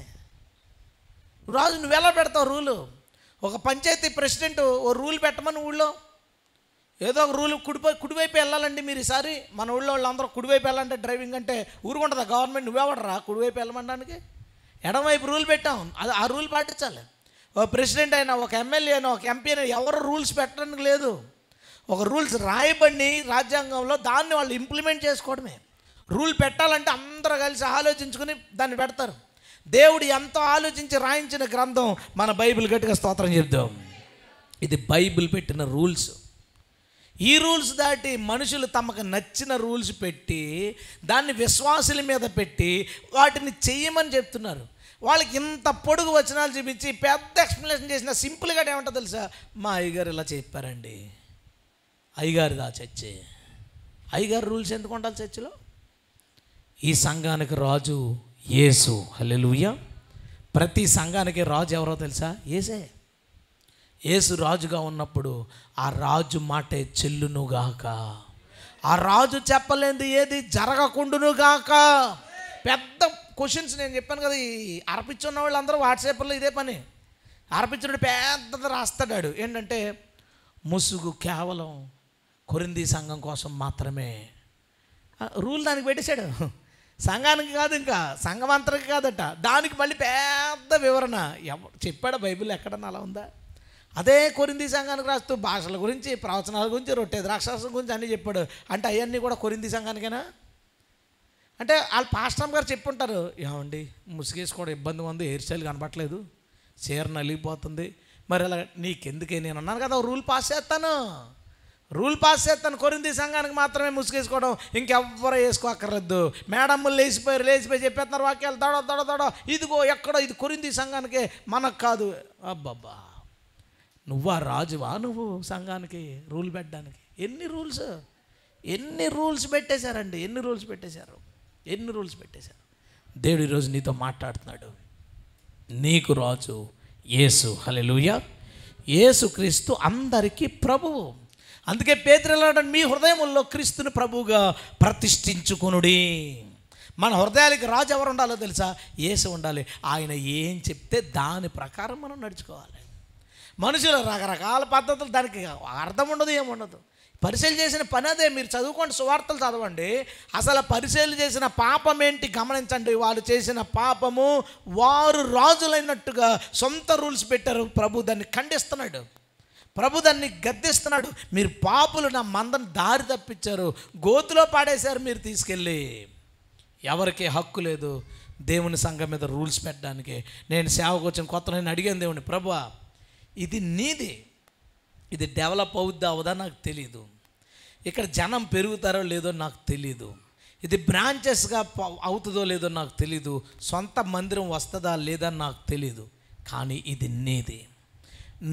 రాజు నువ్వు ఎలా పెడతావు రూలు? ఒక పంచాయతీ ప్రెసిడెంట్ ఓ రూల్ పెట్టమని ఊళ్ళో ఏదో ఒక రూల్, కుడివైపు వెళ్ళాలండి మీరు ఈసారి, మన ఊళ్ళో వాళ్ళందరూ కుడివైపు వెళ్ళాలంటే డ్రైవింగ్ అంటే ఊరుకుంటుందా గవర్నమెంట్? నువ్వెవడరా కుడివైపు వెళ్ళమనడానికి? ఎడమవైపు రూల్ పెట్టాం, అది ఆ రూల్ పాటించాలి. ఒక ప్రెసిడెంట్ అయినా, ఒక ఎమ్మెల్యే అయినా, ఒక ఎంపీ అయినా ఎవరు రూల్స్ పెట్టడానికి లేదు. ఒక రూల్స్ రాయబడి రాజ్యాంగంలో దాన్ని వాళ్ళు ఇంప్లిమెంట్ చేసుకోవడమే. రూల్ పెట్టాలంటే అందరూ కలిసి ఆలోచించుకుని దాన్ని పెడతారు. దేవుడు ఎంతో ఆలోచించి రాయించిన గ్రంథం మన బైబిల్. గట్టిగా స్తోత్రం చెప్దాం. ఇది బైబిల్ పెట్టిన రూల్స్. ఈ రూల్స్ దాటి మనుషులు తమకు నచ్చిన రూల్స్ పెట్టి దాన్ని విశ్వాసుల మీద పెట్టి వాటిని చెయ్యమని చెప్తున్నారు. వాళ్ళకి ఇంత పొడుగు వచనాలు చూపించి పెద్ద ఎక్స్ప్లెనేషన్ చేసిన సింపుల్గా ఏమంటో తెలుసా? మా అయ్యగారు ఇలా చెప్పారండి. అయ్యగారిదా చర్చి? అయ్యగారు రూల్స్ ఎందుకు ఉండాలి చర్చిలో? ఈ సంఘానికి రాజు యేసు. హల్లెలూయా. ప్రతి సంఘానికి రాజు ఎవరో తెలుసా? యేసే. యేసు రాజుగా ఉన్నప్పుడు ఆ రాజు మాటే చెల్లునుగాక, ఆ రాజు చెప్పలేనిది ఏది జరగకుండునుగాక. పెద్ద క్వశ్చన్స్ నేను చెప్పాను కదా, ఈ అరపిచ్చున్న వాళ్ళు అందరూ వాట్సాప్లో ఇదే పని. అరపిచ్చుడు పెద్దది రాస్తాడు ఏంటంటే, ముసుగు కేవలం కొరింథీ సంఘం కోసం మాత్రమే. రూల్ దానికి పెట్టేశాడు, సంఘానికి కాదు, ఇంకా సంఘం అంతరికి కాదట. దానికి మళ్ళీ పెద్ద వివరణ. చెప్పాడు బైబిల్ ఎక్కడన్నా అలా ఉందా? అదే కొరింథీ సంఘానికి రాస్తూ భాషల గురించి, ప్రవచనాల గురించి, రొట్టె ద్రాక్షారసం గురించి అన్నీ చెప్పాడు. అంటే అవన్నీ కూడా కొరింథీ సంఘానికేనా? అంటే వాళ్ళు పాస్టర్ గారు చెప్పుంటారు, ఏమండి ముసుగేసుకోవడం ఇబ్బంది ఉంది, హెయిర్ స్టైల్ కనపట్లేదు, చీర నలిగిపోతుంది, మరి అలా నీకెందుకే, నేను అన్నాను కదా రూల్ పాస్ చేస్తాను, కొరింథీ సంఘానికి మాత్రమే ముసుగేసుకోవడం, ఇంకెవ్వరూ వేసుకోక్కర్లేదు. మేడమ్ములు లేచిపోయి చెప్పేస్తున్నారు వాక్యాలు దడ ఇదిగో ఎక్కడో ఇది కొరింథీ సంఘానికే, మనకు కాదు. అబ్బబ్బా, నువ్వా రాజువా నువ్వు సంఘానికి రూల్ పెట్టడానికి? ఎన్ని రూల్స్ పెట్టేశారండి, ఎన్ని రూల్స్ పెట్టేశారు. దేవుడు ఈరోజు నీతో మాట్లాడుతున్నాడు. నీకు రాజు యేసు. హల్లెలూయా. యేసుక్రీస్తు అందరికీ ప్రభువు. అందుకే పేతురు అన్నాడు, మీ హృదయముల్లో క్రీస్తుని ప్రభువుగా ప్రతిష్ఠించుకొనుడి. మన హృదయాలకి రాజు ఎవరు ఉండాలో తెలుసా? యేసు ఉండాలి. ఆయన ఏం చెప్తే దాని ప్రకారం మనం నడుచుకోవాలి. మనుషులు రకరకాల పద్ధతులు, దానికి అర్థం ఉండదు, ఏముండదు. పరిశీలన చేసిన పని అదే. మీరు చదువుకోండి, సువార్తలు చదవండి. అసలు పరిశీలన చేసిన పాపం ఏంటి గమనించండి. వాళ్ళు చేసిన పాపము, వారు రాజులైనట్టుగా సొంత రూల్స్ పెట్టారు. ప్రభు దాన్ని ఖండిస్తున్నాడు, ప్రభు దాన్ని గద్దిస్తున్నాడు. మీరు పాపులు, నా మందను దారి తప్పించారు, గోతులో పాడేశారు మీరు తీసుకెళ్ళి. ఎవరికి హక్కు లేదు దేవుని సంఘం మీద రూల్స్ పెట్టడానికి. నేను సేవకు వచ్చిన కొత్త నేను అడిగాను దేవుని, ప్రభువా ఇది నీది, ఇది డెవలప్ అవుద్దా అవదా నాకు తెలీదు, ఇక్కడ జనం పెరుగుతారో లేదో నాకు తెలీదు, ఇది బ్రాంచెస్గా అవుతుందో లేదో నాకు తెలీదు, సొంత మందిరం వస్తుందా లేదా నాకు తెలీదు, కానీ ఇది నీది.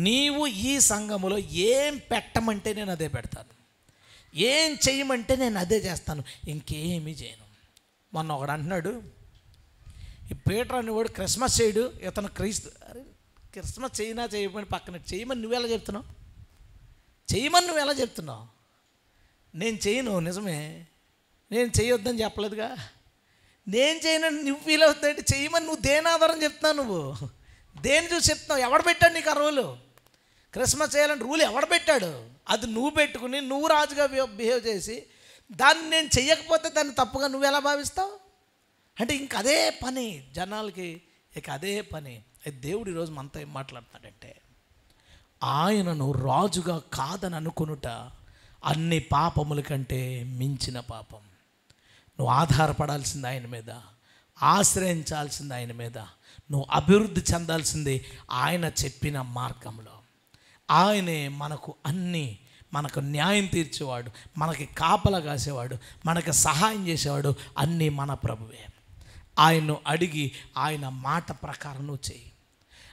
నీవు ఈ సంఘములో ఏం పెట్టమంటే నేను అదే పెడతాను, ఏం చేయమంటే నేను అదే చేస్తాను, ఇంకేమీ చేయను. మొన్న ఒకడు అంటున్నాడు, ఈ పీటర్ అనేవాడు క్రిస్మస్ చేయడు, ఇతను క్రీస్తు. అరే క్రిస్మస్ చేయనా చేయమని పక్కన చేయమని నువ్వెలా చెప్తున్నావు? నేను చేయను, నిజమే, నేను చేయొద్దని చెప్పలేదుగా. నేను చేయనని నువ్వు ఫీల్ అవుతుందంటే చేయమని నువ్వు దేని ఆధారం చెప్తున్నావు? నువ్వు దేని చూసి చెప్తున్నావు? ఎవడు పెట్టాడు నీకు ఆ రూలు? క్రిస్మస్ చేయాలంటే రూల్ ఎవడు పెట్టాడు? అది నువ్వు పెట్టుకుని నువ్వు రాజుగా బిహేవ్ చేసి దాన్ని నేను చెయ్యకపోతే దాన్ని తప్పుగా నువ్వు ఎలా భావిస్తావు? అంటే ఇంక అదే పని జనాలకి, ఇక అదే పని. దేవుడు ఈరోజు మనతో ఏం మాట్లాడుతున్నాడంటే, ఆయనను రాజుగా కాదని అనుకొనుట అన్ని పాపముల కంటే మించిన పాపం. నువ్వు ఆధారపడాల్సింది ఆయన మీద, ఆశ్రయించాల్సింది ఆయన మీద, నువ్వు అభివృద్ధి చెందాల్సింది ఆయన చెప్పిన మార్గంలో. ఆయనే మనకు న్యాయం తీర్చేవాడు, మనకి కాపలా కాసేవాడు, మనకి సహాయం చేసేవాడు, అన్నీ మన ప్రభువే. ఆయన్ను అడిగి ఆయన మాట ప్రకారం నువ్వు చేయి.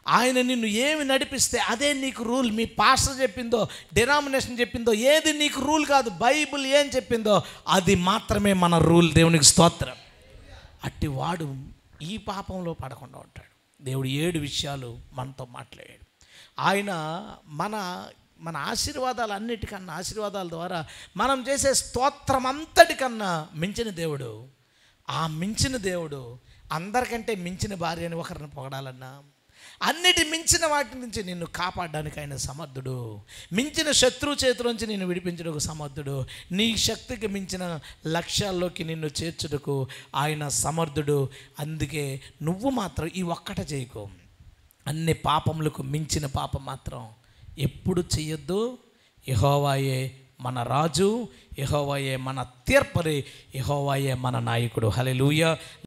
ఆయన నిన్ను ఏమి నడిపిస్తే అదే నీకు రూల్. మీ పాస్టర్ చెప్పిందో, డినామినేషన్ చెప్పిందో ఏది నీకు రూల్ కాదు. బైబిల్ ఏం చెప్పిందో అది మాత్రమే మన రూల్. దేవునికి స్తోత్రం. అట్టి వాడు ఈ పాపంలో పడకుండా ఉంటాడు. దేవుడు 7 విషయాలు మనతో మాట్లాడాడు. ఆయన మన ఆశీర్వాదాలు అన్నిటికన్నా, ఆశీర్వాదాల ద్వారా మనం చేసే స్తోత్రం అంతటికన్నా మించిన దేవుడు. ఆ మించిన దేవుడు, అందరికంటే మించిన భార్యని ఒకరిని పొగడాలన్నా, అన్నిటి మించిన వాటి నుంచి నిన్ను కాపాడడానికి ఆయన సమర్థుడు. మించిన శత్రువు చేతిలోంచి నిన్ను విడిపించడానికి సమర్థుడు. నీ శక్తికి మించిన లక్ష్యాల్లోకి నిన్ను చేర్చుటకు ఆయన సమర్థుడు. అందుకే నువ్వు మాత్రం ఈ ఒక్కట చేయకు. అన్ని పాపములకు మించిన పాపం మాత్రం ఎప్పుడు చెయ్యొద్దు. యెహోవాయే మన రాజు, యెహోవాయే మన తీర్పరి, యెహోవాయే మన నాయకుడు. హల్లెలూయా.